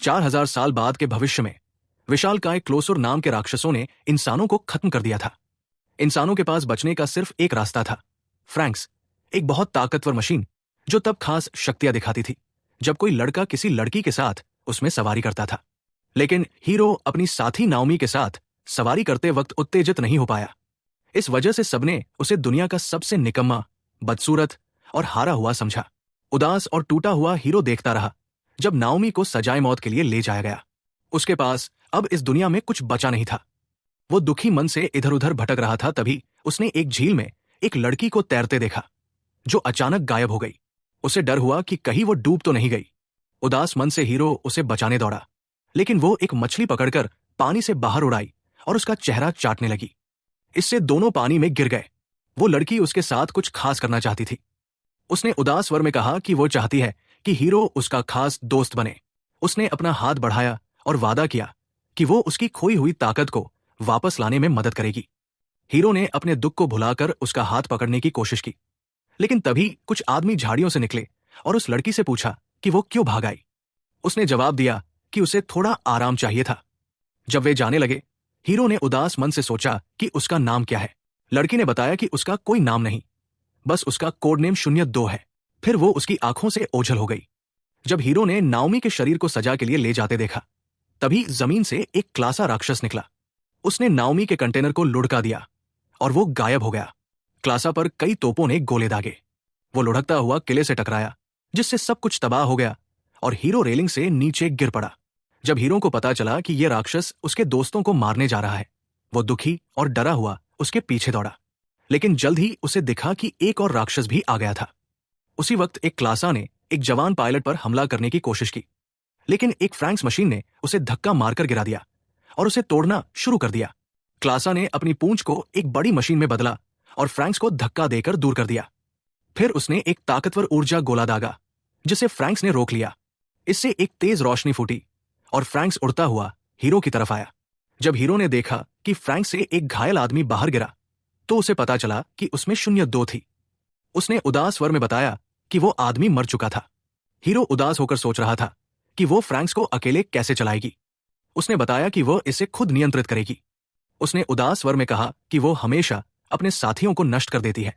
4000 साल बाद के भविष्य में विशालकाय क्लोसुर नाम के राक्षसों ने इंसानों को खत्म कर दिया था। इंसानों के पास बचने का सिर्फ एक रास्ता था, फ्रैंक्स, एक बहुत ताकतवर मशीन जो तब खास शक्तियां दिखाती थी जब कोई लड़का किसी लड़की के साथ उसमें सवारी करता था। लेकिन हीरो अपनी साथी नाओमी के साथ सवारी करते वक्त उत्तेजित नहीं हो पाया। इस वजह से सबने उसे दुनिया का सबसे निकम्मा, बदसूरत और हारा हुआ समझा। उदास और टूटा हुआ हीरो देखता रहा जब नाओमी को सजाए मौत के लिए ले जाया गया। उसके पास अब इस दुनिया में कुछ बचा नहीं था। वो दुखी मन से इधर उधर भटक रहा था, तभी उसने एक झील में एक लड़की को तैरते देखा जो अचानक गायब हो गई। उसे डर हुआ कि कहीं वो डूब तो नहीं गई। उदास मन से हीरो उसे बचाने दौड़ा, लेकिन वो एक मछली पकड़कर पानी से बाहर उड़ाई और उसका चेहरा चाटने लगी। इससे दोनों पानी में गिर गए। वो लड़की उसके साथ कुछ खास करना चाहती थी। उसने उदास स्वर में कहा कि वो चाहती है कि हीरो उसका खास दोस्त बने। उसने अपना हाथ बढ़ाया और वादा किया कि वो उसकी खोई हुई ताकत को वापस लाने में मदद करेगी। हीरो ने अपने दुख को भुलाकर उसका हाथ पकड़ने की कोशिश की, लेकिन तभी कुछ आदमी झाड़ियों से निकले और उस लड़की से पूछा कि वो क्यों भाग आई। उसने जवाब दिया कि उसे थोड़ा आराम चाहिए था। जब वे जाने लगे, हीरो ने उदास मन से सोचा कि उसका नाम क्या है। लड़की ने बताया कि उसका कोई नाम नहीं, बस उसका कोड नेम 02 है। फिर वो उसकी आंखों से ओझल हो गई। जब हीरो ने नाओमी के शरीर को सजा के लिए ले जाते देखा, तभी जमीन से एक क्लासा राक्षस निकला। उसने नाओमी के कंटेनर को लुढ़का दिया और वो गायब हो गया। क्लासा पर कई तोपों ने गोले दागे। वो लुढ़कता हुआ किले से टकराया, जिससे सब कुछ तबाह हो गया और हीरो रेलिंग से नीचे गिर पड़ा। जब हीरो को पता चला कि यह राक्षस उसके दोस्तों को मारने जा रहा है, वो दुखी और डरा हुआ उसके पीछे दौड़ा। लेकिन जल्द ही उसे दिखा कि एक और राक्षस भी आ गया था। उसी वक्त एक क्लासा ने एक जवान पायलट पर हमला करने की कोशिश की, लेकिन एक फ्रैंक्स मशीन ने उसे धक्का मारकर गिरा दिया और उसे तोड़ना शुरू कर दिया। क्लासा ने अपनी पूंछ को एक बड़ी मशीन में बदला और फ्रैंक्स को धक्का देकर दूर कर दिया। फिर उसने एक ताकतवर ऊर्जा गोला दागा, जिसे फ्रैंक्स ने रोक लिया। इससे एक तेज रोशनी फूटी और फ्रैंक्स उड़ता हुआ हीरो की तरफ आया। जब हीरो ने देखा कि फ्रैंक्स से एक घायल आदमी बाहर गिरा, तो उसे पता चला कि उसमें 02 थी। उसने उदास स्वर में बताया कि वो आदमी मर चुका था। हीरो उदास होकर सोच रहा था कि वो फ्रैंक्स को अकेले कैसे चलाएगी। उसने बताया कि वो इसे खुद नियंत्रित करेगी। उसने उदास स्वर में कहा कि वो हमेशा अपने साथियों को नष्ट कर देती है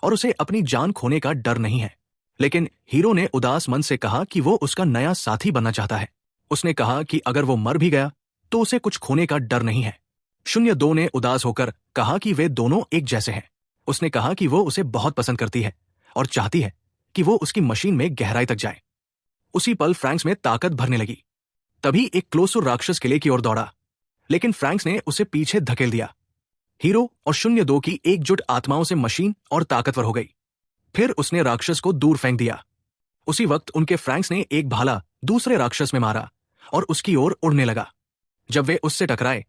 और उसे अपनी जान खोने का डर नहीं है। लेकिन हीरो ने उदास मन से कहा कि वो उसका नया साथी बनना चाहता है। उसने कहा कि अगर वो मर भी गया तो उसे कुछ खोने का डर नहीं है। 02 ने उदास होकर कहा कि वे दोनों एक जैसे हैं। उसने कहा कि वो उसे बहुत पसंद करती है और चाहती है कि वो उसकी मशीन में गहराई तक जाए। उसी पल फ्रैंक्स में ताकत भरने लगी। तभी एक क्लोसुर राक्षस किले की ओर दौड़ा, लेकिन फ्रैंक्स ने उसे पीछे धकेल दिया। हीरो और 02 की एकजुट आत्माओं से मशीन और ताकतवर हो गई। फिर उसने राक्षस को दूर फेंक दिया। उसी वक्त उनके फ्रैंक्स ने एक भाला दूसरे राक्षस में मारा और उसकी ओर उड़ने लगा। जब वे उससे टकराए,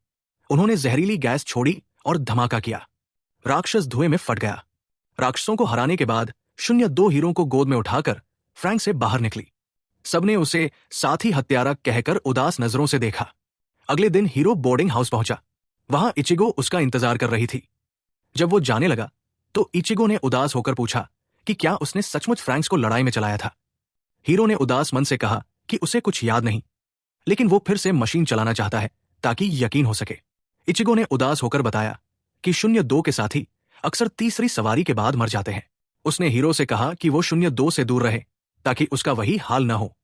उन्होंने जहरीली गैस छोड़ी और धमाका किया। राक्षस धुएं में फट गया। राक्षसों को हराने के बाद 02 हीरो को गोद में उठाकर फ्रैंक से बाहर निकली। सबने उसे साथी हत्यारा कहकर उदास नजरों से देखा। अगले दिन हीरो बोर्डिंग हाउस पहुंचा। वहां इचिगो उसका इंतजार कर रही थी। जब वो जाने लगा तो इचिगो ने उदास होकर पूछा कि क्या उसने सचमुच फ्रैंक्स को लड़ाई में चलाया था। हीरो ने उदास मन से कहा कि उसे कुछ याद नहीं, लेकिन वो फिर से मशीन चलाना चाहता है ताकि यकीन हो सके। इचिगो ने उदास होकर बताया कि 02 के साथी अक्सर तीसरी सवारी के बाद मर जाते हैं। उसने हीरो से कहा कि वो 02 से दूर रहे ताकि उसका वही हाल न हो।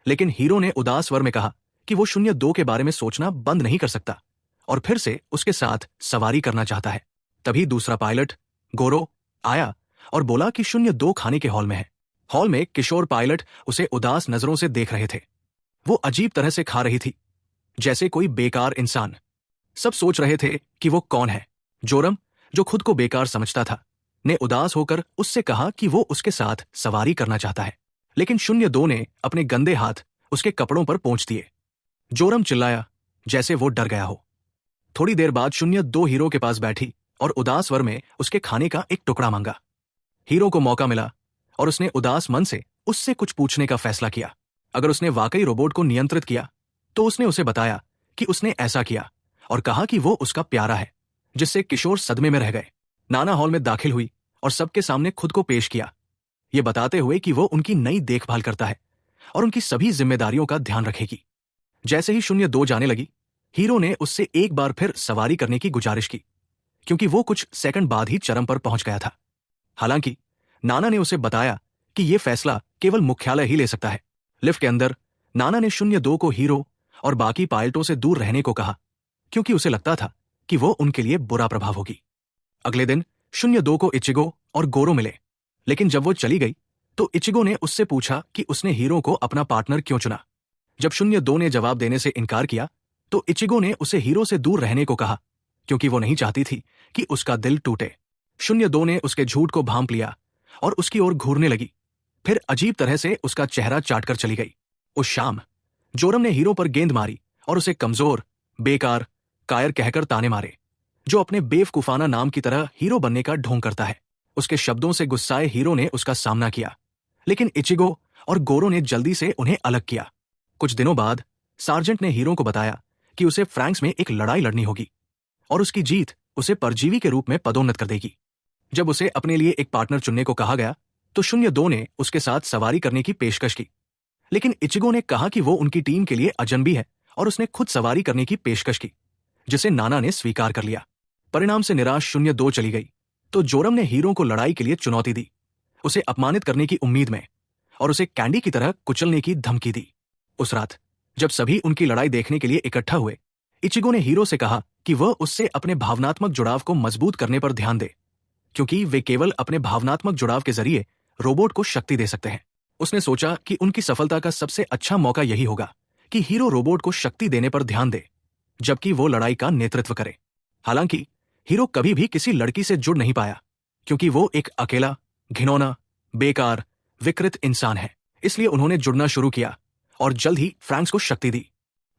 लेकिन हीरो ने उदास स्वर में कहा कि वो 02 के बारे में सोचना बंद नहीं कर सकता और फिर से उसके साथ सवारी करना चाहता है। तभी दूसरा पायलट गोरो आया और बोला कि 02 खाने के हॉल में है। हॉल में किशोर पायलट उसे उदास नजरों से देख रहे थे। वो अजीब तरह से खा रही थी, जैसे कोई बेकार इंसान। सब सोच रहे थे कि वो कौन है। जोरम, जो खुद को बेकार समझता था, ने उदास होकर उससे कहा कि वो उसके साथ सवारी करना चाहता है, लेकिन 02 ने अपने गंदे हाथ उसके कपड़ों पर पोंछ दिए। जोरम चिल्लाया जैसे वो डर गया हो। थोड़ी देर बाद 02 हीरो के पास बैठी और उदास स्वर में उसके खाने का एक टुकड़ा मांगा। हीरो को मौका मिला और उसने उदास मन से उससे कुछ पूछने का फैसला किया। अगर उसने वाकई रोबोट को नियंत्रित किया तो उसने उसे बताया कि उसने ऐसा किया और कहा कि वो उसका प्यारा है, जिससे किशोर सदमे में रह गए। नाना हॉल में दाखिल हुई और सबके सामने खुद को पेश किया, ये बताते हुए कि वो उनकी नई देखभाल करता है और उनकी सभी जिम्मेदारियों का ध्यान रखेगी। जैसे ही 02 जाने लगी, हीरो ने उससे एक बार फिर सवारी करने की गुजारिश की, क्योंकि वो कुछ सेकंड बाद ही चरम पर पहुंच गया था। हालांकि नाना ने उसे बताया कि यह फैसला केवल मुख्यालय ही ले सकता है। लिफ्ट के अंदर नाना ने 02 को हीरो और बाकी पायलटों से दूर रहने को कहा, क्योंकि उसे लगता था कि वो उनके लिए बुरा प्रभाव होगी। अगले दिन 02 को इचिगो और गोरो मिले, लेकिन जब वो चली गई तो इचिगो ने उससे पूछा कि उसने हीरो को अपना पार्टनर क्यों चुना। जब 02 ने जवाब देने से इनकार किया तो इचिगो ने उसे हीरो से दूर रहने को कहा, क्योंकि वो नहीं चाहती थी कि उसका दिल टूटे। 02 ने उसके झूठ को भांप लिया और उसकी ओर घूरने लगी, फिर अजीब तरह से उसका चेहरा चाटकर चली गई। उस शाम जोरम ने हीरो पर गेंद मारी और उसे कमजोर, बेकार, कायर कहकर ताने मारे, जो अपने बेवकूफाना नाम की तरह हीरो बनने का ढोंग करता है। उसके शब्दों से गुस्साए हीरो ने उसका सामना किया, लेकिन इचिगो और गोरो ने जल्दी से उन्हें अलग किया। कुछ दिनों बाद सार्जेंट ने हीरो को बताया कि उसे फ्रैंक्स में एक लड़ाई लड़नी होगी और उसकी जीत उसे परजीवी के रूप में पदोन्नत कर देगी। जब उसे अपने लिए एक पार्टनर चुनने को कहा गया तो 02 ने उसके साथ सवारी करने की पेशकश की, लेकिन इचिगो ने कहा कि वो उनकी टीम के लिए अजनबी है और उसने खुद सवारी करने की पेशकश की, जिसे नाना ने स्वीकार कर लिया। परिणाम से निराश 02 चली गई तो जोरम ने हीरो को लड़ाई के लिए चुनौती दी, उसे अपमानित करने की उम्मीद में, और उसे कैंडी की तरह कुचलने की धमकी दी। उस रात जब सभी उनकी लड़ाई देखने के लिए इकट्ठा हुए, इचिगो ने हीरो से कहा कि वह उससे अपने भावनात्मक जुड़ाव को मजबूत करने पर ध्यान दे, क्योंकि वे केवल अपने भावनात्मक जुड़ाव के जरिए रोबोट को शक्ति दे सकते हैं। उसने सोचा कि उनकी सफलता का सबसे अच्छा मौका यही होगा कि हीरो रोबोट को शक्ति देने पर ध्यान दे, जबकि वो लड़ाई का नेतृत्व करे। हालांकि हीरो कभी भी किसी लड़की से जुड़ नहीं पाया, क्योंकि वो एक अकेला, घिनौना, बेकार, विकृत इंसान है। इसलिए उन्होंने जुड़ना शुरू किया और जल्द ही फ्रैंक्स को शक्ति दी।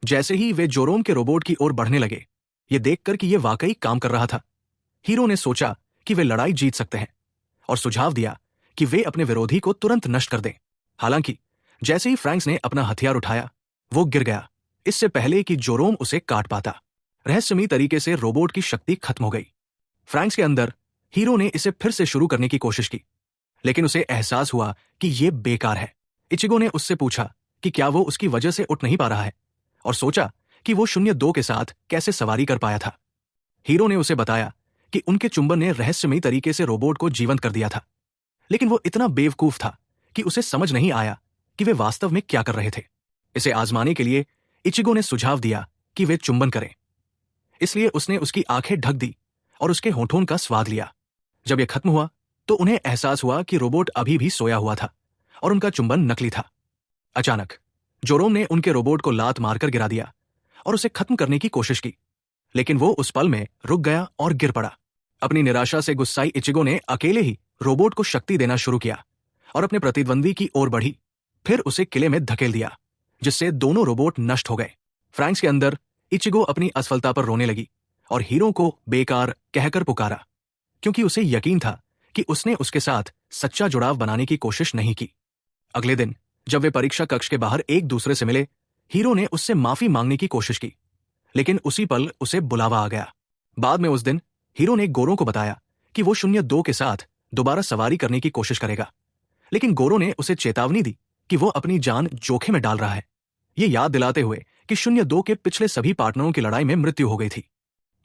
जैसे ही वे जोरोम के रोबोट की ओर बढ़ने लगे, ये देखकर कि ये वाकई काम कर रहा था, हीरो ने सोचा कि वे लड़ाई जीत सकते हैं और सुझाव दिया कि वे अपने विरोधी को तुरंत नष्ट कर दें। हालांकि जैसे ही फ्रैंक्स ने अपना हथियार उठाया, वो गिर गया, इससे पहले कि जोरोम उसे काट पाता। रहस्यमयी तरीके से रोबोट की शक्ति खत्म हो गई। फ्रैंक्स के अंदर हीरो ने इसे फिर से शुरू करने की कोशिश की, लेकिन उसे एहसास हुआ कि यह बेकार है। इचिगो ने उससे पूछा कि क्या वो उसकी वजह से उठ नहीं पा रहा है, और सोचा कि वो 02 के साथ कैसे सवारी कर पाया था। हीरो ने उसे बताया कि उनके चुंबन ने रहस्यमयी तरीके से रोबोट को जीवंत कर दिया था, लेकिन वो इतना बेवकूफ था कि उसे समझ नहीं आया कि वे वास्तव में क्या कर रहे थे। इसे आजमाने के लिए इचिगो ने सुझाव दिया कि वे चुंबन करें, इसलिए उसने उसकी आंखें ढक दी और उसके होठों का स्वाद लिया। जब यह खत्म हुआ तो उन्हें एहसास हुआ कि रोबोट अभी भी सोया हुआ था और उनका चुंबन नकली था। अचानक जोरोम ने उनके रोबोट को लात मारकर गिरा दिया और उसे खत्म करने की कोशिश की, लेकिन वो उस पल में रुक गया और गिर पड़ा। अपनी निराशा से गुस्साई इचिगो ने अकेले ही रोबोट को शक्ति देना शुरू किया और अपने प्रतिद्वंदी की ओर बढ़ी, फिर उसे किले में धकेल दिया, जिससे दोनों रोबोट नष्ट हो गए। फ्रैंक्स के अंदर इचिगो अपनी असफलता पर रोने लगी और हीरो को बेकार कहकर पुकारा, क्योंकि उसे यकीन था कि उसने उसके साथ सच्चा जुड़ाव बनाने की कोशिश नहीं की। अगले दिन जब वे परीक्षा कक्ष के बाहर एक दूसरे से मिले, हीरो ने उससे माफी मांगने की कोशिश की, लेकिन उसी पल उसे बुलावा आ गया। बाद में उस दिन हीरो ने गोरो को बताया कि वो 02 के साथ दोबारा सवारी करने की कोशिश करेगा, लेकिन गोरो ने उसे चेतावनी दी कि वो अपनी जान जोखिम में डाल रहा है, ये याद दिलाते हुए कि 02 के पिछले सभी पार्टनरों की लड़ाई में मृत्यु हो गई थी।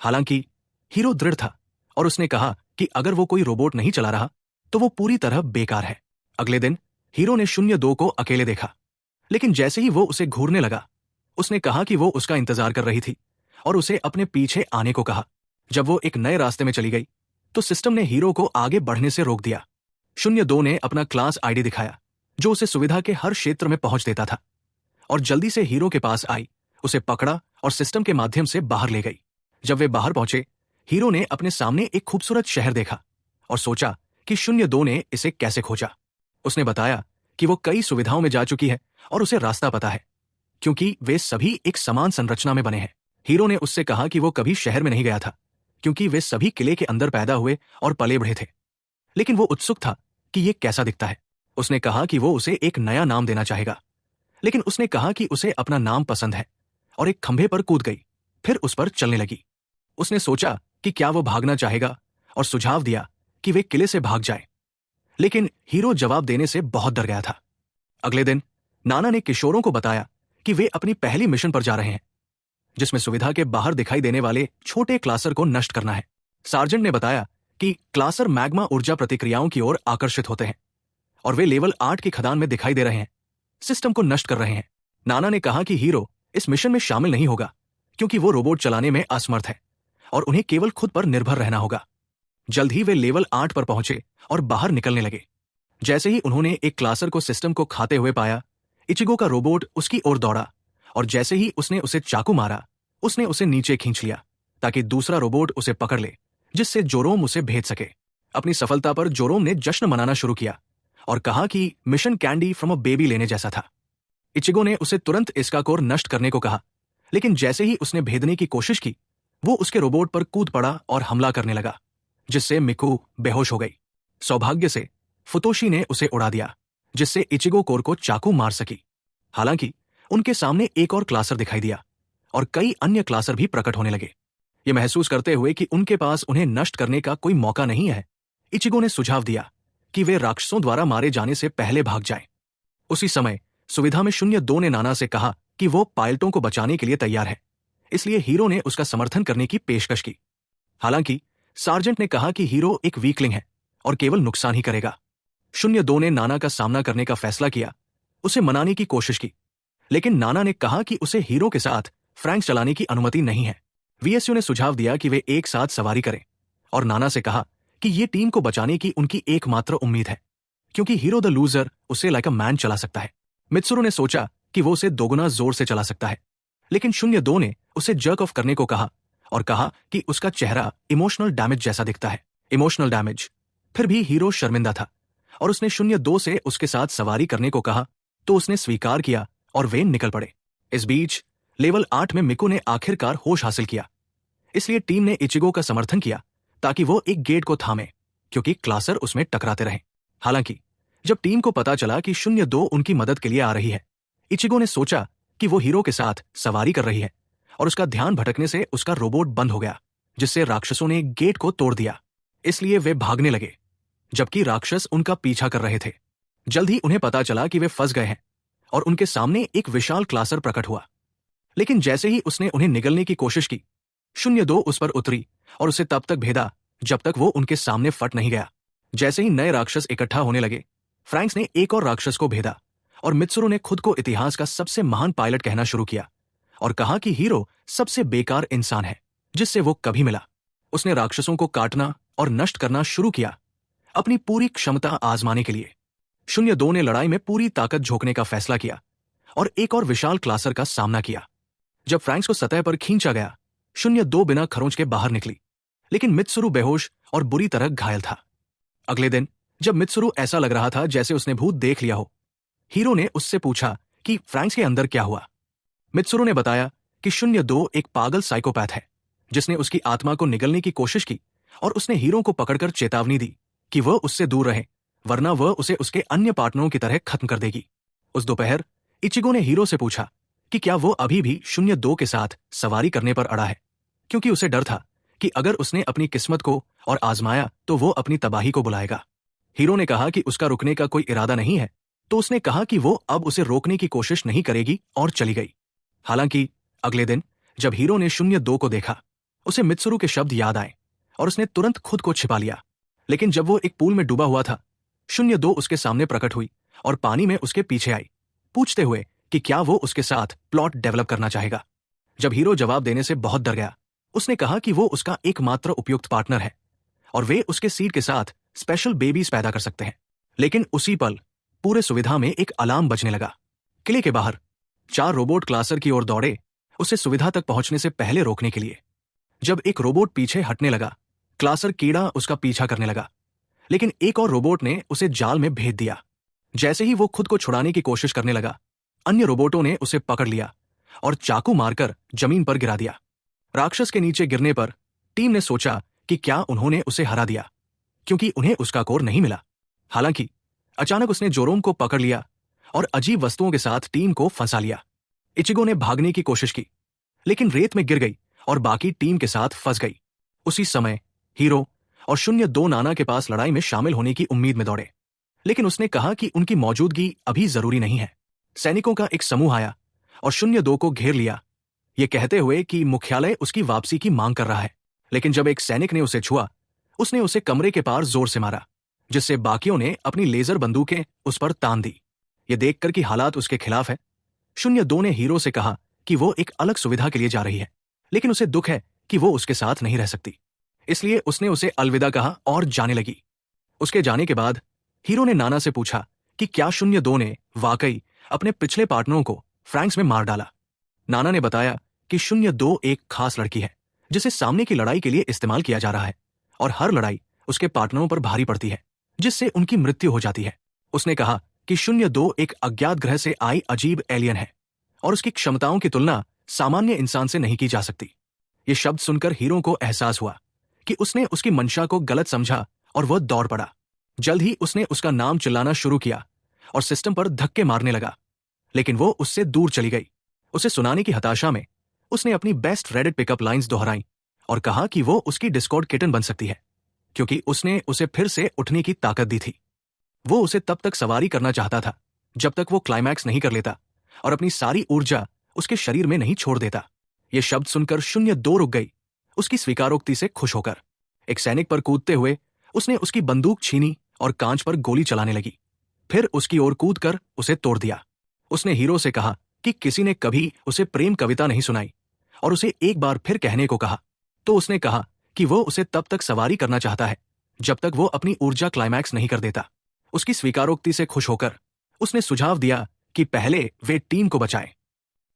हालांकि हीरो दृढ़ था और उसने कहा कि अगर वो कोई रोबोट नहीं चला रहा तो वो पूरी तरह बेकार है। अगले दिन हीरो ने 02 को अकेले देखा, लेकिन जैसे ही वो उसे घूरने लगा, उसने कहा कि वो उसका इंतजार कर रही थी और उसे अपने पीछे आने को कहा। जब वो एक नए रास्ते में चली गई तो सिस्टम ने हीरो को आगे बढ़ने से रोक दिया। 02 ने अपना क्लास आईडी दिखाया, जो उसे सुविधा के हर क्षेत्र में पहुंच देता था, और जल्दी से हीरो के पास आई, उसे पकड़ा और सिस्टम के माध्यम से बाहर ले गई। जब वे बाहर पहुंचे, हीरो ने अपने सामने एक खूबसूरत शहर देखा और सोचा कि 02 ने इसे कैसे खोजा। उसने बताया कि वो कई सुविधाओं में जा चुकी है और उसे रास्ता पता है, क्योंकि वे सभी एक समान संरचना में बने हैं। हीरो ने उससे कहा कि वो कभी शहर में नहीं गया था, क्योंकि वे सभी किले के अंदर पैदा हुए और पले बढ़े थे, लेकिन वो उत्सुक था कि ये कैसा दिखता है। उसने कहा कि वो उसे एक नया नाम देना चाहेगा, लेकिन उसने कहा कि उसे अपना नाम पसंद है और एक खंभे पर कूद गई, फिर उस पर चलने लगी। उसने सोचा कि क्या वो भागना चाहेगा और सुझाव दिया कि वे किले से भाग जाए, लेकिन हीरो जवाब देने से बहुत डर गया था। अगले दिन नाना ने किशोरों को बताया कि वे अपनी पहली मिशन पर जा रहे हैं, जिसमें सुविधा के बाहर दिखाई देने वाले छोटे क्लासर को नष्ट करना है। सार्जेंट ने बताया कि क्लासर मैग्मा ऊर्जा प्रतिक्रियाओं की ओर आकर्षित होते हैं और वे लेवल 8 की खदान में दिखाई दे रहे हैं, सिस्टम को नष्ट कर रहे हैं। नाना ने कहा कि हीरो इस मिशन में शामिल नहीं होगा क्योंकि वो रोबोट चलाने में असमर्थ है और उन्हें केवल खुद पर निर्भर रहना होगा। जल्द ही वे लेवल 8 पर पहुंचे और बाहर निकलने लगे। जैसे ही उन्होंने एक क्लासर को सिस्टम को खाते हुए पाया, इचिगो का रोबोट उसकी ओर दौड़ा और जैसे ही उसने उसे चाकू मारा, उसने उसे नीचे खींच लिया ताकि दूसरा रोबोट उसे पकड़ ले, जिससे जोरोम उसे भेज सके। अपनी सफलता पर जोरोम ने जश्न मनाना शुरू किया और कहा कि mission candy from a baby लेने जैसा था। इचिगो ने उसे तुरंत इसका कोर नष्ट करने को कहा, लेकिन जैसे ही उसने भेदने की कोशिश की, वो उसके रोबोट पर कूद पड़ा और हमला करने लगा, जिससे मिकू बेहोश हो गई। सौभाग्य से फुतोशी ने उसे उड़ा दिया, जिससे इचिगो कोर को चाकू मार सकी। हालांकि उनके सामने एक और क्लासर दिखाई दिया और कई अन्य क्लासर भी प्रकट होने लगे। ये महसूस करते हुए कि उनके पास उन्हें नष्ट करने का कोई मौका नहीं है, इचिगो ने सुझाव दिया कि वे राक्षसों द्वारा मारे जाने से पहले भाग जाएं। उसी समय सुविधा में 02 ने नाना से कहा कि वो पायलटों को बचाने के लिए तैयार है, इसलिए हीरो ने उसका समर्थन करने की पेशकश की। हालांकि सार्जेंट ने कहा कि हीरो एक वीकलिंग है और केवल नुकसान ही करेगा। 02 ने नाना का सामना करने का फैसला किया, उसे मनाने की कोशिश की, लेकिन नाना ने कहा कि उसे हीरो के साथ फ्रैंक्स चलाने की अनुमति नहीं है। वीएसयू ने सुझाव दिया कि वे एक साथ सवारी करें और नाना से कहा कि ये टीम को बचाने की उनकी एकमात्र उम्मीद है, क्योंकि हीरो द लूजर उसे लाइक अ मैन चला सकता है। मित्सुरो ने सोचा कि वो उसे दोगुना जोर से चला सकता है, लेकिन 02 ने उसे जर्क ऑफ करने को कहा और कहा कि उसका चेहरा इमोशनल डैमेज जैसा दिखता है। Emotional damage. फिर भी हीरो शर्मिंदा था और उसने 02 से उसके साथ सवारी करने को कहा, तो उसने स्वीकार किया और वे निकल पड़े। इस बीच लेवल 8 में मिकू ने आखिरकार होश हासिल किया, इसलिए टीम ने इचिगो का समर्थन किया ताकि वो एक गेट को थामे, क्योंकि क्लासर उसमें टकराते रहे। हालांकि जब टीम को पता चला कि 02 उनकी मदद के लिए आ रही है, इचिगो ने सोचा कि वो हीरो के साथ सवारी कर रही है और उसका ध्यान भटकने से उसका रोबोट बंद हो गया, जिससे राक्षसों ने गेट को तोड़ दिया। इसलिए वे भागने लगे, जबकि राक्षस उनका पीछा कर रहे थे। जल्द ही उन्हें पता चला कि वे फंस गए हैं और उनके सामने एक विशाल क्लासर प्रकट हुआ। लेकिन जैसे ही उसने उन्हें निगलने की कोशिश की, 02 उस पर उतरी और उसे तब तक भेदा जब तक वो उनके सामने फट नहीं गया। जैसे ही नए राक्षस इकट्ठा होने लगे, फ्रैंक्स ने एक और राक्षस को भेदा और मित्सुरो ने खुद को इतिहास का सबसे महान पायलट कहना शुरू किया और कहा कि हीरो सबसे बेकार इंसान है जिससे वो कभी मिला। उसने राक्षसों को काटना और नष्ट करना शुरू किया, अपनी पूरी क्षमता आजमाने के लिए। 02 ने लड़ाई में पूरी ताकत झोंकने का फैसला किया और एक और विशाल क्लासर का सामना किया। जब फ्रैंक्स को सतह पर खींचा गया, 02 बिना खरोंच के बाहर निकली, लेकिन मित्सुरु बेहोश और बुरी तरह घायल था। अगले दिन जब मित्सुरु ऐसा लग रहा था जैसे उसने भूत देख लिया हो, हीरो ने उससे पूछा कि फ्रैंक्स के अंदर क्या हुआ। मित्सुरु ने बताया कि 02 एक पागल साइकोपैथ है जिसने उसकी आत्मा को निगलने की कोशिश की और उसने हीरो को पकड़कर चेतावनी दी कि वह उससे दूर रहे, वरना वह उसे उसके अन्य पार्टनरों की तरह खत्म कर देगी। उस दोपहर इचिगो ने हीरो से पूछा कि क्या वो अभी भी 02 के साथ सवारी करने पर अड़ा है, क्योंकि उसे डर था कि अगर उसने अपनी किस्मत को और आजमाया तो वो अपनी तबाही को बुलाएगा। हीरो ने कहा कि उसका रुकने का कोई इरादा नहीं है, तो उसने कहा कि वो अब उसे रोकने की कोशिश नहीं करेगी और चली गई। हालांकि अगले दिन जब हीरो ने 02 को देखा, उसे मित्सुरु के शब्द याद आए और उसने तुरंत खुद को छिपा लिया। लेकिन जब वो एक पूल में डूबा हुआ था, 02 उसके सामने प्रकट हुई और पानी में उसके पीछे आई, पूछते हुए कि क्या वो उसके साथ प्लॉट डेवलप करना चाहेगा। जब हीरो जवाब देने से बहुत डर गया, उसने कहा कि वो उसका एकमात्र उपयुक्त पार्टनर है और वे उसके सीड के साथ स्पेशल बेबीज पैदा कर सकते हैं। लेकिन उसी पल पूरे सुविधा में एक अलार्म बजने लगा। किले के बाहर 4 रोबोट क्लासर की ओर दौड़े, उसे सुविधा तक पहुंचने से पहले रोकने के लिए। जब एक रोबोट पीछे हटने लगा, क्लासर कीड़ा उसका पीछा करने लगा, लेकिन एक और रोबोट ने उसे जाल में भेद दिया। जैसे ही वो खुद को छुड़ाने की कोशिश करने लगा, अन्य रोबोटों ने उसे पकड़ लिया और चाकू मारकर जमीन पर गिरा दिया। राक्षस के नीचे गिरने पर टीम ने सोचा कि क्या उन्होंने उसे हरा दिया, क्योंकि उन्हें उसका कोर नहीं मिला। हालांकि अचानक उसने जोरोम को पकड़ लिया और अजीब वस्तुओं के साथ टीम को फंसा लिया। इचिगो ने भागने की कोशिश की, लेकिन रेत में गिर गई और बाकी टीम के साथ फंस गई। उसी समय हीरो और 02 नाना के पास लड़ाई में शामिल होने की उम्मीद में दौड़े, लेकिन उसने कहा कि उनकी मौजूदगी अभी जरूरी नहीं है। सैनिकों का एक समूह आया और 02 को घेर लिया, ये कहते हुए कि मुख्यालय उसकी वापसी की मांग कर रहा है। लेकिन जब एक सैनिक ने उसे छुआ, उसने उसे कमरे के पार जोर से मारा, जिससे बाकियों ने अपनी लेजर बंदूकें उस पर तान दी। ये देखकर कि हालात उसके खिलाफ है, 02 ने हीरो से कहा कि वो एक अलग सुविधा के लिए जा रही है, लेकिन उसे दुख है कि वो उसके साथ नहीं रह सकती। इसलिए उसने उसे अलविदा कहा और जाने लगी। उसके जाने के बाद हीरो ने नाना से पूछा कि क्या 02 ने वाकई अपने पिछले पार्टनरों को फ्रैंक्स में मार डाला। नाना ने बताया कि 02 एक खास लड़की है, जिसे सामने की लड़ाई के लिए इस्तेमाल किया जा रहा है, और हर लड़ाई उसके पार्टनरों पर भारी पड़ती है, जिससे उनकी मृत्यु हो जाती है। उसने कहा कि 02 एक अज्ञात ग्रह से आई अजीब एलियन है, और उसकी क्षमताओं की तुलना सामान्य इंसान से नहीं की जा सकती। ये शब्द सुनकर हीरो को एहसास हुआ कि उसने उसकी मंशा को गलत समझा और वह दौड़ पड़ा। जल्द ही उसने उसका नाम चिल्लाना शुरू किया और सिस्टम पर धक्के मारने लगा, लेकिन वो उससे दूर चली गई। उसे सुनाने की हताशा में उसने अपनी बेस्ट रेडिट पिकअप लाइंस दोहराई और कहा कि वो उसकी डिस्कॉर्ड किटन बन सकती है, क्योंकि उसने उसे फिर से उठने की ताकत दी थी। वो उसे तब तक सवारी करना चाहता था जब तक वो क्लाइमैक्स नहीं कर लेता और अपनी सारी ऊर्जा उसके शरीर में नहीं छोड़ देता। ये शब्द सुनकर 02 रुक गई, उसकी स्वीकारोक्ति से खुश होकर। एक सैनिक पर कूदते हुए उसने उसकी बंदूक छीनी और कांच पर गोली चलाने लगी, फिर उसकी ओर कूदकर उसे तोड़ दिया। उसने हीरो से कहा कि किसी ने कभी उसे प्रेम कविता नहीं सुनाई और उसे एक बार फिर कहने को कहा, तो उसने कहा कि वो उसे तब तक सवारी करना चाहता है जब तक वो अपनी ऊर्जा क्लाइमैक्स नहीं कर देता। उसकी स्वीकारोक्ति से खुश होकर उसने सुझाव दिया कि पहले वे टीम को बचाएं।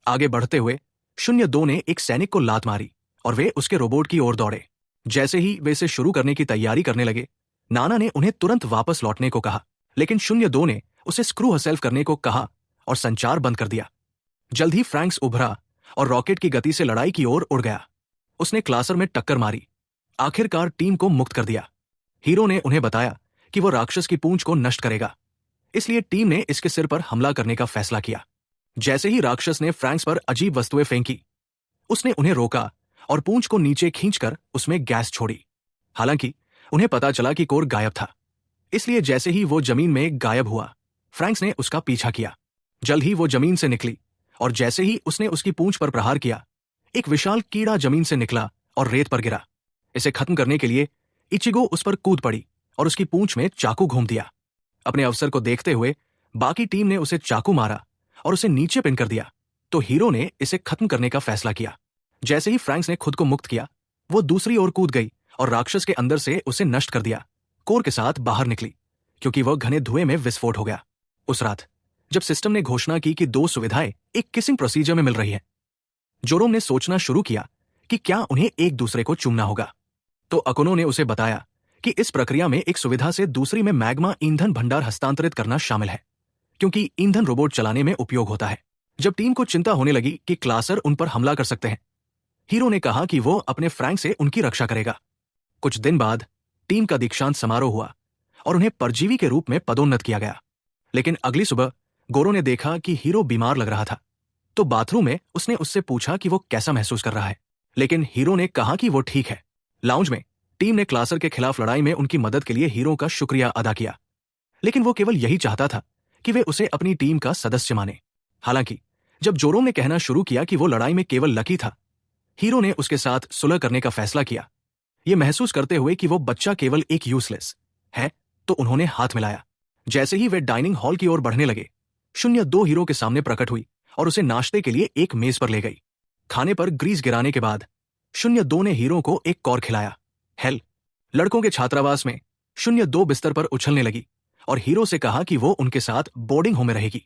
आगे बढ़ते हुए 02 ने एक सैनिक को लात मारी और वे उसके रोबोट की ओर दौड़े। जैसे ही वे इसे शुरू करने की तैयारी करने लगे, नाना ने उन्हें तुरंत वापस लौटने को कहा, लेकिन 02 ने उसे स्क्रू हरसेल्फ करने को कहा और संचार बंद कर दिया। जल्द ही फ्रैंक्स उभरा और रॉकेट की गति से लड़ाई की ओर उड़ गया। उसने क्लासर में टक्कर मारी, आखिरकार टीम को मुक्त कर दिया। हीरो ने उन्हें बताया कि वो राक्षस की पूंछ को नष्ट करेगा, इसलिए टीम ने इसके सिर पर हमला करने का फैसला किया। जैसे ही राक्षस ने फ्रैंक्स पर अजीब वस्तुएं फेंकी, उसने उन्हें रोका और पूंछ को नीचे खींचकर उसमें गैस छोड़ी। हालांकि उन्हें पता चला कि कोर गायब था, इसलिए जैसे ही वो जमीन में गायब हुआ, फ्रैंक्स ने उसका पीछा किया। जल्द ही वो जमीन से निकली और जैसे ही उसने उसकी पूंछ पर प्रहार किया, एक विशाल कीड़ा जमीन से निकला और रेत पर गिरा। इसे खत्म करने के लिए इचिगो उस पर कूद पड़ी और उसकी पूंछ में चाकू घूम दिया। अपने अवसर को देखते हुए बाकी टीम ने उसे चाकू मारा और उसे नीचे पिन कर दिया, तो हीरो ने इसे खत्म करने का फैसला किया। जैसे ही फ्रैंक्स ने खुद को मुक्त किया, वो दूसरी ओर कूद गई और राक्षस के अंदर से उसे नष्ट कर दिया। कोर के साथ बाहर निकली, क्योंकि वह घने धुएं में विस्फोट हो गया। उस रात जब सिस्टम ने घोषणा की कि 2 सुविधाएं एक किसिंग प्रोसीजर में मिल रही है, जोरोम ने सोचना शुरू किया कि क्या उन्हें एक दूसरे को चूमना होगा। तो अकुनो ने उसे बताया कि इस प्रक्रिया में एक सुविधा से दूसरी में मैग्मा ईंधन भंडार हस्तांतरित करना शामिल है, क्योंकि ईंधन रोबोट चलाने में उपयोग होता है। जब टीम को चिंता होने लगी कि क्लासर उन पर हमला कर सकते हैं, हीरो ने कहा कि वो अपने फ्रैंक से उनकी रक्षा करेगा। कुछ दिन बाद टीम का दीक्षांत समारोह हुआ और उन्हें परजीवी के रूप में पदोन्नत किया गया। लेकिन अगली सुबह गोरो ने देखा कि हीरो बीमार लग रहा था, तो बाथरूम में उसने उससे पूछा कि वो कैसा महसूस कर रहा है, लेकिन हीरो ने कहा कि वो ठीक है। लाउंज में टीम ने क्लासर के खिलाफ लड़ाई में उनकी मदद के लिए हीरो का शुक्रिया अदा किया, लेकिन वो केवल यही चाहता था कि वे उसे अपनी टीम का सदस्य माने। हालांकि जब जोरोम ने कहना शुरू किया कि वो लड़ाई में केवल लकी था, हीरो ने उसके साथ सुलह करने का फैसला किया। ये महसूस करते हुए कि वो बच्चा केवल एक यूजलेस है, तो उन्होंने हाथ मिलाया। जैसे ही वे डाइनिंग हॉल की ओर बढ़ने लगे, 02 हीरो के सामने प्रकट हुई और उसे नाश्ते के लिए एक मेज पर ले गई। खाने पर ग्रीस गिराने के बाद 02 ने हीरो को एक कौर खिलाया। हेल लड़कों के छात्रावास में 02 बिस्तर पर उछलने लगी और हीरो से कहा कि वो उनके साथ बोर्डिंग होम में रहेगी,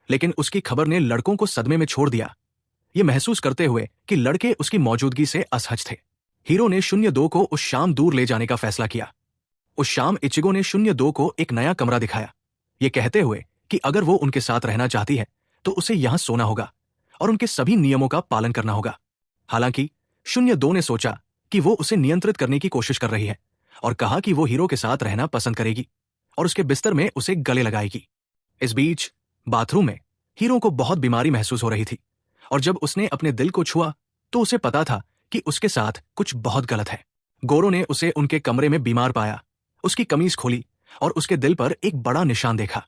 लेकिन उसकी खबर ने लड़कों को सदमे में छोड़ दिया, ये महसूस करते हुए कि लड़के उसकी मौजूदगी से असहज थे। हीरो ने 02 को उस शाम दूर ले जाने का फैसला किया। उस शाम इचिगो ने 02 को एक नया कमरा दिखाया, ये कहते हुए कि अगर वो उनके साथ रहना चाहती है तो उसे यहां सोना होगा और उनके सभी नियमों का पालन करना होगा। हालांकि 02 ने सोचा कि वो उसे नियंत्रित करने की कोशिश कर रही है और कहा कि वो हीरो के साथ रहना पसंद करेगी और उसके बिस्तर में उसे गले लगाएगी। इस बीच बाथरूम में हीरो को बहुत बीमारी महसूस हो रही थी और जब उसने अपने दिल को छुआ तो उसे पता था कि उसके साथ कुछ बहुत गलत है। गोरो ने उसे उनके कमरे में बीमार पाया, उसकी कमीज खोली और उसके दिल पर एक बड़ा निशान देखा।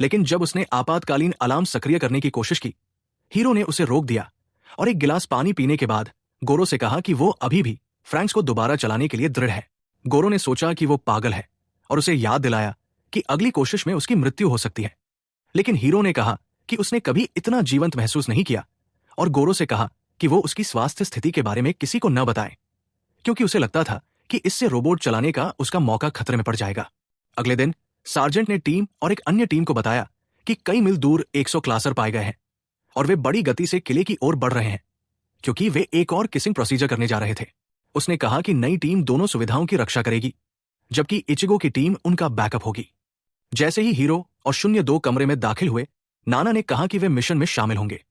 लेकिन जब उसने आपातकालीन अलार्म सक्रिय करने की कोशिश की, हीरो ने उसे रोक दिया और एक गिलास पानी पीने के बाद गोरो से कहा कि वो अभी भी फ्रैंक्स को दोबारा चलाने के लिए दृढ़ है। गोरो ने सोचा कि वो पागल है और उसे याद दिलाया कि अगली कोशिश में उसकी मृत्यु हो सकती है। लेकिन हीरो ने कहा कि उसने कभी इतना जीवंत महसूस नहीं किया और गोरो से कहा कि वो उसकी स्वास्थ्य स्थिति के बारे में किसी को न बताए, क्योंकि उसे लगता था कि इससे रोबोट चलाने का उसका मौका खतरे में पड़ जाएगा। अगले दिन सार्जेंट ने टीम और एक अन्य टीम को बताया कि कई मील दूर 100 क्लासर पाए गए हैं और वे बड़ी गति से किले की ओर बढ़ रहे हैं, क्योंकि वे एक और किसिंग प्रोसीजर करने जा रहे थे। उसने कहा कि नई टीम दोनों सुविधाओं की रक्षा करेगी, जबकि इचिगो की टीम उनका बैकअप होगी। जैसे ही हीरो और 02 कमरे में दाखिल हुए, नाना ने कहा कि वे मिशन में शामिल होंगे।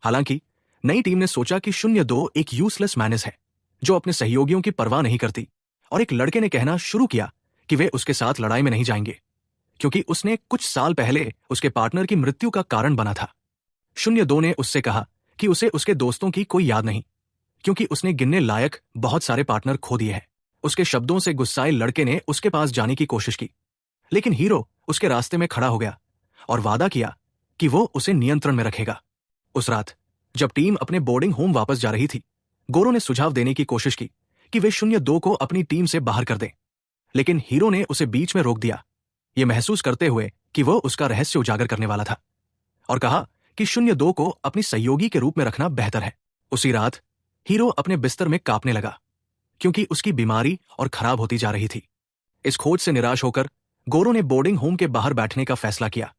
हालांकि नई टीम ने सोचा कि 02 एक यूजलेस मैनेस है जो अपने सहयोगियों की परवाह नहीं करती, और एक लड़के ने कहना शुरू किया कि वे उसके साथ लड़ाई में नहीं जाएंगे, क्योंकि उसने कुछ साल पहले उसके पार्टनर की मृत्यु का कारण बना था। 02 ने उससे कहा कि उसे उसके दोस्तों की कोई याद नहीं, क्योंकि उसने गिनने लायक बहुत सारे पार्टनर खो दिए हैं। उसके शब्दों से गुस्साए लड़के ने उसके पास जाने की कोशिश की, लेकिन हीरो उसके रास्ते में खड़ा हो गया और वादा किया कि वो उसे नियंत्रण में रखेगा। उस रात जब टीम अपने बोर्डिंग होम वापस जा रही थी, गोरो ने सुझाव देने की कोशिश की कि वे 02 को अपनी टीम से बाहर कर दें, लेकिन हीरो ने उसे बीच में रोक दिया, ये महसूस करते हुए कि वो उसका रहस्य उजागर करने वाला था, और कहा कि 02 को अपनी सहयोगी के रूप में रखना बेहतर है। उसी रात हीरो अपने बिस्तर में कांपने लगा, क्योंकि उसकी बीमारी और खराब होती जा रही थी। इस खोज से निराश होकर गोरो ने बोर्डिंग होम के बाहर बैठने का फैसला किया,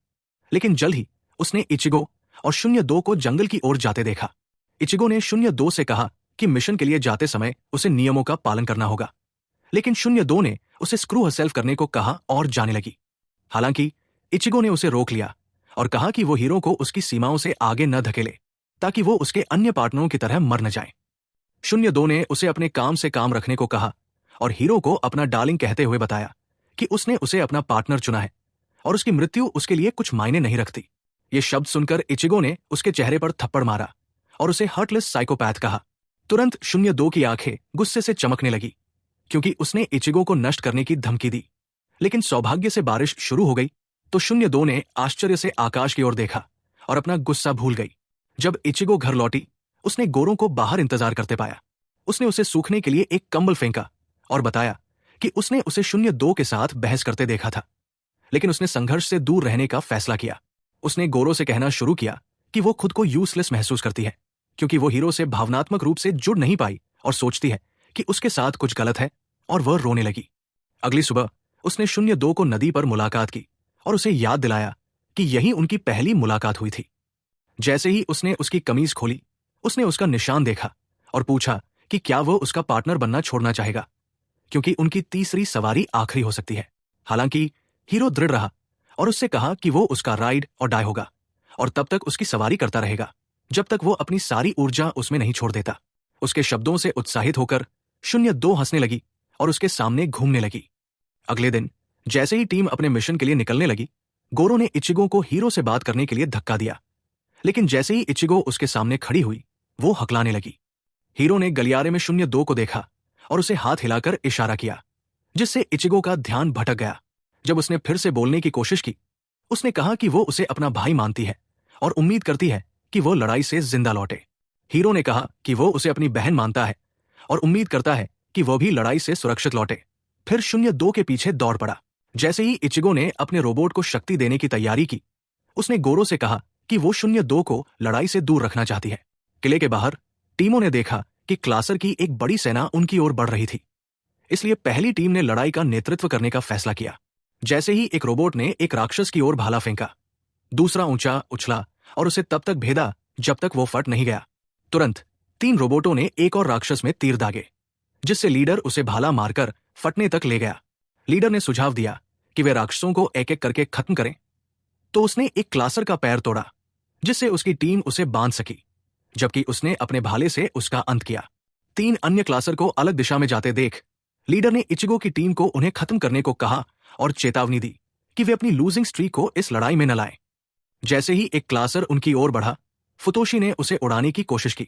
लेकिन जल्द ही उसने इचिगो और 02 को जंगल की ओर जाते देखा। इचिगो ने 02 से कहा कि मिशन के लिए जाते समय उसे नियमों का पालन करना होगा, लेकिन 02 ने उसे स्क्रू हरसेल्फ करने को कहा और जाने लगी। हालांकि इचिगो ने उसे रोक लिया और कहा कि वो हीरो को उसकी सीमाओं से आगे न धकेले, ताकि वो उसके अन्य पार्टनरों की तरह मर न जाए। 02 ने उसे अपने काम से काम रखने को कहा और हीरो को अपना डार्लिंग कहते हुए बताया कि उसने उसे अपना पार्टनर चुना है और उसकी मृत्यु उसके लिए कुछ मायने नहीं रखती। ये शब्द सुनकर इचिगो ने उसके चेहरे पर थप्पड़ मारा और उसे हार्टलेस साइकोपैथ कहा। तुरंत 02 की आंखें गुस्से से चमकने लगी, क्योंकि उसने इचिगो को नष्ट करने की धमकी दी। लेकिन सौभाग्य से बारिश शुरू हो गई तो 02 ने आश्चर्य से आकाश की ओर देखा और अपना गुस्सा भूल गई। जब इचिगो घर लौटी, उसने गोरो को बाहर इंतजार करते पाया। उसने उसे सूखने के लिए एक कंबल फेंका और बताया कि उसने उसे 02 के साथ बहस करते देखा था, लेकिन उसने संघर्ष से दूर रहने का फैसला किया। उसने गोरो से कहना शुरू किया कि वो खुद को यूजलेस महसूस करती है, क्योंकि वो हीरो से भावनात्मक रूप से जुड़ नहीं पाई और सोचती है कि उसके साथ कुछ गलत है, और वह रोने लगी। अगली सुबह उसने 02 को नदी पर मुलाकात की और उसे याद दिलाया कि यही उनकी पहली मुलाकात हुई थी। जैसे ही उसने उसकी कमीज खोली, उसने उसका निशान देखा और पूछा कि क्या वो उसका पार्टनर बनना छोड़ना चाहेगा, क्योंकि उनकी तीसरी सवारी आखिरी हो सकती है। हालांकि हीरो दृढ़ रहा और उससे कहा कि वो उसका राइड और डाई होगा और तब तक उसकी सवारी करता रहेगा जब तक वो अपनी सारी ऊर्जा उसमें नहीं छोड़ देता। उसके शब्दों से उत्साहित होकर 02 हंसने लगी और उसके सामने घूमने लगी। अगले दिन जैसे ही टीम अपने मिशन के लिए निकलने लगी, गोरो ने इचिगो को हीरो से बात करने के लिए धक्का दिया, लेकिन जैसे ही इचिगो उसके सामने खड़ी हुई, वो हकलाने लगी। हीरो ने गलियारे में 02 को देखा और उसे हाथ हिलाकर इशारा किया, जिससे इचिगो का ध्यान भटक गया। जब उसने फिर से बोलने की कोशिश की, उसने कहा कि वो उसे अपना भाई मानती है और उम्मीद करती है कि वो लड़ाई से जिंदा लौटे। हीरो ने कहा कि वो उसे अपनी बहन मानता है और उम्मीद करता है कि वो भी लड़ाई से सुरक्षित लौटे। फिर 02 के पीछे दौड़ पड़ा। जैसे ही इचिगो ने अपने रोबोट को शक्ति देने की तैयारी की, उसने गोरो से कहा कि वो 02 को लड़ाई से दूर रखना चाहती है। किले के बाहर टीमों ने देखा कि क्लासर की एक बड़ी सेना उनकी ओर बढ़ रही थी, इसलिए पहली टीम ने लड़ाई का नेतृत्व करने का फैसला किया। जैसे ही एक रोबोट ने एक राक्षस की ओर भाला फेंका, दूसरा ऊंचा उछला और उसे तब तक भेदा जब तक वो फट नहीं गया। तुरंत 3 रोबोटों ने एक और राक्षस में तीर दागे, जिससे लीडर उसे भाला मारकर फटने तक ले गया। लीडर ने सुझाव दिया कि वे राक्षसों को एक एक करके खत्म करें, तो उसने एक क्लासर का पैर तोड़ा, जिससे उसकी टीम उसे बांध सकी, जबकि उसने अपने भाले से उसका अंत किया। 3 अन्य क्लासर को अलग दिशा में जाते देख लीडर ने इचिगो की टीम को उन्हें खत्म करने को कहा और चेतावनी दी कि वे अपनी लूजिंग स्ट्रीक को इस लड़ाई में न लाएं। जैसे ही एक क्लासर उनकी ओर बढ़ा, फुतोशी ने उसे उड़ाने की कोशिश की,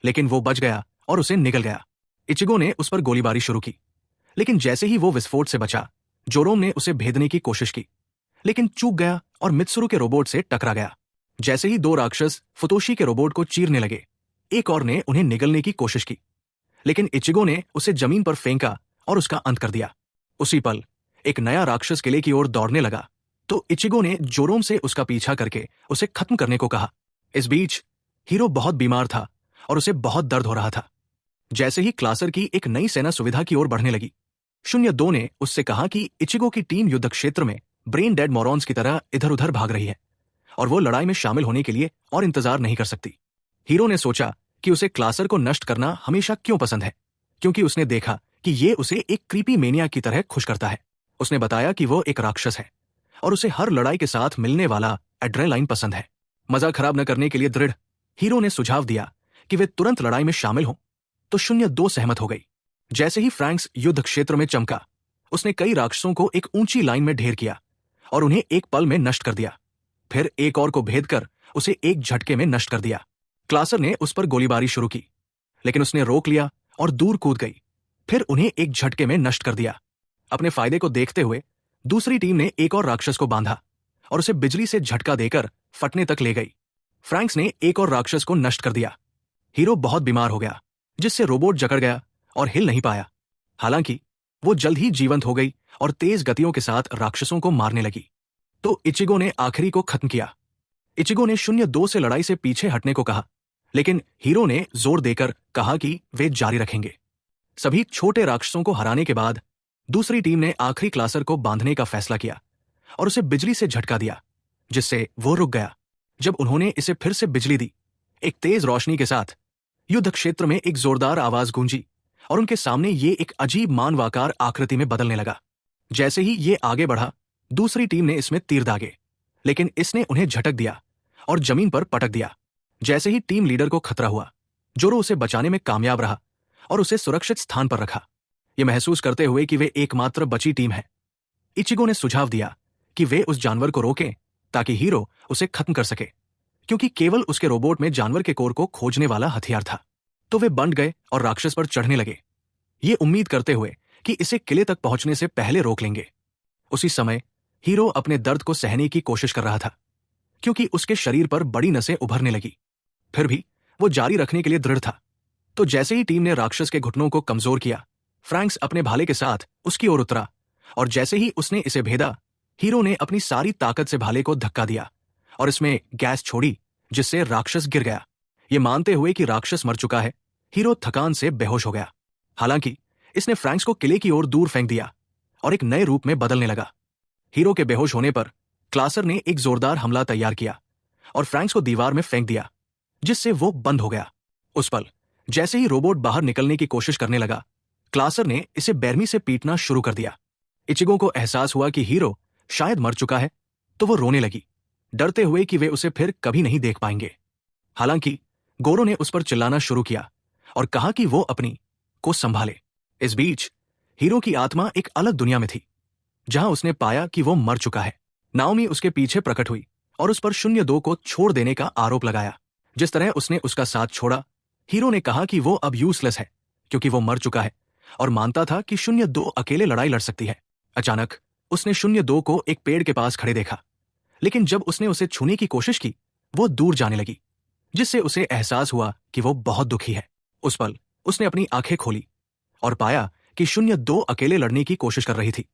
लेकिन वो बच गया और उसे निगल गया। इचिगो ने उस पर गोलीबारी शुरू की, लेकिन जैसे ही वो विस्फोट से बचा, जोरोम ने उसे भेदने की कोशिश की, लेकिन चूक गया और मित्सुरु के रोबोट से टकरा गया। जैसे ही दो राक्षस फुतोशी के रोबोट को चीरने लगे, एक और ने उन्हें निगलने की कोशिश की, लेकिन इचिगो ने उसे जमीन पर फेंका और उसका अंत कर दिया। उसी पल एक नया राक्षस किले की ओर दौड़ने लगा, तो इचिगो ने जोरोम से उसका पीछा करके उसे खत्म करने को कहा। इस बीच हीरो बहुत बीमार था और उसे बहुत दर्द हो रहा था। जैसे ही क्लासर की एक नई सेना सुविधा की ओर बढ़ने लगी, 02 ने उससे कहा कि इचिगो की टीम युद्ध क्षेत्र में ब्रेन डेड मोरॉन्स की तरह इधर उधर भाग रही है और वो लड़ाई में शामिल होने के लिए और इंतजार नहीं कर सकती। हीरो ने सोचा कि उसे क्लासर को नष्ट करना हमेशा क्यों पसंद है, क्योंकि उसने देखा कि ये उसे एक क्रीपी मेनिया की तरह खुश करता है। उसने बताया कि वो एक राक्षस है और उसे हर लड़ाई के साथ मिलने वाला एड्रेनालाइन पसंद है। मजा खराब न करने के लिए दृढ़ हीरो ने सुझाव दिया कि वे तुरंत लड़ाई में शामिल हों, तो 02 सहमत हो गई। जैसे ही फ्रैंक्स युद्ध क्षेत्र में चमका, उसने कई राक्षसों को एक ऊंची लाइन में ढेर किया और उन्हें एक पल में नष्ट कर दिया। फिर एक और को भेद कर उसे एक झटके में नष्ट कर दिया। क्लासर ने उस पर गोलीबारी शुरू की, लेकिन उसने रोक लिया और दूर कूद गई। फिर उन्हें एक झटके में नष्ट कर दिया। अपने फायदे को देखते हुए दूसरी टीम ने एक और राक्षस को बांधा और उसे बिजली से झटका देकर फटने तक ले गई। फ्रैंक्स ने एक और राक्षस को नष्ट कर दिया। हीरो बहुत बीमार हो गया, जिससे रोबोट जकड़ गया और हिल नहीं पाया। हालांकि वो जल्द ही जीवंत हो गई और तेज गतियों के साथ राक्षसों को मारने लगी। तो इचिगो ने आखिरी को खत्म किया। इचिगो ने 02 से लड़ाई से पीछे हटने को कहा, लेकिन हीरो ने जोर देकर कहा कि वे जारी रखेंगे। सभी छोटे राक्षसों को हराने के बाद दूसरी टीम ने आखिरी क्लासर को बांधने का फैसला किया और उसे बिजली से झटका दिया, जिससे वो रुक गया। जब उन्होंने इसे फिर से बिजली दी, एक तेज रोशनी के साथ युद्ध क्षेत्र में एक जोरदार आवाज गूंजी और उनके सामने ये एक अजीब मानवाकार आकृति में बदलने लगा। जैसे ही ये आगे बढ़ा, दूसरी टीम ने इसमें तीर दागे, लेकिन इसने उन्हें झटक दिया और जमीन पर पटक दिया। जैसे ही टीम लीडर को खतरा हुआ, जोरो उसे बचाने में कामयाब रहा और उसे सुरक्षित स्थान पर रखा। ये महसूस करते हुए कि वे एकमात्र बची टीम है, इचिगो ने सुझाव दिया कि वे उस जानवर को रोकें ताकि हीरो उसे खत्म कर सके, क्योंकि केवल उसके रोबोट में जानवर के कोर को खोजने वाला हथियार था। तो वे बंट गए और राक्षस पर चढ़ने लगे, ये उम्मीद करते हुए कि इसे किले तक पहुंचने से पहले रोक लेंगे। उसी समय हीरो अपने दर्द को सहने की कोशिश कर रहा था, क्योंकि उसके शरीर पर बड़ी नसें उभरने लगी। फिर भी वो जारी रखने के लिए दृढ़ था। तो जैसे ही टीम ने राक्षस के घुटनों को कमजोर किया, फ्रैंक्स अपने भाले के साथ उसकी ओर उतरा और जैसे ही उसने इसे भेदा, हीरो ने अपनी सारी ताकत से भाले को धक्का दिया और इसमें गैस छोड़ी, जिससे राक्षस गिर गया। ये मानते हुए कि राक्षस मर चुका है, हीरो थकान से बेहोश हो गया। हालांकि इसने फ्रैंक्स को किले की ओर दूर फेंक दिया और एक नए रूप में बदलने लगा। हीरो के बेहोश होने पर क्लासर ने एक जोरदार हमला तैयार किया और फ्रैंक्स को दीवार में फेंक दिया, जिससे वो बंद हो गया। उस पल जैसे ही रोबोट बाहर निकलने की कोशिश करने लगा, क्लासर ने इसे बेरमी से पीटना शुरू कर दिया। इचिगो को एहसास हुआ कि हीरो शायद मर चुका है, तो वो रोने लगी, डरते हुए कि वे उसे फिर कभी नहीं देख पाएंगे। हालांकि गोरो ने उस पर चिल्लाना शुरू किया और कहा कि वो अपनी को संभाले। इस बीच हीरो की आत्मा एक अलग दुनिया में थी, जहां उसने पाया कि वो मर चुका है। नाओमी उसके पीछे प्रकट हुई और उस पर 02 को छोड़ देने का आरोप लगाया। जिस तरह उसने उसका साथ छोड़ा, हीरो ने कहा कि वो अब यूजलेस है, क्योंकि वो मर चुका है और मानता था कि 02 अकेले लड़ाई लड़ सकती है। अचानक उसने 02 को एक पेड़ के पास खड़े देखा, लेकिन जब उसने उसे छूने की कोशिश की, वो दूर जाने लगी, जिससे उसे एहसास हुआ कि वो बहुत दुखी है। उस पल उसने अपनी आंखें खोली और पाया कि 02 अकेले लड़ने की कोशिश कर रही थी,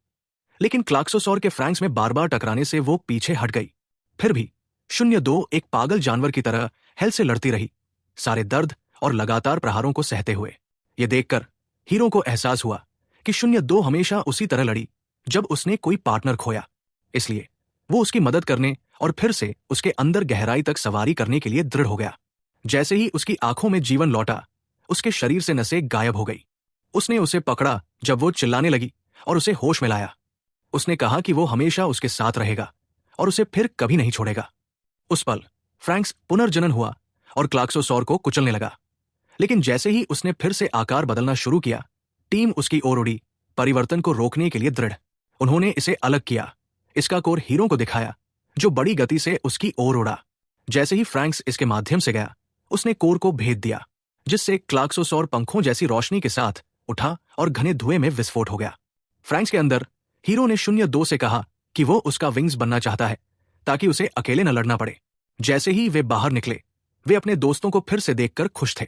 लेकिन क्लाक्सोसॉर के फ्रैंक्स में बार बार टकराने से वो पीछे हट गई। फिर भी 02 एक पागल जानवर की तरह हेल से लड़ती रही, सारे दर्द और लगातार प्रहारों को सहते हुए। ये देखकर हीरो को एहसास हुआ कि 02 हमेशा उसी तरह लड़ी जब उसने कोई पार्टनर खोया, इसलिए वो उसकी मदद करने और फिर से उसके अंदर गहराई तक सवारी करने के लिए दृढ़ हो गया। जैसे ही उसकी आंखों में जीवन लौटा, उसके शरीर से नसें गायब हो गई। उसने उसे पकड़ा जब वो चिल्लाने लगी और उसे होश में लाया। उसने कहा कि वो हमेशा उसके साथ रहेगा और उसे फिर कभी नहीं छोड़ेगा। उस पल फ्रैंक्स पुनर्जनन हुआ और क्लाक्सोसॉर को कुचलने लगा, लेकिन जैसे ही उसने फिर से आकार बदलना शुरू किया, टीम उसकी ओर उड़ी, परिवर्तन को रोकने के लिए दृढ़। उन्होंने इसे अलग किया, इसका कोर हीरो को दिखाया, जो बड़ी गति से उसकी ओर उड़ा। जैसे ही फ्रैंक्स इसके माध्यम से गया, उसने कोर को भेद दिया, जिससे क्लाक्सोसॉर पंखों जैसी रोशनी के साथ उठा और घने धुएं में विस्फोट हो गया। फ्रैंक्स के अंदर हीरो ने 02 से कहा कि वो उसका विंग्स बनना चाहता है, ताकि उसे अकेले न लड़ना पड़े। जैसे ही वे बाहर निकले, वे अपने दोस्तों को फिर से देखकर खुश थे।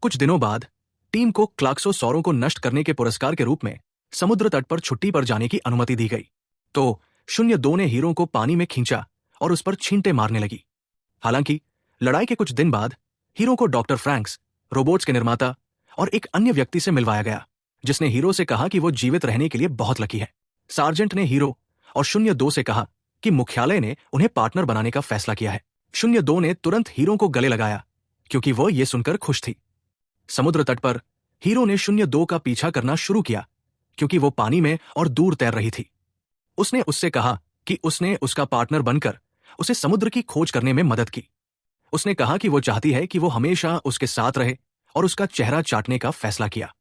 कुछ दिनों बाद टीम को क्लाक्सोसौरों को नष्ट करने के पुरस्कार के रूप में समुद्र तट पर छुट्टी पर जाने की अनुमति दी गई। तो 02 ने हीरो को पानी में खींचा और उस पर छींटे मारने लगी। हालांकि लड़ाई के कुछ दिन बाद हीरो को डॉक्टर फ्रैंक्स, रोबोट्स के निर्माता, और एक अन्य व्यक्ति से मिलवाया गया, जिसने हीरो से कहा कि वो जीवित रहने के लिए बहुत लकी है। सार्जेंट ने हीरो और 02 से कहा कि मुख्यालय ने उन्हें पार्टनर बनाने का फैसला किया है। 02 ने तुरंत हीरो को गले लगाया क्योंकि वो ये सुनकर खुश थी। समुद्र तट पर हीरो ने 02 का पीछा करना शुरू किया क्योंकि वो पानी में और दूर तैर रही थी। उसने उससे कहा कि उसने उसका पार्टनर बनकर उसे समुद्र की खोज करने में मदद की। उसने कहा कि वो चाहती है कि वो हमेशा उसके साथ रहे और उसका चेहरा चाटने का फैसला किया।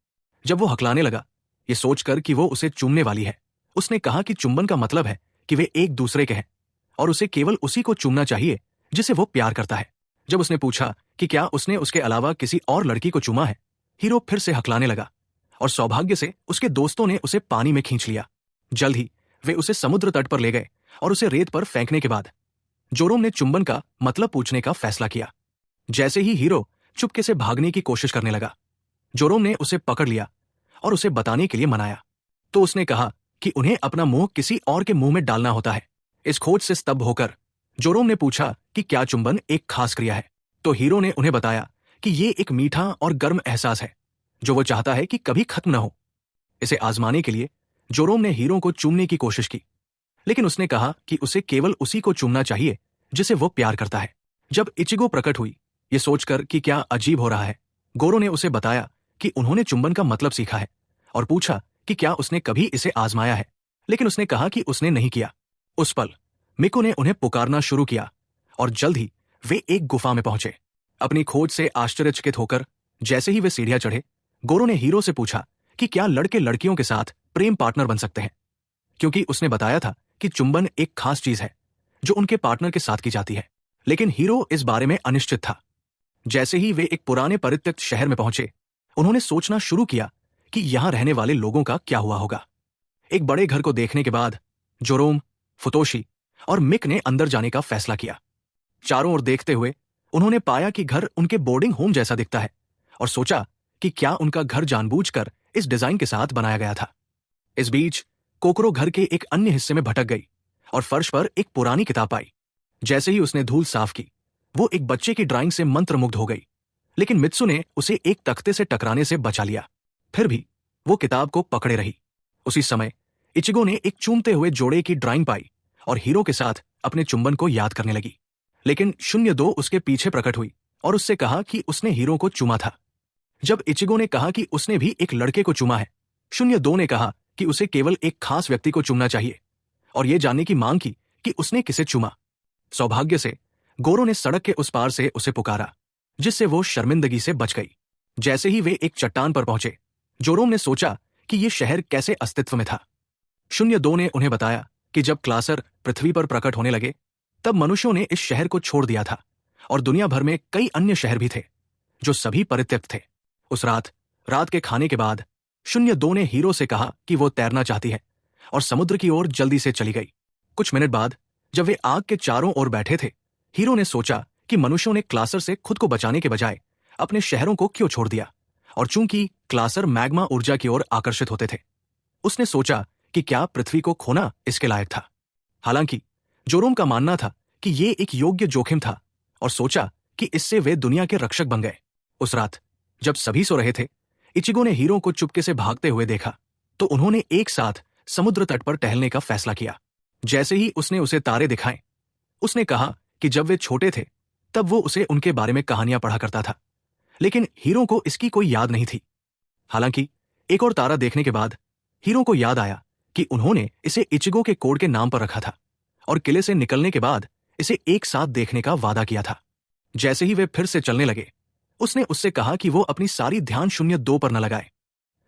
जब वो हकलाने लगा, ये सोचकर कि वो उसे चूमने वाली है, उसने कहा कि चुंबन का मतलब है कि वे एक दूसरे के हैं और उसे केवल उसी को चूमना चाहिए जिसे वो प्यार करता है। जब उसने पूछा कि क्या उसने उसके अलावा किसी और लड़की को चूमा है, हीरो फिर से हकलाने लगा और सौभाग्य से उसके दोस्तों ने उसे पानी में खींच लिया। जल्द ही वे उसे समुद्र तट पर ले गए और उसे रेत पर फेंकने के बाद जोरोम ने चुंबन का मतलब पूछने का फैसला किया। जैसे ही हीरो चुपके से भागने की कोशिश करने लगा, जोरोम ने उसे पकड़ लिया और उसे बताने के लिए मनाया। तो उसने कहा कि उन्हें अपना मुंह किसी और के मुंह में डालना होता है। इस खोज से स्तब्ध होकर जोरोम ने पूछा कि क्या चुंबन एक खास क्रिया है। तो हीरो ने उन्हें बताया कि ये एक मीठा और गर्म एहसास है जो वो चाहता है कि कभी खत्म न हो। इसे आजमाने के लिए जोरोम ने हीरो को चूमने की कोशिश की, लेकिन उसने कहा कि उसे केवल उसी को चूमना चाहिए जिसे वो प्यार करता है। जब इचिगो प्रकट हुई, ये सोचकर कि क्या अजीब हो रहा है, गोरो ने उसे बताया कि उन्होंने चुंबन का मतलब सीखा है और पूछा कि क्या उसने कभी इसे आजमाया है, लेकिन उसने कहा कि उसने नहीं किया। उस पल मिको ने उन्हें पुकारना शुरू किया और जल्द ही वे एक गुफा में पहुंचे। अपनी खोज से आश्चर्यचकित होकर जैसे ही वे सीढ़ियां चढ़े, गोरो ने हीरो से पूछा कि क्या लड़के लड़कियों के साथ प्रेम पार्टनर बन सकते हैं, क्योंकि उसने बताया था कि चुंबन एक खास चीज है जो उनके पार्टनर के साथ की जाती है। लेकिन हीरो इस बारे में अनिश्चित था। जैसे ही वे एक पुराने परित्यक्त शहर में पहुंचे, उन्होंने सोचना शुरू किया कि यहां रहने वाले लोगों का क्या हुआ होगा। एक बड़े घर को देखने के बाद जोरोम, फुतोशी और मिक ने अंदर जाने का फैसला किया। चारों ओर देखते हुए उन्होंने पाया कि घर उनके बोर्डिंग होम जैसा दिखता है और सोचा कि क्या उनका घर जानबूझकर इस डिजाइन के साथ बनाया गया था। इस बीच कोकरो घर के एक अन्य हिस्से में भटक गई और फर्श पर एक पुरानी किताब पाई। जैसे ही उसने धूल साफ की, वो एक बच्चे की ड्राइंग से मंत्रमुग्ध हो गई, लेकिन मित्सु ने उसे एक तख्ते से टकराने से बचा लिया। फिर भी वो किताब को पकड़े रही। उसी समय इचिगो ने एक चूमते हुए जोड़े की ड्राइंग पाई और हीरो के साथ अपने चुंबन को याद करने लगी। लेकिन 02 उसके पीछे प्रकट हुई और उससे कहा कि उसने हीरो को चूमा था। जब इचिगो ने कहा कि उसने भी एक लड़के को चूमा है, 02 ने कहा कि उसे केवल एक खास व्यक्ति को चूमना चाहिए और यह जानने की मांग की कि उसने किसे चूमा। सौभाग्य से गोरो ने सड़क के उस पार से उसे पुकारा, जिससे वो शर्मिंदगी से बच गई। जैसे ही वे एक चट्टान पर पहुंचे, जोरोम ने सोचा कि यह शहर कैसे अस्तित्व में था। 02 ने उन्हें बताया कि जब क्लासर पृथ्वी पर प्रकट होने लगे, तब मनुष्यों ने इस शहर को छोड़ दिया था और दुनिया भर में कई अन्य शहर भी थे जो सभी परित्यक्त थे। उस रात के खाने के बाद 02 ने हीरो से कहा कि वो तैरना चाहती है और समुद्र की ओर जल्दी से चली गई। कुछ मिनट बाद जब वे आग के चारों ओर बैठे थे, हीरो ने सोचा कि मनुष्यों ने क्लासर से खुद को बचाने के बजाय अपने शहरों को क्यों छोड़ दिया, और चूंकि क्लासर मैग्मा ऊर्जा की ओर आकर्षित होते थे, उसने सोचा कि क्या पृथ्वी को खोना इसके लायक था। हालांकि जोरोम का मानना था कि ये एक योग्य जोखिम था और सोचा कि इससे वे दुनिया के रक्षक बन गए। उस रात जब सभी सो रहे थे, इचिगो ने हीरो को चुपके से भागते हुए देखा, तो उन्होंने एक साथ समुद्र तट पर टहलने का फैसला किया। जैसे ही उसने उसे तारे दिखाए, उसने कहा कि जब वे छोटे थे तब वो उसे उनके बारे में कहानियां पढ़ा करता था, लेकिन हीरो को इसकी कोई याद नहीं थी। हालांकि एक और तारा देखने के बाद हीरो को याद आया कि उन्होंने इसे इचिगो के कोड के नाम पर रखा था और किले से निकलने के बाद इसे एक साथ देखने का वादा किया था। जैसे ही वे फिर से चलने लगे, उसने उससे कहा कि वो अपनी सारी ध्यान 02 पर न लगाए,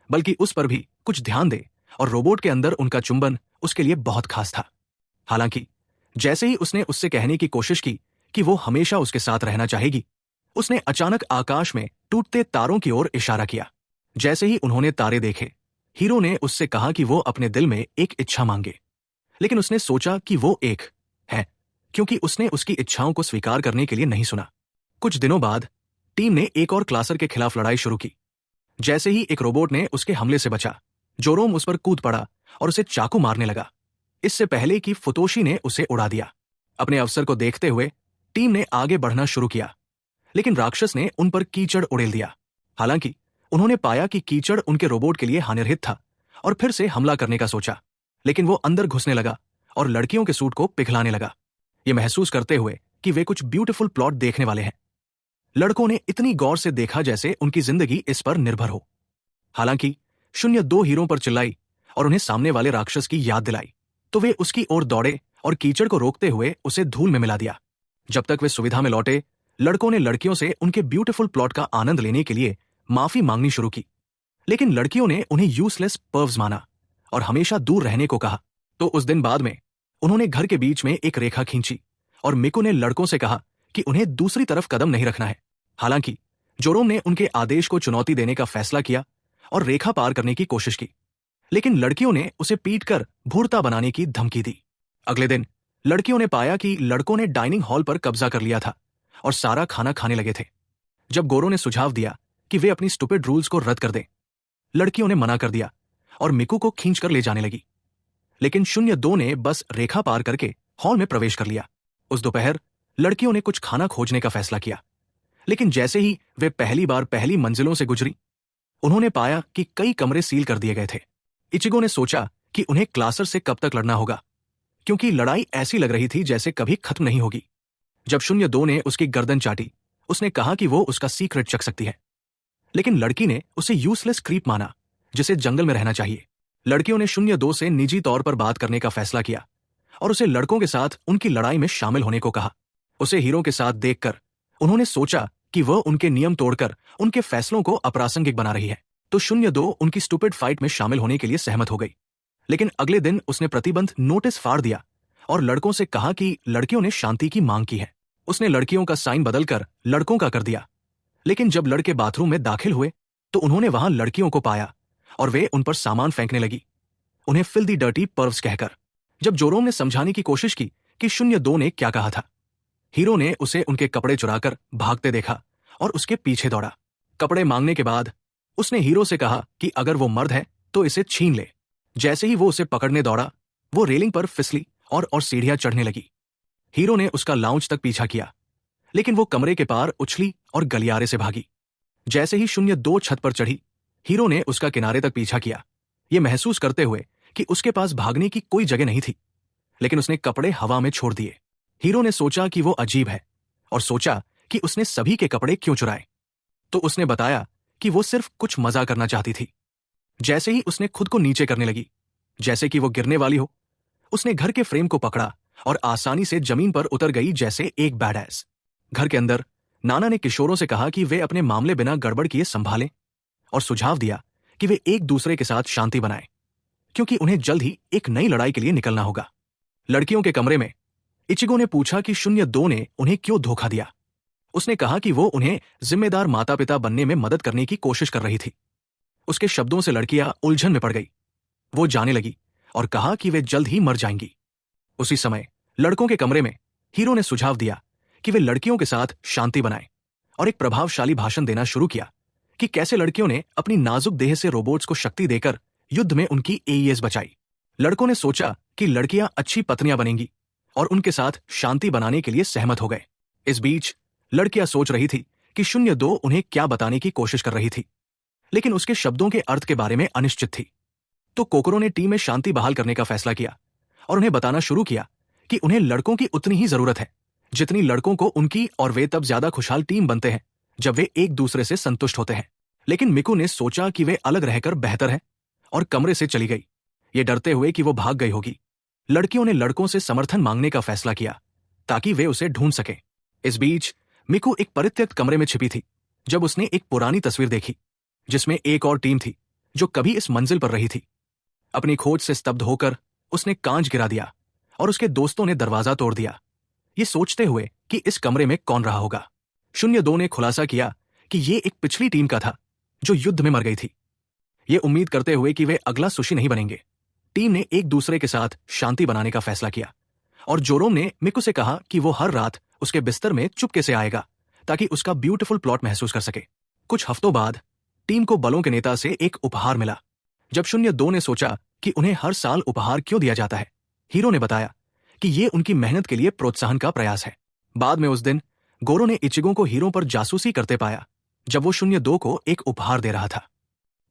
बल्कि उस पर भी कुछ ध्यान दे, और रोबोट के अंदर उनका चुंबन उसके लिए बहुत खास था। हालांकि जैसे ही उसने उससे कहने की कोशिश की कि वो हमेशा उसके साथ रहना चाहेगी, उसने अचानक आकाश में टूटते तारों की ओर इशारा किया। जैसे ही उन्होंने तारे देखे, हीरो ने उससे कहा कि वो अपने दिल में एक इच्छा मांगे, लेकिन उसने सोचा कि वो एक है क्योंकि उसने उसकी इच्छाओं को स्वीकार करने के लिए नहीं सुना। कुछ दिनों बाद टीम ने एक और क्लासर के खिलाफ लड़ाई शुरू की। जैसे ही एक रोबोट ने उसके हमले से बचा, जोरोम उस पर कूद पड़ा और उसे चाकू मारने लगा, इससे पहले कि फुतोशी ने उसे उड़ा दिया। अपने अवसर को देखते हुए टीम ने आगे बढ़ना शुरू किया, लेकिन राक्षस ने उन पर कीचड़ उड़ेल दिया। हालांकि उन्होंने पाया कि कीचड़ उनके रोबोट के लिए हानिरहित था और फिर से हमला करने का सोचा, लेकिन वो अंदर घुसने लगा और लड़कियों के सूट को पिघलाने लगा, ये महसूस करते हुए कि वे कुछ ब्यूटीफुल प्लॉट देखने वाले हैं। लड़कों ने इतनी गौर से देखा जैसे उनकी जिंदगी इस पर निर्भर हो। हालांकि 02 हीरों पर चिल्लाई और उन्हें सामने वाले राक्षस की याद दिलाई, तो वे उसकी ओर दौड़े और कीचड़ को रोकते हुए उसे धूल में मिला दिया। जब तक वे सुविधा में लौटे, लड़कों ने लड़कियों से उनके ब्यूटीफुल प्लॉट का आनंद लेने के लिए माफी मांगनी शुरू की, लेकिन लड़कियों ने उन्हें यूजलेस पर्व्स माना और हमेशा दूर रहने को कहा। तो उस दिन बाद में उन्होंने घर के बीच में एक रेखा खींची और मिकू ने लड़कों से कहा कि उन्हें दूसरी तरफ कदम नहीं रखना है। हालांकि जोरोम ने उनके आदेश को चुनौती देने का फैसला किया और रेखा पार करने की कोशिश की, लेकिन लड़कियों ने उसे पीटकर भूरता बनाने की धमकी दी। अगले दिन लड़कियों ने पाया कि लड़कों ने डाइनिंग हॉल पर कब्जा कर लिया था और सारा खाना खाने लगे थे। जब गोरो ने सुझाव दिया कि वे अपनी स्टूपिड रूल्स को रद्द कर दें, लड़कियों ने मना कर दिया और मिकू को खींचकर ले जाने लगी, लेकिन 02 ने बस रेखा पार करके हॉल में प्रवेश कर लिया। उस दोपहर लड़कियों ने कुछ खाना खोजने का फैसला किया, लेकिन जैसे ही वे पहली बार पहली मंजिलों से गुजरी, उन्होंने पाया कि कई कमरे सील कर दिए गए थे। इचिगो ने सोचा कि उन्हें क्लासर से कब तक लड़ना होगा, क्योंकि लड़ाई ऐसी लग रही थी जैसे कभी खत्म नहीं होगी। जब 02 ने उसकी गर्दन चाटी, उसने कहा कि वो उसका सीक्रेट चख सकती है, लेकिन लड़की ने उसे यूजलेस क्रीप माना जिसे जंगल में रहना चाहिए। लड़कियों ने 02 से निजी तौर पर बात करने का फैसला किया और उसे लड़कों के साथ उनकी लड़ाई में शामिल होने को कहा। उसे हीरो के साथ देखकर उन्होंने सोचा कि वह उनके नियम तोड़कर उनके फैसलों को अप्रासंगिक बना रही है, तो 02 उनकी स्टूपिड फाइट में शामिल होने के लिए सहमत हो गई। लेकिन अगले दिन उसने प्रतिबंध नोटिस फाड़ दिया और लड़कों से कहा कि लड़कियों ने शांति की मांग की है। उसने लड़कियों का साइन बदलकर लड़कों का कर दिया, लेकिन जब लड़के बाथरूम में दाखिल हुए तो उन्होंने वहां लड़कियों को पाया और वे उन पर सामान फेंकने लगी, उन्हें फिल्दी डर्टी पर्व्स कहकर। जब जोरोम ने समझाने की कोशिश की कि 02 ने क्या कहा था, हीरो ने उसे उनके कपड़े चुराकर भागते देखा और उसके पीछे दौड़ा। कपड़े मांगने के बाद उसने हीरो से कहा कि अगर वो मर्द है तो इसे छीन ले। जैसे ही वो उसे पकड़ने दौड़ा, वो रेलिंग पर फिसली और सीढ़ियां चढ़ने लगी। हीरो ने उसका लाउंज तक पीछा किया, लेकिन वो कमरे के पार उछली और गलियारे से भागी। जैसे ही 02 छत पर चढ़ी, हीरो ने उसका किनारे तक पीछा किया, ये महसूस करते हुए कि उसके पास भागने की कोई जगह नहीं थी, लेकिन उसने कपड़े हवा में छोड़ दिए। हीरो ने सोचा कि वो अजीब है और सोचा कि उसने सभी के कपड़े क्यों चुराए, तो उसने बताया कि वो सिर्फ कुछ मजा करना चाहती थी। जैसे ही उसने खुद को नीचे करने लगी, जैसे कि वो गिरने वाली हो, उसने घर के फ्रेम को पकड़ा और आसानी से जमीन पर उतर गई जैसे एक बैडएस। घर के अंदर नाना ने किशोरों से कहा कि वे अपने मामले बिना गड़बड़ किए संभालें और सुझाव दिया कि वे एक दूसरे के साथ शांति बनाएं, क्योंकि उन्हें जल्द ही एक नई लड़ाई के लिए निकलना होगा। लड़कियों के कमरे में इचिगो ने पूछा कि 02 ने उन्हें क्यों धोखा दिया। उसने कहा कि वो उन्हें जिम्मेदार माता पिता बनने में मदद करने की कोशिश कर रही थी। उसके शब्दों से लड़कियां उलझन में पड़ गई। वो जाने लगी और कहा कि वे जल्द ही मर जाएंगी। उसी समय लड़कों के कमरे में हीरो ने सुझाव दिया कि वे लड़कियों के साथ शांति बनाएं और एक प्रभावशाली भाषण देना शुरू किया कि कैसे लड़कियों ने अपनी नाजुक देह से रोबोट्स को शक्ति देकर युद्ध में उनकी एईएस बचाई। लड़कों ने सोचा कि लड़कियां अच्छी पत्नियां बनेंगी और उनके साथ शांति बनाने के लिए सहमत हो गए। इस बीच लड़कियां सोच रही थी कि 02 उन्हें क्या बताने की कोशिश कर रही थी, लेकिन उसके शब्दों के अर्थ के बारे में अनिश्चित थी। तो कोकोरो ने टीम में शांति बहाल करने का फैसला किया और उन्हें बताना शुरू किया कि उन्हें लड़कों की उतनी ही जरूरत है जितनी लड़कों को उनकी, और वे तब ज्यादा खुशहाल टीम बनते हैं जब वे एक दूसरे से संतुष्ट होते हैं। लेकिन मिकू ने सोचा कि वे अलग रहकर बेहतर है और कमरे से चली गई, ये डरते हुए कि वो भाग गई होगी। लड़कियों ने लड़कों से समर्थन मांगने का फैसला किया ताकि वे उसे ढूंढ सकें। इस बीच मिकू एक परित्यक्त कमरे में छिपी थी जब उसने एक पुरानी तस्वीर देखी जिसमें एक और टीम थी जो कभी इस मंजिल पर रही थी। अपनी खोज से स्तब्ध होकर उसने कांच गिरा दिया और उसके दोस्तों ने दरवाजा तोड़ दिया, ये सोचते हुए कि इस कमरे में कौन रहा होगा। 02 ने खुलासा किया कि ये एक पिछली टीम का था जो युद्ध में मर गई थी। ये उम्मीद करते हुए कि वे अगला सुशी नहीं बनेंगे, टीम ने एक दूसरे के साथ शांति बनाने का फैसला किया और जोरोम ने मिकू से कहा कि वो हर रात उसके बिस्तर में चुपके से आएगा ताकि उसका ब्यूटीफुल प्लॉट महसूस कर सके। कुछ हफ्तों बाद टीम को बलों के नेता से एक उपहार मिला। जब 02 ने सोचा कि उन्हें हर साल उपहार क्यों दिया जाता है, हीरो ने बताया कि ये उनकी मेहनत के लिए प्रोत्साहन का प्रयास है। बाद में उस दिन गोरो ने इचिगो को हीरो पर जासूसी करते पाया जब वो 02 को एक उपहार दे रहा था।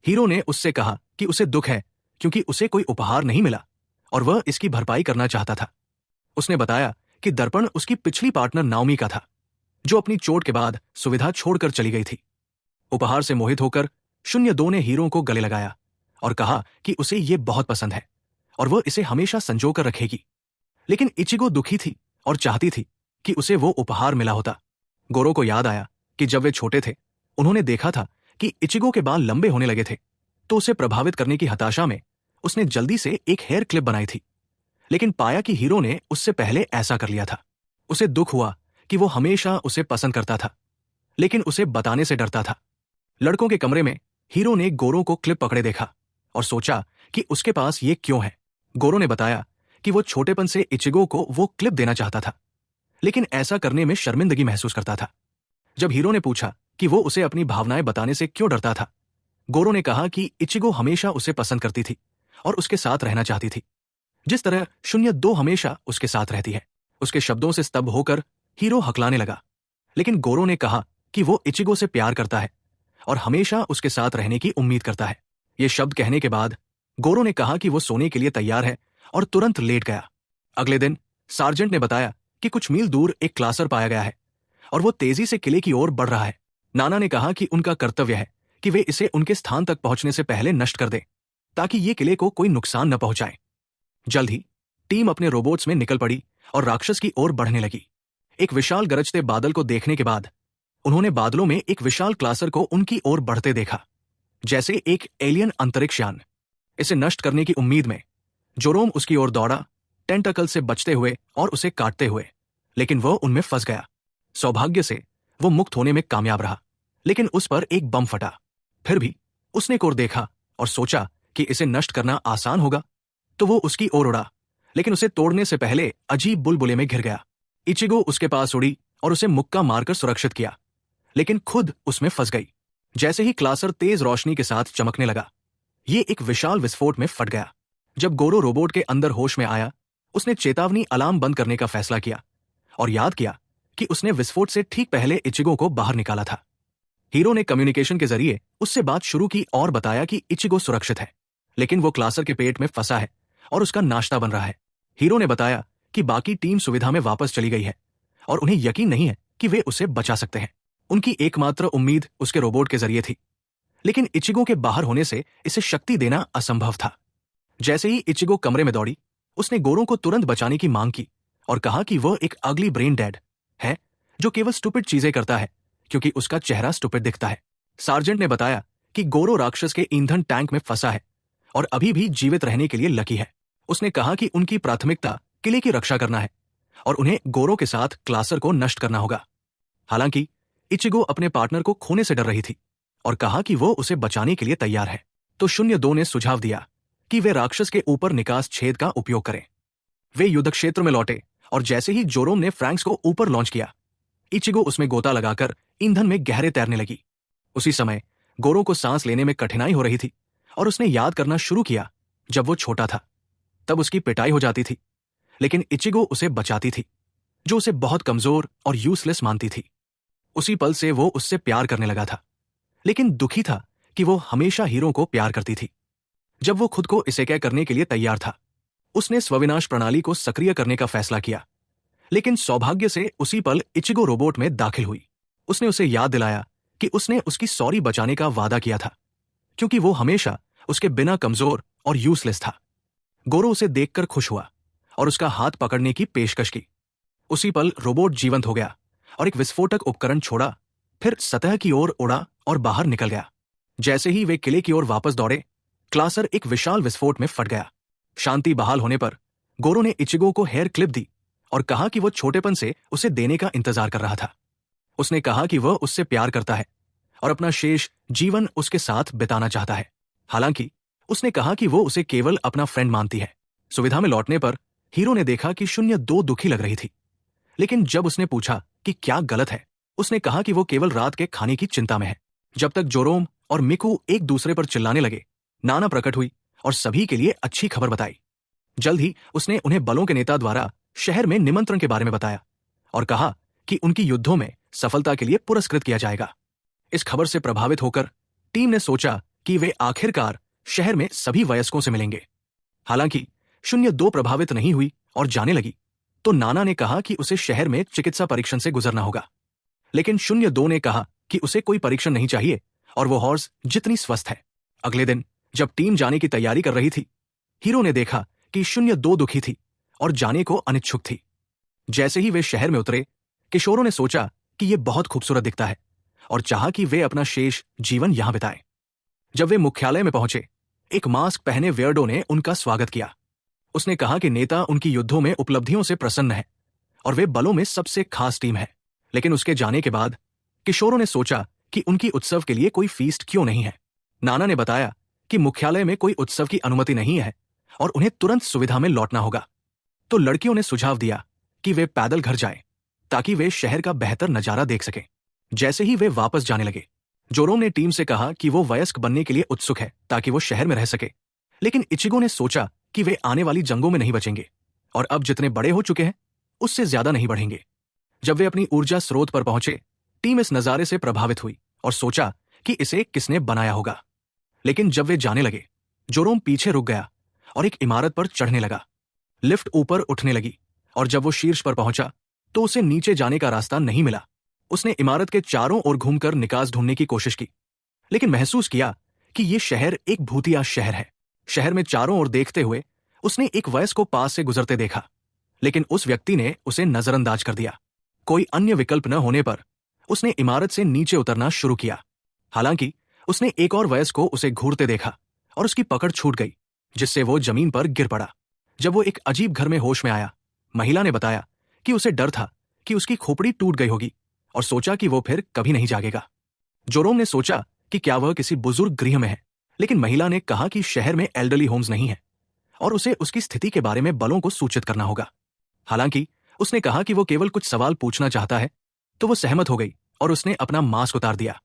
हीरो ने उससे कहा कि उसे दुख है क्योंकि उसे कोई उपहार नहीं मिला और वह इसकी भरपाई करना चाहता था। उसने बताया कि दर्पण उसकी पिछली पार्टनर नाओमी का था, जो अपनी चोट के बाद सुविधा छोड़कर चली गई थी। उपहार से मोहित होकर 02 ने हीरो को गले लगाया और कहा कि उसे ये बहुत पसंद है और वह इसे हमेशा संजोकर रखेगी। लेकिन इचिगो दुखी थी और चाहती थी कि उसे वो उपहार मिला होता। गोरो को याद आया कि जब वे छोटे थे उन्होंने देखा था कि इचिगो के बाल लंबे होने लगे थे, तो उसे प्रभावित करने की हताशा में उसने जल्दी से एक हेयर क्लिप बनाई थी, लेकिन पाया कि हीरो ने उससे पहले ऐसा कर लिया था। उसे दुख हुआ कि वो हमेशा उसे पसंद करता था, लेकिन उसे बताने से डरता था। लड़कों के कमरे में हीरो ने गोरो को क्लिप पकड़े देखा और सोचा कि उसके पास ये क्यों है। गोरो ने बताया कि वो छोटेपन से इचिगो को वो क्लिप देना चाहता था, लेकिन ऐसा करने में शर्मिंदगी महसूस करता था। जब हीरो ने पूछा कि वो उसे अपनी भावनाएं बताने से क्यों डरता था, गोरो ने कहा कि इचिगो हमेशा उसे पसंद करती थी और उसके साथ रहना चाहती थी, जिस तरह 02 हमेशा उसके साथ रहती है। उसके शब्दों से स्तब्ध होकर हीरो हकलाने लगा, लेकिन गोरो ने कहा कि वो इचिगो से प्यार करता है और हमेशा उसके साथ रहने की उम्मीद करता है। ये शब्द कहने के बाद गोरो ने कहा कि वो सोने के लिए तैयार है और तुरंत लेट गया। अगले दिन सार्जेंट ने बताया कि कुछ मील दूर एक क्लासर पाया गया है और वो तेजी से किले की ओर बढ़ रहा है। नाना ने कहा कि उनका कर्तव्य है कि वे इसे उनके स्थान तक पहुंचने से पहले नष्ट कर दें, ताकि ये किले को कोई नुकसान न पहुंचाए। जल्द ही टीम अपने रोबोट्स में निकल पड़ी और राक्षस की ओर बढ़ने लगी। एक विशाल गरजते बादल को देखने के बाद उन्होंने बादलों में एक विशाल क्लासर को उनकी ओर बढ़ते देखा, जैसे एक एलियन अंतरिक्ष यान। इसे नष्ट करने की उम्मीद में जोरोम उसकी ओर दौड़ा, टेंटकल से बचते हुए और उसे काटते हुए, लेकिन वह उनमें फंस गया। सौभाग्य से वो मुक्त होने में कामयाब रहा, लेकिन उस पर एक बम फटा। फिर भी उसने कोर देखा और सोचा कि इसे नष्ट करना आसान होगा, तो वो उसकी ओर उड़ा, लेकिन उसे तोड़ने से पहले अजीब बुलबुले में घिर गया। इचिगो उसके पास उड़ी और उसे मुक्का मारकर सुरक्षित किया, लेकिन खुद उसमें फंस गई। जैसे ही क्लासर तेज रोशनी के साथ चमकने लगा, ये एक विशाल विस्फोट में फट गया। जब गोरो रोबोट के अंदर होश में आया, उसने चेतावनी अलार्म बंद करने का फैसला किया और याद किया कि उसने विस्फोट से ठीक पहले इचिगो को बाहर निकाला था। हीरो ने कम्युनिकेशन के जरिए उससे बात शुरू की और बताया कि इचिगो सुरक्षित है, लेकिन वो क्लासर के पेट में फंसा है और उसका नाश्ता बन रहा है। हीरो ने बताया कि बाकी टीम सुविधा में वापस चली गई है और उन्हें यकीन नहीं है कि वे उसे बचा सकते हैं। उनकी एकमात्र उम्मीद उसके रोबोट के जरिए थी, लेकिन इचिगो के बाहर होने से इसे शक्ति देना असंभव था। जैसे ही इचिगो कमरे में दौड़ी, उसने गोरो को तुरंत बचाने की मांग की और कहा कि वह एक अगली ब्रेन डेड है जो केवल स्टूपिड चीजें करता है क्योंकि उसका चेहरा स्टूपिड दिखता है। सार्जेंट ने बताया कि गोरो राक्षस के ईंधन टैंक में फंसा है और अभी भी जीवित रहने के लिए लकी है। उसने कहा कि उनकी प्राथमिकता किले की रक्षा करना है और उन्हें गोरो के साथ क्लासर को नष्ट करना होगा। हालांकि इचिगो अपने पार्टनर को खोने से डर रही थी और कहा कि वो उसे बचाने के लिए तैयार है, तो 02 ने सुझाव दिया कि वे राक्षस के ऊपर निकास छेद का उपयोग करें। वे युद्ध क्षेत्र में लौटे और जैसे ही जोरोम ने फ्रैंक्स को ऊपर लॉन्च किया, इचिगो उसमें गोता लगाकर ईंधन में गहरे तैरने लगी। उसी समय गोरो को सांस लेने में कठिनाई हो रही थी और उसने याद करना शुरू किया जब वो छोटा था, तब उसकी पिटाई हो जाती थी, लेकिन इचिगो उसे बचाती थी, जो उसे बहुत कमजोर और यूजलेस मानती थी। उसी पल से वो उससे प्यार करने लगा था, लेकिन दुखी था कि वो हमेशा हीरो को प्यार करती थी। जब वो खुद को इसे क्या करने के लिए तैयार था, उसने स्वविनाश प्रणाली को सक्रिय करने का फैसला किया, लेकिन सौभाग्य से उसी पल इचिगो रोबोट में दाखिल हुई। उसने उसे याद दिलाया कि उसने उसकी सॉरी बचाने का वादा किया था, क्योंकि वो हमेशा उसके बिना कमजोर और यूजलेस था। गोरो उसे देखकर खुश हुआ और उसका हाथ पकड़ने की पेशकश की। उसी पल रोबोट जीवंत हो गया और एक विस्फोटक उपकरण छोड़ा, फिर सतह की ओर उड़ा और बाहर निकल गया। जैसे ही वे किले की ओर वापस दौड़े, क्लासर एक विशाल विस्फोट में फट गया। शांति बहाल होने पर गोरो ने इचिगो को हेयर क्लिप दी और कहा कि वो छोटेपन से उसे देने का इंतजार कर रहा था। उसने कहा कि वह उससे प्यार करता है और अपना शेष जीवन उसके साथ बिताना चाहता है। हालांकि उसने कहा कि वो उसे केवल अपना फ्रेंड मानती है। सुविधा में लौटने पर हीरो ने देखा कि 02 दुखी लग रही थी, लेकिन जब उसने पूछा कि क्या गलत है, उसने कहा कि वो केवल रात के खाने की चिंता में है। जब तक जोरोम और मिकू एक दूसरे पर चिल्लाने लगे, नाना प्रकट हुई और सभी के लिए अच्छी खबर बताई। जल्द ही उसने उन्हें बलों के नेता द्वारा शहर में निमंत्रण के बारे में बताया और कहा कि उनकी युद्धों में सफलता के लिए पुरस्कृत किया जाएगा। इस खबर से प्रभावित होकर टीम ने सोचा कि वे आखिरकार शहर में सभी वयस्कों से मिलेंगे। हालांकि 02 प्रभावित नहीं हुई और जाने लगी, तो नाना ने कहा कि उसे शहर में चिकित्सा परीक्षण से गुजरना होगा। लेकिन 02 ने कहा कि उसे कोई परीक्षण नहीं चाहिए और वो हॉर्स जितनी स्वस्थ है। अगले दिन जब टीम जाने की तैयारी कर रही थी, हीरो ने देखा कि 02 दुखी थी और जाने को अनिच्छुक थी। जैसे ही वे शहर में उतरे, किशोरों ने सोचा कि ये बहुत खूबसूरत दिखता है और चाहा कि वे अपना शेष जीवन यहां बिताएं। जब वे मुख्यालय में पहुंचे, एक मास्क पहने वेयर्डो ने उनका स्वागत किया। उसने कहा कि नेता उनकी युद्धों में उपलब्धियों से प्रसन्न है और वे बलों में सबसे खास टीम है। लेकिन उसके जाने के बाद किशोरों ने सोचा कि उनकी उत्सव के लिए कोई फीस्ट क्यों नहीं है। नाना ने बताया कि मुख्यालय में कोई उत्सव की अनुमति नहीं है और उन्हें तुरंत सुविधा में लौटना होगा। तो लड़कियों ने सुझाव दिया कि वे पैदल घर जाएं ताकि वे शहर का बेहतर नजारा देख सकें। जैसे ही वे वापस जाने लगे, जोरोम ने टीम से कहा कि वो वयस्क बनने के लिए उत्सुक है ताकि वो शहर में रह सके। लेकिन इचिगो ने सोचा कि वे आने वाली जंगों में नहीं बचेंगे और अब जितने बड़े हो चुके हैं उससे ज्यादा नहीं बढ़ेंगे। जब वे अपनी ऊर्जा स्रोत पर पहुंचे, टीम इस नजारे से प्रभावित हुई और सोचा कि इसे किसने बनाया होगा। लेकिन जब वे जाने लगे, जोरोम पीछे रुक गया और एक इमारत पर चढ़ने लगा। लिफ्ट ऊपर उठने लगी और जब वो शीर्ष पर पहुंचा तो उसे नीचे जाने का रास्ता नहीं मिला। उसने इमारत के चारों ओर घूमकर निकास ढूंढने की कोशिश की, लेकिन महसूस किया कि ये शहर एक भूतिया शहर है। शहर में चारों ओर देखते हुए उसने एक वयस्क को पास से गुजरते देखा, लेकिन उस व्यक्ति ने उसे नजरअंदाज कर दिया। कोई अन्य विकल्प न होने पर उसने इमारत से नीचे उतरना शुरू किया। हालांकि उसने एक और वयस्क को उसे घूरते देखा और उसकी पकड़ छूट गई, जिससे वो जमीन पर गिर पड़ा। जब वो एक अजीब घर में होश में आया, महिला ने बताया कि उसे डर था कि उसकी खोपड़ी टूट गई होगी और सोचा कि वो फिर कभी नहीं जागेगा। जोरोम ने सोचा कि क्या वह किसी बुजुर्ग गृह में है, लेकिन महिला ने कहा कि शहर में एल्डरली होम्स नहीं है और उसे उसकी स्थिति के बारे में बलों को सूचित करना होगा। हालांकि उसने कहा कि वो केवल कुछ सवाल पूछना चाहता है, तो वो सहमत हो गई और उसने अपना मास्क उतार दिया।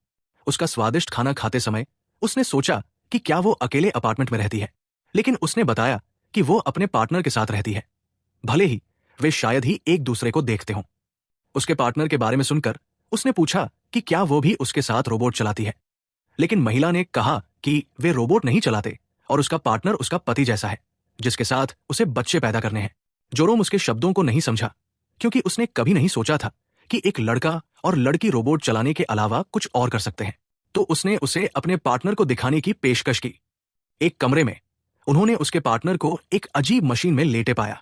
उसका स्वादिष्ट खाना खाते समय उसने सोचा कि क्या वो अकेले अपार्टमेंट में रहती है, लेकिन उसने बताया कि वो अपने पार्टनर के साथ रहती है, भले ही वे शायद ही एक दूसरे को देखते हों। उसके पार्टनर के बारे में सुनकर उसने पूछा कि क्या वो भी उसके साथ रोबोट चलाती है, लेकिन महिला ने कहा कि वे रोबोट नहीं चलाते और उसका पार्टनर उसका पति जैसा है, जिसके साथ उसे बच्चे पैदा करने हैं। जोरोम उसके शब्दों को नहीं समझा, क्योंकि उसने कभी नहीं सोचा था कि एक लड़का और लड़की रोबोट चलाने के अलावा कुछ और कर सकते हैं। तो उसने उसे अपने पार्टनर को दिखाने की पेशकश की। एक कमरे में उन्होंने उसके पार्टनर को एक अजीब मशीन में लेटे पाया।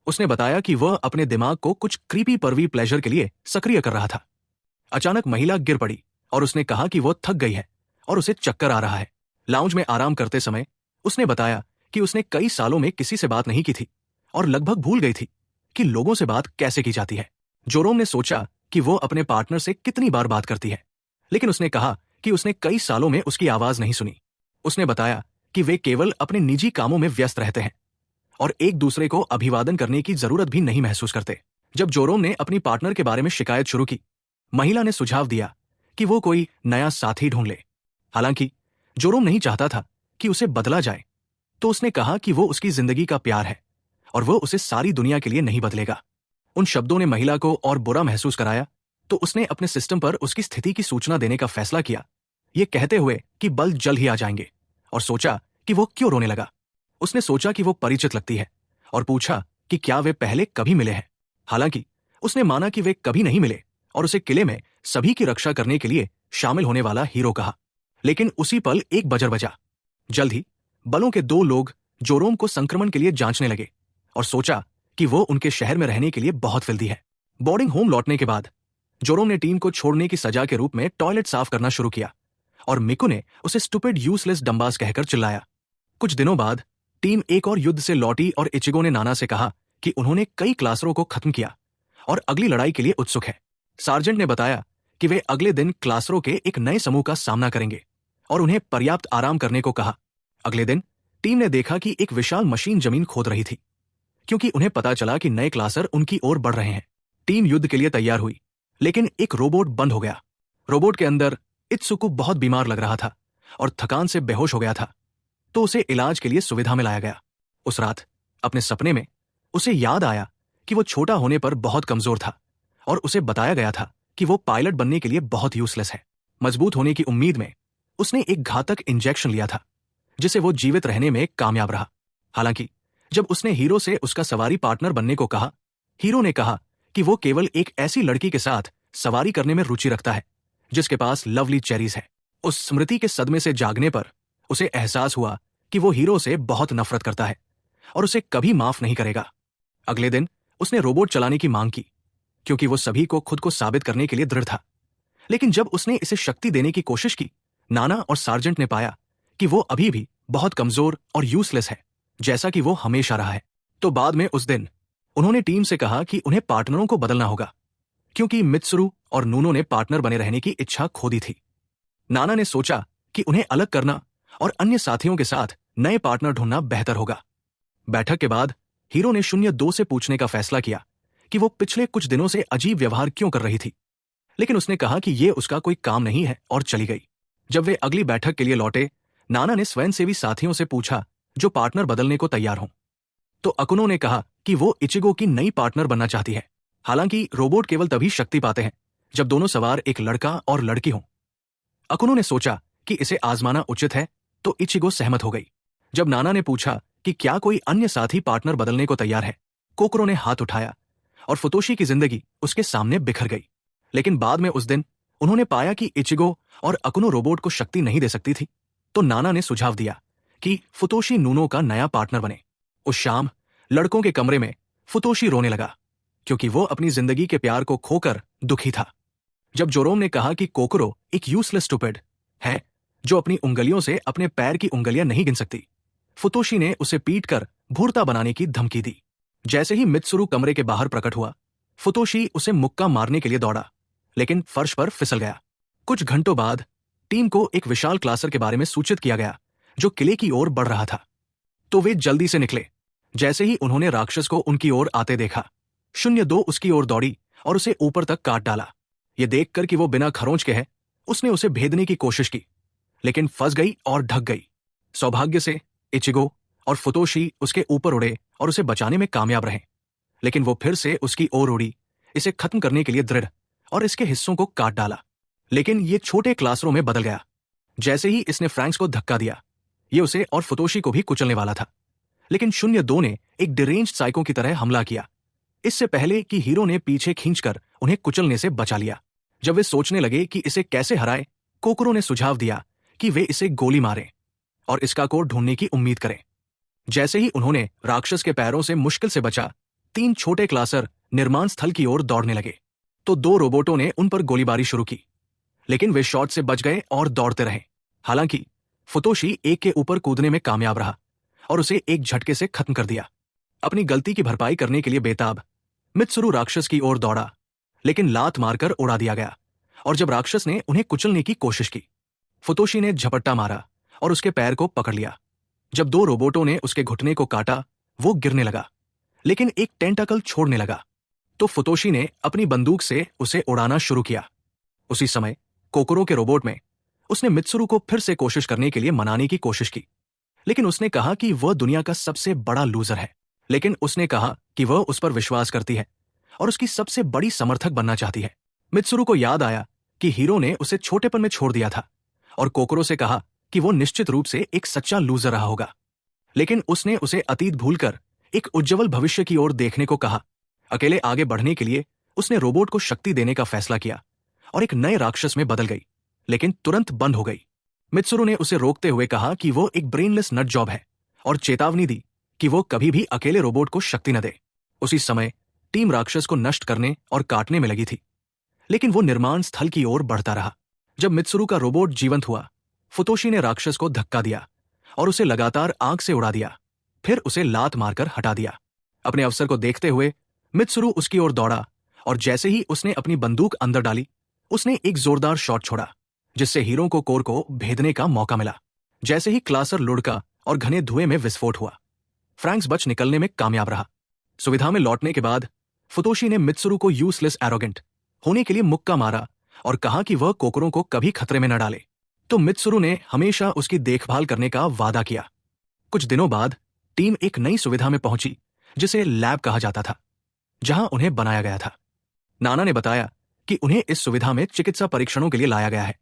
उसने बताया कि वह अपने दिमाग को कुछ क्रीपी परवी प्लेजर के लिए सक्रिय कर रहा था। अचानक महिला गिर पड़ी और उसने कहा कि वह थक गई है और उसे चक्कर आ रहा है। लाउंज में आराम करते समय उसने बताया कि उसने कई सालों में किसी से बात नहीं की थी और लगभग भूल गई थी कि लोगों से बात कैसे की जाती है। जोरोम ने सोचा कि वो अपने पार्टनर से कितनी बार बात करती है, लेकिन उसने कहा कि उसने कई सालों में उसकी आवाज नहीं सुनी। उसने बताया कि वे केवल अपने निजी कामों में व्यस्त रहते हैं और एक दूसरे को अभिवादन करने की जरूरत भी नहीं महसूस करते। जब जोरोम ने अपनी पार्टनर के बारे में शिकायत शुरू की, महिला ने सुझाव दिया कि वो कोई नया साथी ढूंढ ले। हालांकि जोरोम नहीं चाहता था कि उसे बदला जाए, तो उसने कहा कि वो उसकी जिंदगी का प्यार है और वो उसे सारी दुनिया के लिए नहीं बदलेगा। उन शब्दों ने महिला को और बुरा महसूस कराया, तो उसने अपने सिस्टम पर उसकी स्थिति की सूचना देने का फैसला किया, ये कहते हुए कि बल्ब जल्द ही आ जाएंगे, और सोचा कि वो क्यों रोने लगा। उसने सोचा कि वो परिचित लगती है और पूछा कि क्या वे पहले कभी मिले हैं। हालांकि उसने माना कि वे कभी नहीं मिले और उसे किले में सभी की रक्षा करने के लिए शामिल होने वाला हीरो कहा। लेकिन उसी पल एक बजर बजा। जल्द ही बलों के 2 लोग जोरोम को संक्रमण के लिए जांचने लगे और सोचा कि वो उनके शहर में रहने के लिए बहुत फिल्दी है। बोर्डिंग होम लौटने के बाद जोरोम ने टीम को छोड़ने की सजा के रूप में टॉयलेट साफ करना शुरू किया और मिकू ने उसे स्टूपिड यूजलेस डंबास कहकर चिल्लाया। कुछ दिनों बाद टीम एक और युद्ध से लौटी और इचिगो ने नाना से कहा कि उन्होंने कई क्लासरों को खत्म किया और अगली लड़ाई के लिए उत्सुक है। सार्जेंट ने बताया कि वे अगले दिन क्लासरों के एक नए समूह का सामना करेंगे और उन्हें पर्याप्त आराम करने को कहा। अगले दिन टीम ने देखा कि एक विशाल मशीन जमीन खोद रही थी। क्योंकि उन्हें पता चला कि नए क्लासर उनकी ओर बढ़ रहे हैं। टीम युद्ध के लिए तैयार हुई, लेकिन एक रोबोट बंद हो गया। रोबोट के अंदर इत्सुको बहुत बीमार लग रहा था और थकान से बेहोश हो गया था, तो उसे इलाज के लिए सुविधा में लाया गया। उस रात अपने सपने में उसे याद आया कि वो छोटा होने पर बहुत कमजोर था और उसे बताया गया था कि वो पायलट बनने के लिए बहुत यूजलेस है। मजबूत होने की उम्मीद में उसने एक घातक इंजेक्शन लिया था, जिसे वो जीवित रहने में कामयाब रहा। हालांकि जब उसने हीरो से उसका सवारी पार्टनर बनने को कहा, हीरो ने कहा कि वो केवल एक ऐसी लड़की के साथ सवारी करने में रुचि रखता है जिसके पास लवली चेरीज है। उस स्मृति के सदमे से जागने पर उसे एहसास हुआ कि वो हीरो से बहुत नफरत करता है और उसे कभी माफ नहीं करेगा। अगले दिन उसने रोबोट चलाने की मांग की, क्योंकि वो सभी को खुद को साबित करने के लिए दृढ़ था। लेकिन जब उसने इसे शक्ति देने की कोशिश की, नाना और सार्जेंट ने पाया कि वो अभी भी बहुत कमजोर और यूजलेस है, जैसा कि वो हमेशा रहा है। तो बाद में उस दिन उन्होंने टीम से कहा कि उन्हें पार्टनरों को बदलना होगा, क्योंकि मित्सुरु और नूनो ने पार्टनर बने रहने की इच्छा खो दी थी। नाना ने सोचा कि उन्हें अलग करना और अन्य साथियों के साथ नए पार्टनर ढूंढना बेहतर होगा। बैठक के बाद हीरो ने 02 से पूछने का फैसला किया कि वो पिछले कुछ दिनों से अजीब व्यवहार क्यों कर रही थी, लेकिन उसने कहा कि ये उसका कोई काम नहीं है और चली गई। जब वे अगली बैठक के लिए लौटे, नाना ने स्वयंसेवी साथियों से पूछा जो पार्टनर बदलने को तैयार हों। तो अकुनो ने कहा कि वो इचिगो की नई पार्टनर बनना चाहती है। हालांकि रोबोट केवल तभी शक्ति पाते हैं जब दोनों सवार एक लड़का और लड़की हों। अकुनो ने सोचा कि इसे आजमाना उचित है, तो इचिगो सहमत हो गई। जब नाना ने पूछा कि क्या कोई अन्य साथी पार्टनर बदलने को तैयार है, कोकरो ने हाथ उठाया और फुतोशी की जिंदगी उसके सामने बिखर गई। लेकिन बाद में उस दिन उन्होंने पाया कि इचिगो और अकुनो रोबोट को शक्ति नहीं दे सकती थी, तो नाना ने सुझाव दिया कि फुतोशी नूनो का नया पार्टनर बने। उस शाम लड़कों के कमरे में फुतोशी रोने लगा, क्योंकि वो अपनी जिंदगी के प्यार को खोकर दुखी था। जब जोरोम ने कहा कि कोकरो एक यूजलेस स्टूपिड है जो अपनी उंगलियों से अपने पैर की उंगलियां नहीं गिन सकती, फुतोशी ने उसे पीटकर भूरता बनाने की धमकी दी। जैसे ही मित्सुरु कमरे के बाहर प्रकट हुआ, फुतोशी उसे मुक्का मारने के लिए दौड़ा, लेकिन फर्श पर फिसल गया। कुछ घंटों बाद टीम को एक विशाल क्लासर के बारे में सूचित किया गया जो किले की ओर बढ़ रहा था, तो वे जल्दी से निकले। जैसे ही उन्होंने राक्षस को उनकी ओर आते देखा, 02 उसकी ओर दौड़ी और उसे ऊपर तक काट डाला। ये देखकर कि वो बिना खरोंच के है, उसने उसे भेदने की कोशिश की, लेकिन फंस गई और ढक गई। सौभाग्य से इचिगो और फुतोशी उसके ऊपर उड़े और उसे बचाने में कामयाब रहे, लेकिन वो फिर से उसकी ओर उड़ी, इसे खत्म करने के लिए दृढ़, और इसके हिस्सों को काट डाला। लेकिन ये छोटे क्लासरों में बदल गया। जैसे ही इसने फ्रैंक्स को धक्का दिया, ये उसे और फुतोशी को भी कुचलने वाला था, लेकिन 02 ने एक डिरेंज्ड साइको की तरह हमला किया, इससे पहले कि हीरो ने पीछे खींचकर उन्हें कुचलने से बचा लिया। जब वे सोचने लगे कि इसे कैसे हराए, कोकरो ने सुझाव दिया कि वे इसे गोली मारें और इसका कोड ढूंढने की उम्मीद करें। जैसे ही उन्होंने राक्षस के पैरों से मुश्किल से बचा, 3 छोटे क्लासर निर्माण स्थल की ओर दौड़ने लगे, तो 2 रोबोटों ने उन पर गोलीबारी शुरू की, लेकिन वे शॉट से बच गए और दौड़ते रहे। हालांकि फुतोशी एक के ऊपर कूदने में कामयाब रहा और उसे एक झटके से खत्म कर दिया। अपनी गलती की भरपाई करने के लिए बेताब मित्सुरु राक्षस की ओर दौड़ा, लेकिन लात मारकर उड़ा दिया गया, और जब राक्षस ने उन्हें कुचलने की कोशिश की, फुतोशी ने झपट्टा मारा और उसके पैर को पकड़ लिया। जब 2 रोबोटों ने उसके घुटने को काटा, वो गिरने लगा, लेकिन एक टेंटाकल छोड़ने लगा, तो फुतोशी ने अपनी बंदूक से उसे उड़ाना शुरू किया। उसी समय कोकोरो के रोबोट में उसने मित्सुरु को फिर से कोशिश करने के लिए मनाने की कोशिश की, लेकिन उसने कहा कि वह दुनिया का सबसे बड़ा लूजर है। लेकिन उसने कहा कि वह उस पर विश्वास करती है और उसकी सबसे बड़ी समर्थक बनना चाहती है। मित्सुरु को याद आया कि हीरो ने उसे छोटेपन में छोड़ दिया था और कोकोरो से कहा कि वो निश्चित रूप से एक सच्चा लूजर रहा होगा, लेकिन उसने उसे अतीत भूलकर एक उज्जवल भविष्य की ओर देखने को कहा। अकेले आगे बढ़ने के लिए उसने रोबोट को शक्ति देने का फैसला किया और एक नए राक्षस में बदल गई, लेकिन तुरंत बंद हो गई। मित्सुरु ने उसे रोकते हुए कहा कि वो एक ब्रेनलेस नट जॉब है और चेतावनी दी कि वो कभी भी अकेले रोबोट को शक्ति न दे। उसी समय टीम राक्षस को नष्ट करने और काटने में लगी थी, लेकिन वो निर्माण स्थल की ओर बढ़ता रहा। जब मित्सुरु का रोबोट जीवंत हुआ, फुतोशी ने राक्षस को धक्का दिया और उसे लगातार आग से उड़ा दिया, फिर उसे लात मारकर हटा दिया। अपने अवसर को देखते हुए मित्सुरु उसकी ओर दौड़ा और जैसे ही उसने अपनी बंदूक अंदर डाली, उसने एक जोरदार शॉट छोड़ा, जिससे हीरो को कोर को भेदने का मौका मिला। जैसे ही क्लासर लुढ़का और घने धुएं में विस्फोट हुआ, फ्रैंक्स बच निकलने में कामयाब रहा, सुविधा में लौटने के बाद फुतोशी ने मित्सुरु को यूजलेस एरोगेंट होने के लिए मुक्का मारा और कहा कि वह कोकरों को कभी खतरे में न डाले। तो मित्सुरु ने हमेशा उसकी देखभाल करने का वादा किया। कुछ दिनों बाद टीम एक नई सुविधा में पहुंची जिसे लैब कहा जाता था, जहां उन्हें बनाया गया था। नाना ने बताया कि उन्हें इस सुविधा में चिकित्सा परीक्षणों के लिए लाया गया है,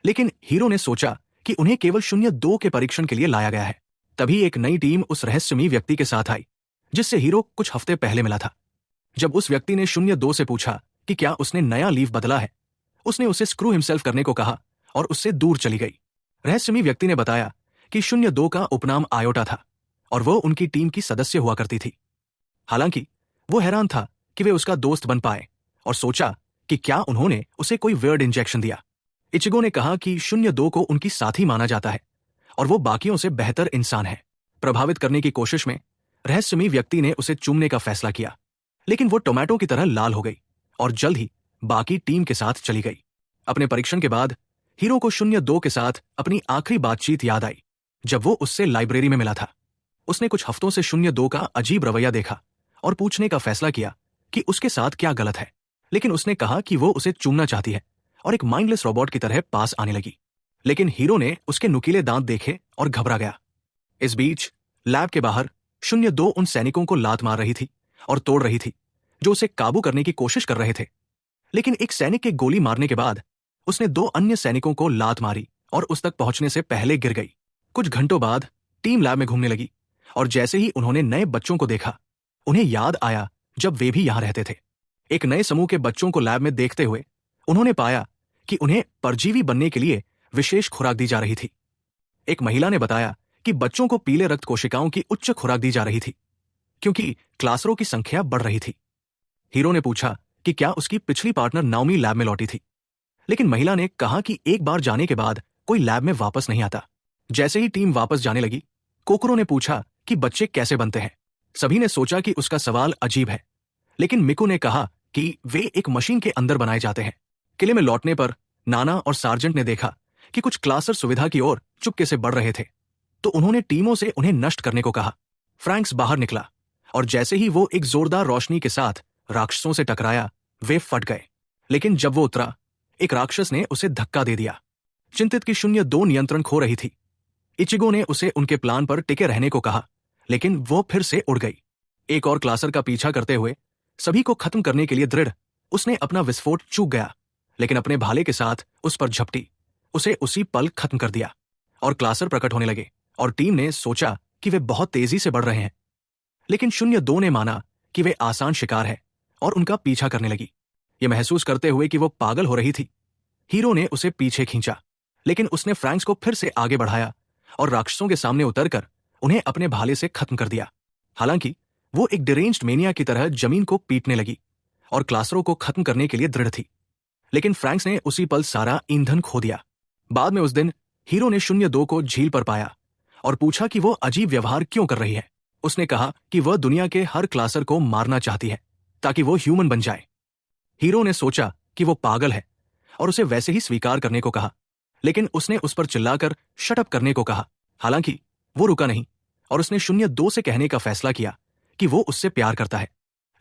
लेकिन हीरो ने सोचा कि उन्हें केवल 02 के परीक्षण के लिए लाया गया है। तभी एक नई टीम उस रहस्यमयी व्यक्ति के साथ आई जिससे हीरो कुछ हफ्ते पहले मिला था। जब उस व्यक्ति ने 02 से पूछा कि क्या उसने नया लीव बदला है, उसने उसे स्क्रू हिमसेल्फ करने को कहा और उससे दूर चली गई। रहस्यमयी व्यक्ति ने बताया कि 02 का उपनाम आयोटा था और वह उनकी टीम की सदस्य हुआ करती थी। हालांकि वो हैरान था कि वे उसका दोस्त बन पाए और सोचा कि क्या उन्होंने उसे कोई वियर्ड इंजेक्शन दिया। इचिगो ने कहा कि 02 को उनकी साथी माना जाता है और वो बाकियों से बेहतर इंसान है। प्रभावित करने की कोशिश में रहस्यमयी व्यक्ति ने उसे चूमने का फैसला किया, लेकिन वो टोमेटो की तरह लाल हो गई और जल्द ही बाकी टीम के साथ चली गई। अपने परीक्षण के बाद हीरो को 02 के साथ अपनी आखिरी बातचीत याद आई जब वो उससे लाइब्रेरी में मिला था। उसने कुछ हफ्तों से 02 का अजीब रवैया देखा और पूछने का फैसला किया कि उसके साथ क्या गलत है, लेकिन उसने कहा कि वो उसे चूमना चाहती है और एक माइंडलेस रोबोट की तरह पास आने लगी। लेकिन हीरो ने उसके नुकीले दांत देखे और घबरा गया। इस बीच लैब के बाहर 02 उन सैनिकों को लात मार रही थी और तोड़ रही थी जो उसे काबू करने की कोशिश कर रहे थे, लेकिन एक सैनिक के गोली मारने के बाद उसने 2 अन्य सैनिकों को लात मारी और उस तक पहुंचने से पहले गिर गई। कुछ घंटों बाद टीम लैब में घूमने लगी और जैसे ही उन्होंने नए बच्चों को देखा, उन्हें याद आया जब वे भी यहां रहते थे। एक नए समूह के बच्चों को लैब में देखते हुए उन्होंने पाया कि उन्हें परजीवी बनने के लिए विशेष खुराक दी जा रही थी। एक महिला ने बताया कि बच्चों को पीले रक्त कोशिकाओं की उच्च खुराक दी जा रही थी क्योंकि क्लासरों की संख्या बढ़ रही थी। हीरो ने पूछा कि क्या उसकी पिछली पार्टनर नाओमी लैब में लौटी थी, लेकिन महिला ने कहा कि एक बार जाने के बाद कोई लैब में वापस नहीं आता। जैसे ही टीम वापस जाने लगी, कोकरो ने पूछा कि बच्चे कैसे बनते हैं। सभी ने सोचा कि उसका सवाल अजीब है, लेकिन मिकू ने कहा कि वे एक मशीन के अंदर बनाए जाते हैं। किले में लौटने पर नाना और सार्जेंट ने देखा कि कुछ क्लासर सुविधा की ओर चुपके से बढ़ रहे थे, तो उन्होंने टीमों से उन्हें नष्ट करने को कहा। फ्रैंक्स बाहर निकला और जैसे ही वो एक जोरदार रोशनी के साथ राक्षसों से टकराया, वे फट गए। लेकिन जब वो उतरा, एक राक्षस ने उसे धक्का दे दिया। चिंतित की 02 नियंत्रण खो रही थी। इचिगो ने उसे उनके प्लान पर टिके रहने को कहा, लेकिन वो फिर से उड़ गई। एक और क्लासर का पीछा करते हुए सभी को खत्म करने के लिए दृढ़, उसने अपना विस्फोट चूक गया, लेकिन अपने भाले के साथ उस पर झपटी, उसे उसी पल खत्म कर दिया और क्लासर प्रकट होने लगे और टीम ने सोचा कि वे बहुत तेजी से बढ़ रहे हैं। लेकिन 02 ने माना कि वे आसान शिकार है और उनका पीछा करने लगी। ये महसूस करते हुए कि वो पागल हो रही थी, हीरो ने उसे पीछे खींचा, लेकिन उसने फ्रैंक्स को फिर से आगे बढ़ाया और राक्षसों के सामने उतरकर उन्हें अपने भाले से खत्म कर दिया। हालांकि वो एक डिरेंज्ड मेनिया की तरह जमीन को पीटने लगी और क्लासरों को खत्म करने के लिए दृढ़ थी, लेकिन फ्रैंक्स ने उसी पल सारा ईंधन खो दिया। बाद में उस दिन हीरो ने 02 को झील पर पाया और पूछा कि वो अजीब व्यवहार क्यों कर रही है। उसने कहा कि वह दुनिया के हर क्लासर को मारना चाहती है ताकि वो ह्यूमन बन जाए। हीरो ने सोचा कि वो पागल है और उसे वैसे ही स्वीकार करने को कहा, लेकिन उसने उस पर चिल्लाकर शट अप करने को कहा। हालांकि वो रुका नहीं और उसने 02 से कहने का फैसला किया कि वो उससे प्यार करता है,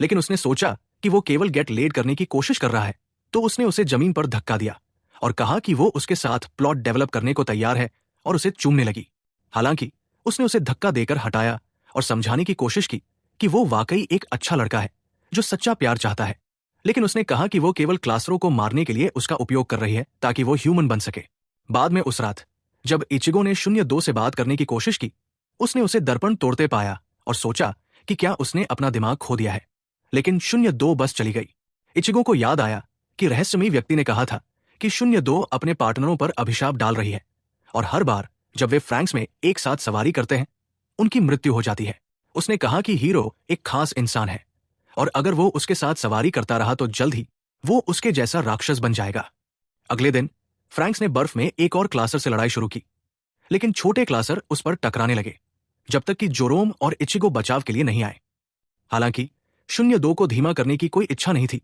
लेकिन उसने सोचा कि वो केवल गेट लेड करने की कोशिश कर रहा है, तो उसने उसे जमीन पर धक्का दिया और कहा कि वो उसके साथ प्लॉट डेवलप करने को तैयार है और उसे चूमने लगी। हालांकि उसने उसे धक्का देकर हटाया और समझाने की कोशिश की कि वो वाकई एक अच्छा लड़का है जो सच्चा प्यार चाहता है, लेकिन उसने कहा कि वो केवल क्लासरों को मारने के लिए उसका उपयोग कर रही है ताकि वो ह्यूमन बन सके। बाद में उस रात जब इचिगो ने 02 से बात करने की कोशिश की, उसने उसे दर्पण तोड़ते पाया और सोचा कि क्या उसने अपना दिमाग खो दिया है, लेकिन 02 बस चली गई। इचिगो को याद आया कि रहस्यमयी व्यक्ति ने कहा था कि 02 अपने पार्टनरों पर अभिशाप डाल रही है और हर बार जब वे फ्रैंक्स में एक साथ सवारी करते हैं, उनकी मृत्यु हो जाती है। उसने कहा कि हीरो एक खास इंसान है और अगर वो उसके साथ सवारी करता रहा तो जल्द ही वो उसके जैसा राक्षस बन जाएगा। अगले दिन फ्रैंक्स ने बर्फ में एक और क्लासर से लड़ाई शुरू की, लेकिन छोटे क्लासर उस पर टकराने लगे जब तक कि जोरोम और इचिगो बचाव के लिए नहीं आए। हालांकि 02 को धीमा करने की कोई इच्छा नहीं थी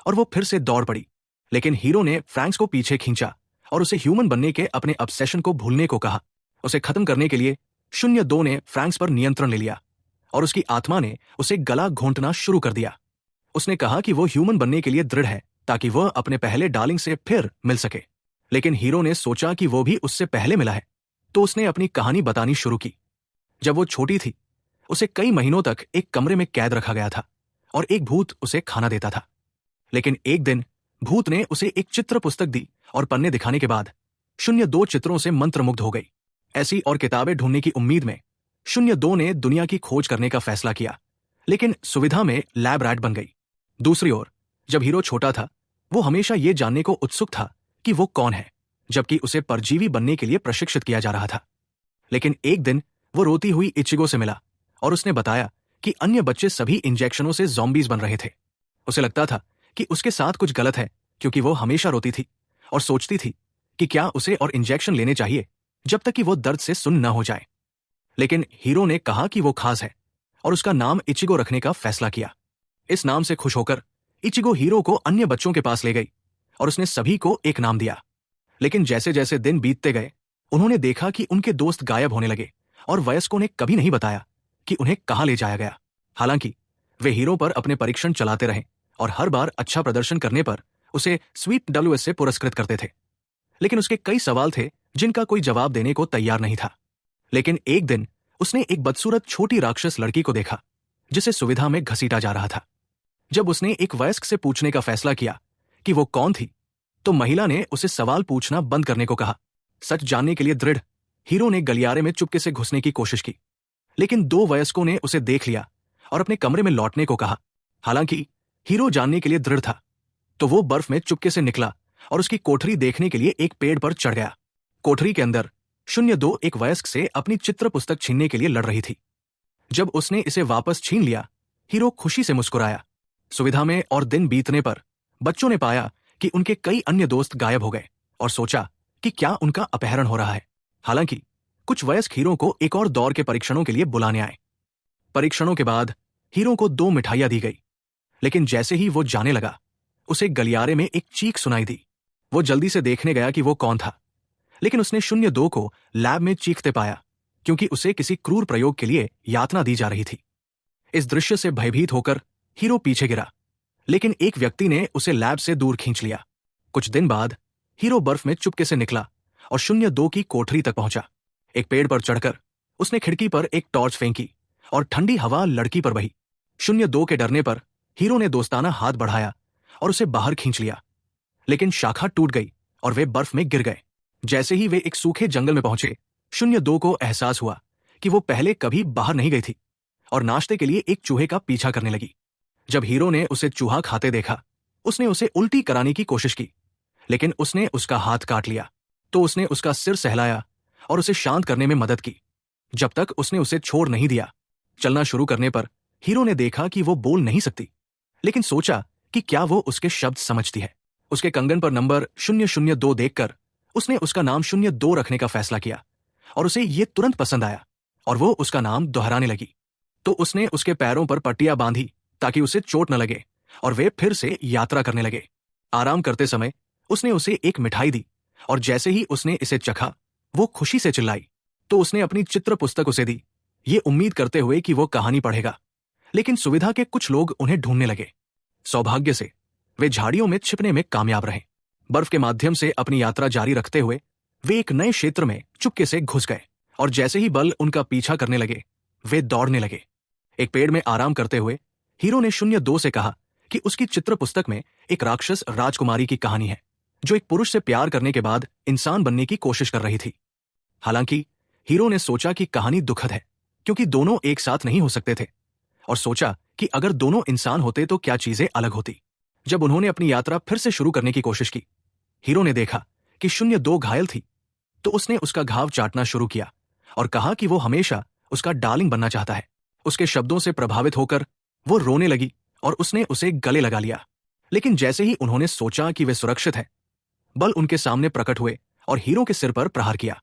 और वो फिर से दौड़ पड़ी, लेकिन हीरो ने फ्रैंक्स को पीछे खींचा और उसे ह्यूमन बनने के अपने ऑब्सेशन को भूलने को कहा। उसे खत्म करने के लिए 02 ने फ्रैंक्स पर नियंत्रण ले लिया और उसकी आत्मा ने उसे गला घोंटना शुरू कर दिया। उसने कहा कि वो ह्यूमन बनने के लिए दृढ़ है ताकि वह अपने पहले डार्लिंग से फिर मिल सके। लेकिन हीरो ने सोचा कि वो भी उससे पहले मिला है, तो उसने अपनी कहानी बतानी शुरू की। जब वो छोटी थी, उसे कई महीनों तक एक कमरे में कैद रखा गया था और एक भूत उसे खाना देता था। लेकिन एक दिन भूत ने उसे एक चित्र पुस्तक दी और पन्ने दिखाने के बाद 02 चित्रों से मंत्रमुग्ध हो गई। ऐसी और किताबें ढूंढने की उम्मीद में 02 ने दुनिया की खोज करने का फैसला किया, लेकिन सुविधा में लैब रैट बन गई। दूसरी ओर जब हीरो छोटा था, वो हमेशा ये जानने को उत्सुक था कि वो कौन है, जबकि उसे परजीवी बनने के लिए प्रशिक्षित किया जा रहा था। लेकिन एक दिन वो रोती हुई इचिगो से मिला और उसने बताया कि अन्य बच्चे सभी इंजेक्शनों से ज़ॉम्बीज बन रहे थे। उसे लगता था कि उसके साथ कुछ गलत है, क्योंकि वो हमेशा रोती थी और सोचती थी कि क्या उसे और इंजेक्शन लेने चाहिए जब तक कि वो दर्द से सुन्न न हो जाए। लेकिन हीरो ने कहा कि वो खास है और उसका नाम इचिगो रखने का फैसला किया। इस नाम से खुश होकर इचिगो हीरो को अन्य बच्चों के पास ले गई और उसने सभी को एक नाम दिया। लेकिन जैसे जैसे दिन बीतते गए, उन्होंने देखा कि उनके दोस्त गायब होने लगे और वयस्कों ने कभी नहीं बताया कि उन्हें कहां ले जाया गया। हालांकि वे हीरो पर अपने परीक्षण चलाते रहे और हर बार अच्छा प्रदर्शन करने पर उसे स्वीप WS से पुरस्कृत करते थे। लेकिन उसके कई सवाल थे जिनका कोई जवाब देने को तैयार नहीं था। लेकिन एक दिन उसने एक बदसूरत छोटी राक्षस लड़की को देखा जिसे सुविधा में घसीटा जा रहा था। जब उसने एक वयस्क से पूछने का फैसला किया कि वो कौन थी, तो महिला ने उसे सवाल पूछना बंद करने को कहा। सच जानने के लिए दृढ़, हीरो ने गलियारे में चुपके से घुसने की कोशिश की, लेकिन 2 वयस्कों ने उसे देख लिया और अपने कमरे में लौटने को कहा। हालांकि हीरो जानने के लिए दृढ़ था, तो वो बर्फ में चुपके से निकला और उसकी कोठरी देखने के लिए एक पेड़ पर चढ़ गया। कोठरी के अंदर 02 एक वयस्क से अपनी चित्र पुस्तक छीनने के लिए लड़ रही थी। जब उसने इसे वापस छीन लिया, हीरो खुशी से मुस्कुराया। सुविधा में और दिन बीतने पर बच्चों ने पाया कि उनके कई अन्य दोस्त गायब हो गए और सोचा कि क्या उनका अपहरण हो रहा है। हालांकि कुछ वयस्क हीरो को एक और दौर के परीक्षणों के लिए बुलाने आए। परीक्षणों के बाद हीरो को 2 मिठाइयां दी गई, लेकिन जैसे ही वो जाने लगा, उसे गलियारे में एक चीख सुनाई दी। वो जल्दी से देखने गया कि वो कौन था, लेकिन उसने 02 को लैब में चीखते पाया, क्योंकि उसे किसी क्रूर प्रयोग के लिए यातना दी जा रही थी। इस दृश्य से भयभीत होकर हीरो पीछे गिरा, लेकिन एक व्यक्ति ने उसे लैब से दूर खींच लिया। कुछ दिन बाद हीरो बर्फ में चुपके से निकला और 02 की कोठरी तक पहुंचा। एक पेड़ पर चढ़कर उसने खिड़की पर एक टॉर्च फेंकी और ठंडी हवा लड़की पर बही। 02 के डरने पर हीरो ने दोस्ताना हाथ बढ़ाया और उसे बाहर खींच लिया, लेकिन शाखा टूट गई और वे बर्फ में गिर गए। जैसे ही वे एक सूखे जंगल में पहुंचे, 02 को एहसास हुआ कि वो पहले कभी बाहर नहीं गई थी और नाश्ते के लिए एक चूहे का पीछा करने लगी। जब हीरो ने उसे चूहा खाते देखा, उसने उसे उल्टी कराने की कोशिश की, लेकिन उसने उसका हाथ काट लिया। तो उसने उसका सिर सहलाया और उसे शांत करने में मदद की, जब तक उसने उसे छोड़ नहीं दिया। चलना शुरू करने पर हीरो ने देखा कि वो बोल नहीं सकती, लेकिन सोचा कि क्या वो उसके शब्द समझती है। उसके कंगन पर नंबर 002 देखकर उसने उसका नाम 02 रखने का फैसला किया और उसे ये तुरंत पसंद आया और वो उसका नाम दोहराने लगी। तो उसने उसके पैरों पर पट्टियां बांधी ताकि उसे चोट न लगे और वे फिर से यात्रा करने लगे। आराम करते समय उसने उसे एक मिठाई दी और जैसे ही उसने इसे चखा, वो खुशी से चिल्लाई। तो उसने अपनी चित्र पुस्तक उसे दी, ये उम्मीद करते हुए कि वो कहानी पढ़ेगा। लेकिन सुविधा के कुछ लोग उन्हें ढूंढने लगे। सौभाग्य से वे झाड़ियों में छिपने में कामयाब रहे। बर्फ के माध्यम से अपनी यात्रा जारी रखते हुए वे एक नए क्षेत्र में चुपके से घुस गए और जैसे ही बल उनका पीछा करने लगे, वे दौड़ने लगे। एक पेड़ में आराम करते हुए हीरो ने 02 से कहा कि उसकी चित्र पुस्तक में एक राक्षस राजकुमारी की कहानी है जो एक पुरुष से प्यार करने के बाद इंसान बनने की कोशिश कर रही थी। हालांकि हीरो ने सोचा कि कहानी दुखद है, क्योंकि दोनों एक साथ नहीं हो सकते थे, और सोचा कि अगर दोनों इंसान होते तो क्या चीजें अलग होती। जब उन्होंने अपनी यात्रा फिर से शुरू करने की कोशिश की, हीरो ने देखा कि 02 घायल थी, तो उसने उसका घाव चाटना शुरू किया और कहा कि वो हमेशा उसका डार्लिंग बनना चाहता है। उसके शब्दों से प्रभावित होकर वो रोने लगी और उसने उसे गले लगा लिया। लेकिन जैसे ही उन्होंने सोचा कि वे सुरक्षित हैं, बल उनके सामने प्रकट हुए और हीरो के सिर पर प्रहार किया।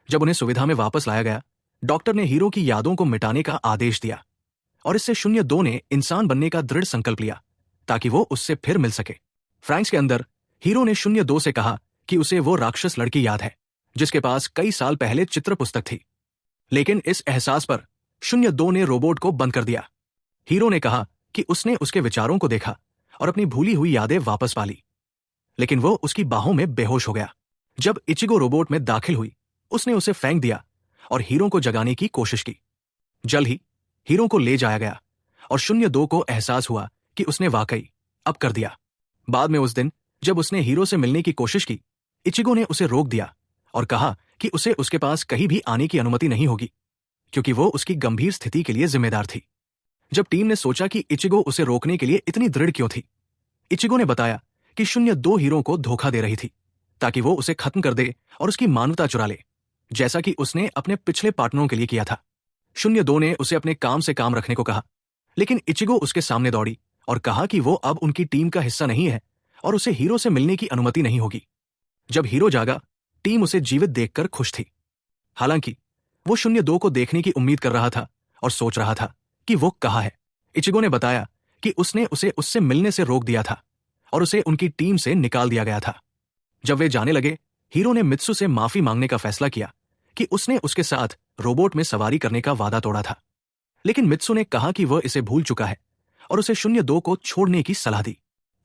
जब उन्हें सुविधा में वापस लाया गया, डॉक्टर ने हीरो की यादों को मिटाने का आदेश दिया और इससे 02 ने इंसान बनने का दृढ़ संकल्प लिया ताकि वो उससे फिर मिल सके। फ्रैंक्स के अंदर हीरो ने 02 से कहा कि उसे वो राक्षस लड़की याद है जिसके पास कई साल पहले चित्र पुस्तक थी। लेकिन इस एहसास पर 02 ने रोबोट को बंद कर दिया। हीरो ने कहा कि उसने उसके विचारों को देखा और अपनी भूली हुई यादें वापस पा ली, लेकिन वो उसकी बाहों में बेहोश हो गया। जब इचिगो रोबोट में दाखिल हुई, उसने उसे फेंक दिया और हीरो को जगाने की कोशिश की। जल्द ही हीरो को ले जाया गया और 02 को एहसास हुआ कि उसने वाकई अब कर दिया। बाद में उस दिन जब उसने हीरो से मिलने की कोशिश की, इचिगो ने उसे रोक दिया और कहा कि उसे उसके पास कहीं भी आने की अनुमति नहीं होगी, क्योंकि वो उसकी गंभीर स्थिति के लिए जिम्मेदार थी। जब टीम ने सोचा कि इचिगो उसे रोकने के लिए इतनी दृढ़ क्यों थी, इचिगो ने बताया कि 02 हीरो को धोखा दे रही थी ताकि वो उसे खत्म कर दे और उसकी मानवता चुरा ले, जैसा कि उसने अपने पिछले पार्टनरों के लिए किया था। 02 ने उसे अपने काम से काम रखने को कहा, लेकिन इचिगो उसके सामने दौड़ी और कहा कि वो अब उनकी टीम का हिस्सा नहीं है और उसे हीरो से मिलने की अनुमति नहीं होगी। जब हीरो जागा, टीम उसे जीवित देखकर खुश थी। हालांकि वो 02 को देखने की उम्मीद कर रहा था और सोच रहा था कि वो कहाँ है। इचिगो ने बताया कि उसने उसे उससे मिलने से रोक दिया था और उसे उनकी टीम से निकाल दिया गया था। जब वे जाने लगे, हीरो ने मित्सु से माफी मांगने का फैसला किया कि उसने उसके साथ रोबोट में सवारी करने का वादा तोड़ा था, लेकिन मित्सु ने कहा कि वह इसे भूल चुका है और उसे 02 को छोड़ने की सलाह दी।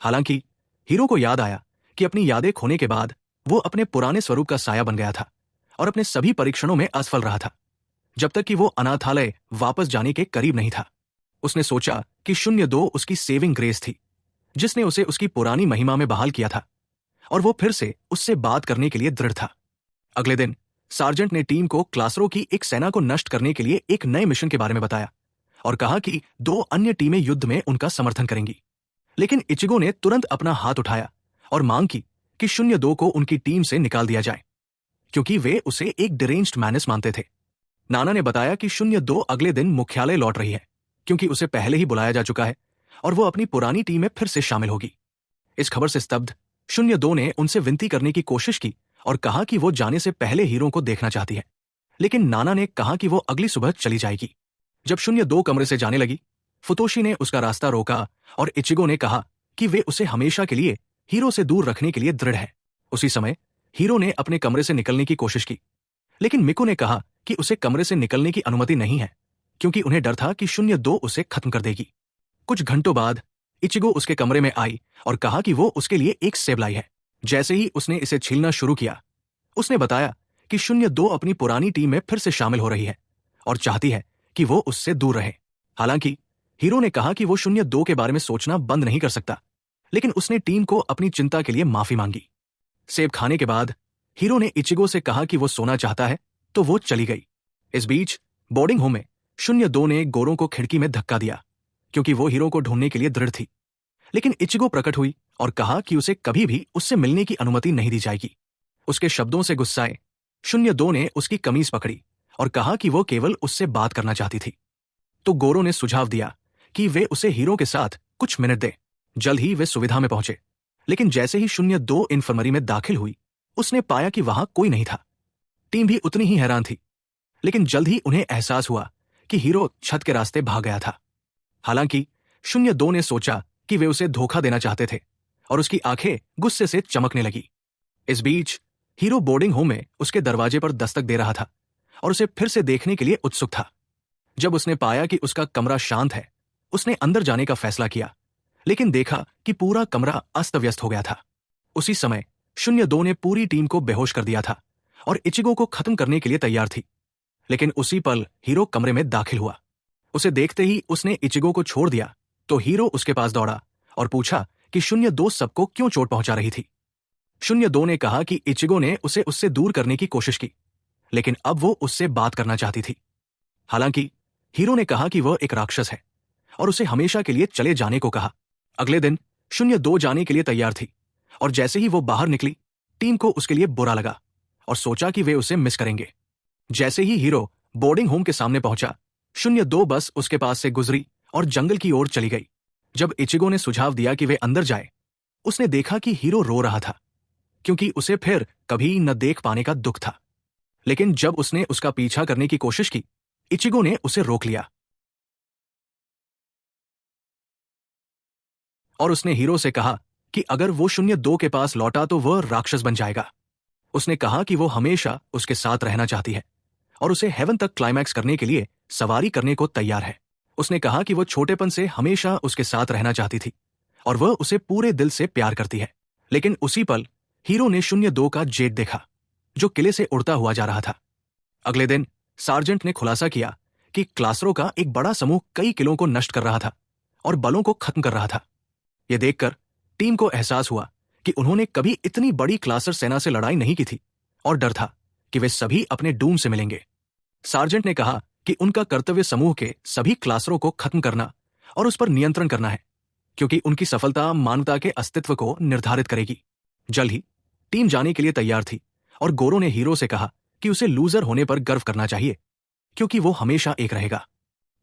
हालांकि हीरो को याद आया कि अपनी यादें खोने के बाद वो अपने पुराने स्वरूप का साया बन गया था और अपने सभी परीक्षणों में असफल रहा था, जब तक कि वो अनाथालय वापस जाने के करीब नहीं था। उसने सोचा कि 02 उसकी सेविंग ग्रेस थी, जिसने उसे उसकी पुरानी महिमा में बहाल किया था और वो फिर से उससे बात करने के लिए दृढ़ था। अगले दिन सार्जेंट ने टीम को क्लासरो की एक सेना को नष्ट करने के लिए एक नए मिशन के बारे में बताया और कहा कि 2 अन्य टीमें युद्ध में उनका समर्थन करेंगी। लेकिन इचिगो ने तुरंत अपना हाथ उठाया और मांग की कि 02 को उनकी टीम से निकाल दिया जाए, क्योंकि वे उसे एक डिरेंज्ड मैनेस मानते थे। नाना ने बताया कि 02 अगले दिन मुख्यालय लौट रही है, क्योंकि उसे पहले ही बुलाया जा चुका है और वो अपनी पुरानी टीम में फिर से शामिल होगी। इस खबर से स्तब्ध 02 ने उनसे विनती करने की कोशिश की और कहा कि वो जाने से पहले हीरो को देखना चाहती है, लेकिन नाना ने कहा कि वो अगली सुबह चली जाएगी। जब 02 कमरे से जाने लगी, फुतोशी ने उसका रास्ता रोका और इचिगो ने कहा कि वे उसे हमेशा के लिए हीरो से दूर रखने के लिए दृढ़ है। उसी समय हीरो ने अपने कमरे से निकलने की कोशिश की, लेकिन मिको ने कहा कि उसे कमरे से निकलने की अनुमति नहीं है, क्योंकि उन्हें डर था कि 02 उसे खत्म कर देगी। कुछ घंटों बाद इचिगो उसके कमरे में आई और कहा कि वो उसके लिए एक सेब लाई है। जैसे ही उसने इसे छीलना शुरू किया, उसने बताया कि 02 अपनी पुरानी टीम में फिर से शामिल हो रही है और चाहती है कि वो उससे दूर रहे। हालांकि हीरो ने कहा कि वो 02 के बारे में सोचना बंद नहीं कर सकता, लेकिन उसने टीम को अपनी चिंता के लिए माफी मांगी। सेब खाने के बाद हीरो ने इचिगो से कहा कि वो सोना चाहता है, तो वो चली गई। इस बीच बोर्डिंग होम में 02 ने गोरों को खिड़की में धक्का दिया, क्योंकि वो हीरो को ढूंढने के लिए दृढ़ थी। लेकिन इचिगो प्रकट हुई और कहा कि उसे कभी भी उससे मिलने की अनुमति नहीं दी जाएगी। उसके शब्दों से गुस्साए 02 ने उसकी कमीज पकड़ी और कहा कि वो केवल उससे बात करना चाहती थी। तो गोरो ने सुझाव दिया कि वे उसे हीरो के साथ कुछ मिनट दें। जल्द ही वे सुविधा में पहुंचे, लेकिन जैसे ही 02 इन्फर्मरी में दाखिल हुई, उसने पाया कि वहां कोई नहीं था। टीम भी उतनी ही हैरान थी, लेकिन जल्द ही उन्हें एहसास हुआ कि हीरो छत के रास्ते भाग गया था। हालांकि 02 ने सोचा कि वे उसे धोखा देना चाहते थे और उसकी आंखें गुस्से से चमकने लगी। इस बीच हीरो बोर्डिंग होम में उसके दरवाजे पर दस्तक दे रहा था और उसे फिर से देखने के लिए उत्सुक था। जब उसने पाया कि उसका कमरा शांत है, उसने अंदर जाने का फैसला किया, लेकिन देखा कि पूरा कमरा अस्त व्यस्त हो गया था। उसी समय 02 ने पूरी टीम को बेहोश कर दिया था और इचिगो को खत्म करने के लिए तैयार थी। लेकिन उसी पल हीरो कमरे में दाखिल हुआ। उसे देखते ही उसने इचिगो को छोड़ दिया, तो हीरो उसके पास दौड़ा और पूछा कि 02 सबको क्यों चोट पहुंचा रही थी। 02 ने कहा कि इचिगो ने उसे उससे दूर करने की कोशिश की, लेकिन अब वो उससे बात करना चाहती थी। हालांकि हीरो ने कहा कि वह एक राक्षस है और उसे हमेशा के लिए चले जाने को कहा। अगले दिन 02 जाने के लिए तैयार थी और जैसे ही वो बाहर निकली, टीम को उसके लिए बुरा लगा और सोचा कि वे उसे मिस करेंगे। जैसे ही हीरो बोर्डिंग होम के सामने पहुंचा, 02 बस उसके पास से गुजरी और जंगल की ओर चली गई। जब इचिगो ने सुझाव दिया कि वे अंदर जाए, उसने देखा कि हीरो रो रहा था, क्योंकि उसे फिर कभी न देख पाने का दुख था। लेकिन जब उसने उसका पीछा करने की कोशिश की, इचिगो ने उसे रोक लिया और उसने हीरो से कहा कि अगर वो 02 के पास लौटा तो वह राक्षस बन जाएगा। उसने कहा कि वो हमेशा उसके साथ रहना चाहती है और उसे हेवन तक क्लाइमैक्स करने के लिए सवारी करने को तैयार है। उसने कहा कि वो छोटेपन से हमेशा उसके साथ रहना चाहती थी और वह उसे पूरे दिल से प्यार करती है। लेकिन उसी पल हीरो ने 02 का जेट देखा, जो किले से उड़ता हुआ जा रहा था। अगले दिन सार्जेंट ने खुलासा किया कि क्लासरों का एक बड़ा समूह कई किलों को नष्ट कर रहा था और बलों को खत्म कर रहा था। यह देखकर टीम को एहसास हुआ कि उन्होंने कभी इतनी बड़ी क्लासर सेना से लड़ाई नहीं की थी और डर था कि वे सभी अपने डूम से मिलेंगे। सार्जेंट ने कहा कि उनका कर्तव्य समूह के सभी क्लासरों को खत्म करना और उस पर नियंत्रण करना है, क्योंकि उनकी सफलता मानवता के अस्तित्व को निर्धारित करेगी। जल्द ही टीम जाने के लिए तैयार थी और गोरो ने हीरो से कहा कि उसे लूजर होने पर गर्व करना चाहिए, क्योंकि वो हमेशा एक रहेगा।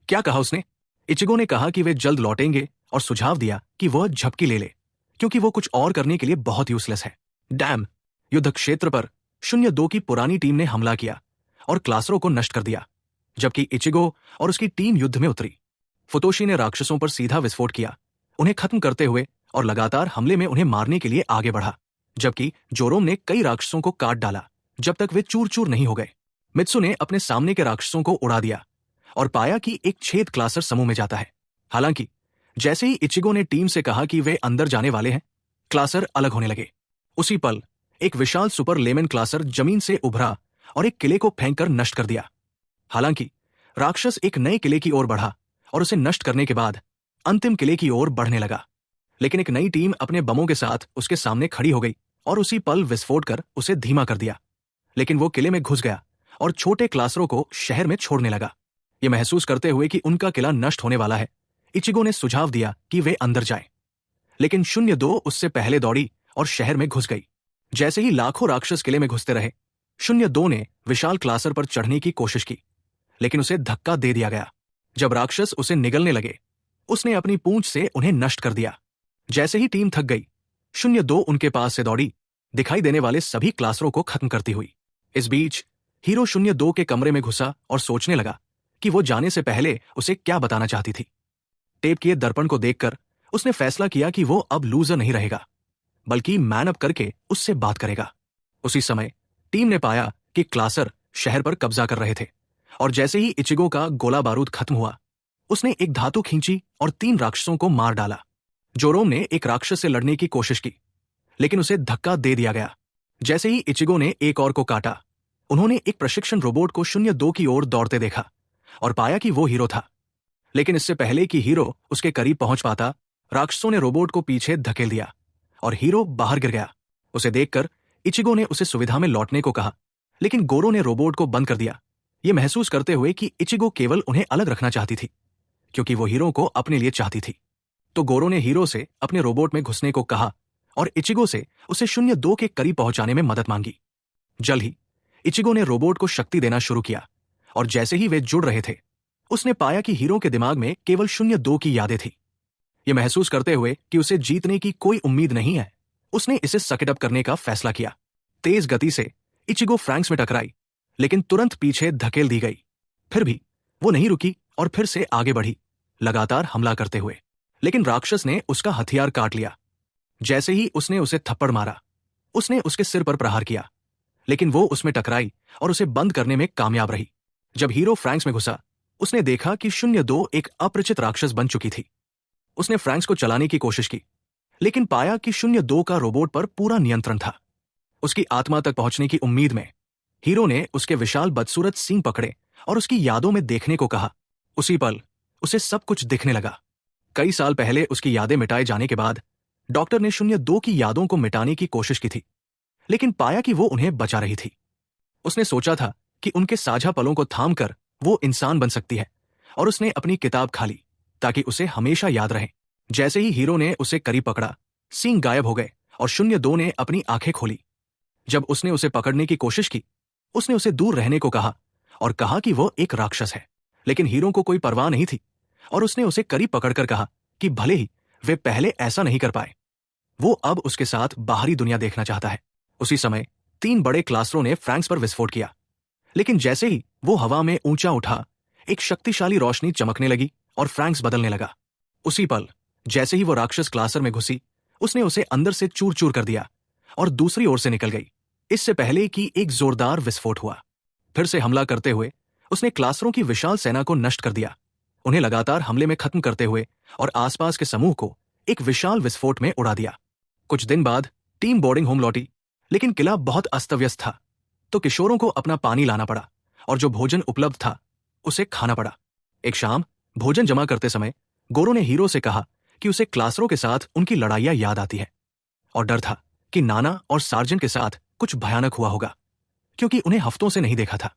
क्या कहा उसने? इचिगो ने कहा कि वे जल्द लौटेंगे और सुझाव दिया कि वह झपकी ले ले, क्योंकि वो कुछ और करने के लिए बहुत यूजलेस है। डैम! युद्ध क्षेत्र पर 02 की पुरानी टीम ने हमला किया और क्लासरों को नष्ट कर दिया, जबकि इचिगो और उसकी टीम युद्ध में उतरी। फुतोशी ने राक्षसों पर सीधा विस्फोट किया, उन्हें खत्म करते हुए, और लगातार हमले में उन्हें मारने के लिए आगे बढ़ा, जबकि जोरोम ने कई राक्षसों को काट डाला जब तक वे चूर चूर नहीं हो गए। मित्सु ने अपने सामने के राक्षसों को उड़ा दिया और पाया कि एक छेद क्लासर समूह में जाता है। हालांकि जैसे ही इचिगो ने टीम से कहा कि वे अंदर जाने वाले हैं, क्लासर अलग होने लगे। उसी पल एक विशाल सुपर लेमन क्लासर जमीन से उभरा और एक किले को फेंककर नष्ट कर दिया। हालांकि राक्षस एक नए किले की ओर बढ़ा और उसे नष्ट करने के बाद अंतिम किले की ओर बढ़ने लगा, लेकिन एक नई टीम अपने बमों के साथ उसके सामने खड़ी हो गई और उसी पल विस्फोट कर उसे धीमा कर दिया। लेकिन वो किले में घुस गया और छोटे क्लासरों को शहर में छोड़ने लगा। ये महसूस करते हुए कि उनका किला नष्ट होने वाला है, इचिगो ने सुझाव दिया कि वे अंदर जाएं। लेकिन 02 उससे पहले दौड़ी और शहर में घुस गई। जैसे ही लाखों राक्षस किले में घुसते रहे, 02 ने विशाल क्लासर पर चढ़ने की कोशिश की, लेकिन उसे धक्का दे दिया गया। जब राक्षस उसे निगलने लगे, उसने अपनी पूंछ से उन्हें नष्ट कर दिया। जैसे ही टीम थक गई, 02 उनके पास से दौड़ी, दिखाई देने वाले सभी क्लासरों को खत्म करती हुई। इस बीच हीरो 02 के कमरे में घुसा और सोचने लगा कि वो जाने से पहले उसे क्या बताना चाहती थी। टेप किए दर्पण को देखकर उसने फैसला किया कि वो अब लूजर नहीं रहेगा, बल्कि मैन अप करके उससे बात करेगा। उसी समय टीम ने पाया कि क्लासर शहर पर कब्जा कर रहे थे, और जैसे ही इचिगो का गोला बारूद खत्म हुआ, उसने एक धातु खींची और 3 राक्षसों को मार डाला। जोरोम ने एक राक्षस से लड़ने की कोशिश की, लेकिन उसे धक्का दे दिया गया। जैसे ही इचिगो ने एक और को काटा, उन्होंने एक प्रशिक्षण रोबोट को 02 की ओर दौड़ते देखा और पाया कि वो हीरो था। लेकिन इससे पहले कि हीरो उसके करीब पहुंच पाता, राक्षसों ने रोबोट को पीछे धकेल दिया और हीरो बाहर गिर गया। उसे देखकर इचिगो ने उसे सुविधा में लौटने को कहा, लेकिन गोरो ने रोबोट को बंद कर दिया, ये महसूस करते हुए कि इचिगो केवल उन्हें अलग रखना चाहती थी, क्योंकि वो हीरो को अपने लिए चाहती थी। तो गोरो ने हीरो से अपने रोबोट में घुसने को कहा और इचिगो से उसे 02 के करीब पहुंचाने में मदद मांगी। जल्द ही इचिगो ने रोबोट को शक्ति देना शुरू किया, और जैसे ही वे जुड़ रहे थे, उसने पाया कि हीरो के दिमाग में केवल 02 की यादें थी। ये महसूस करते हुए कि उसे जीतने की कोई उम्मीद नहीं है, उसने इसे सकेट अप करने का फैसला किया। तेज गति से इचिगो फ्रैंक्स में टकराई, लेकिन तुरंत पीछे धकेल दी गई। फिर भी वो नहीं रुकी और फिर से आगे बढ़ी, लगातार हमला करते हुए। लेकिन राक्षस ने उसका हथियार काट लिया। जैसे ही उसने उसे थप्पड़ मारा, उसने उसके सिर पर प्रहार किया, लेकिन वो उसमें टकराई और उसे बंद करने में कामयाब रही। जब हीरो फ्रैंक्स में घुसा, उसने देखा कि 02 एक अपरिचित राक्षस बन चुकी थी। उसने फ्रैंक्स को चलाने की कोशिश की, लेकिन पाया कि 02 का रोबोट पर पूरा नियंत्रण था। उसकी आत्मा तक पहुंचने की उम्मीद में हीरो ने उसके विशाल बदसूरत सींग पकड़े और उसकी यादों में देखने को कहा। उसी पल उसे सब कुछ दिखने लगा। कई साल पहले उसकी यादें मिटाए जाने के बाद डॉक्टर ने 02 की यादों को मिटाने की कोशिश की थी, लेकिन पाया कि वो उन्हें बचा रही थी। उसने सोचा था कि उनके साझा पलों को थामकर वो इंसान बन सकती है, और उसने अपनी किताब खा ली ताकि उसे हमेशा याद रहे। जैसे ही हीरो ने उसे करीब पकड़ा, सींग गायब हो गए और 02 ने अपनी आंखें खोली। जब उसने उसे पकड़ने की कोशिश की, उसने उसे दूर रहने को कहा और कहा कि वो एक राक्षस है। लेकिन हीरो को कोई परवाह नहीं थी और उसने उसे करीब पकड़कर कहा कि भले ही वे पहले ऐसा नहीं कर पाए, वो अब उसके साथ बाहरी दुनिया देखना चाहता है। उसी समय 3 बड़े क्लासरों ने फ्रैंक्स पर विस्फोट किया, लेकिन जैसे ही वो हवा में ऊंचा उठा, एक शक्तिशाली रोशनी चमकने लगी और फ्रैंक्स बदलने लगा। उसी पल जैसे ही वो राक्षस क्लासर में घुसी, उसने उसे अंदर से चूर चूर कर दिया और दूसरी ओर से निकल गई, इससे पहले कि एक जोरदार विस्फोट हुआ। फिर से हमला करते हुए उसने क्लासरों की विशाल सेना को नष्ट कर दिया, उन्हें लगातार हमले में खत्म करते हुए और आसपास के समूह को एक विशाल विस्फोट में उड़ा दिया। कुछ दिन बाद टीम बोर्डिंग होम लौटी, लेकिन किला बहुत अस्त व्यस्त था, तो किशोरों को अपना पानी लाना पड़ा और जो भोजन उपलब्ध था उसे खाना पड़ा। एक शाम भोजन जमा करते समय गोरो ने हीरो से कहा कि उसे क्लासरों के साथ उनकी लड़ाइयां याद आती है और डर था कि नाना और सार्जेंट के साथ कुछ भयानक हुआ होगा, क्योंकि उन्हें हफ्तों से नहीं देखा था।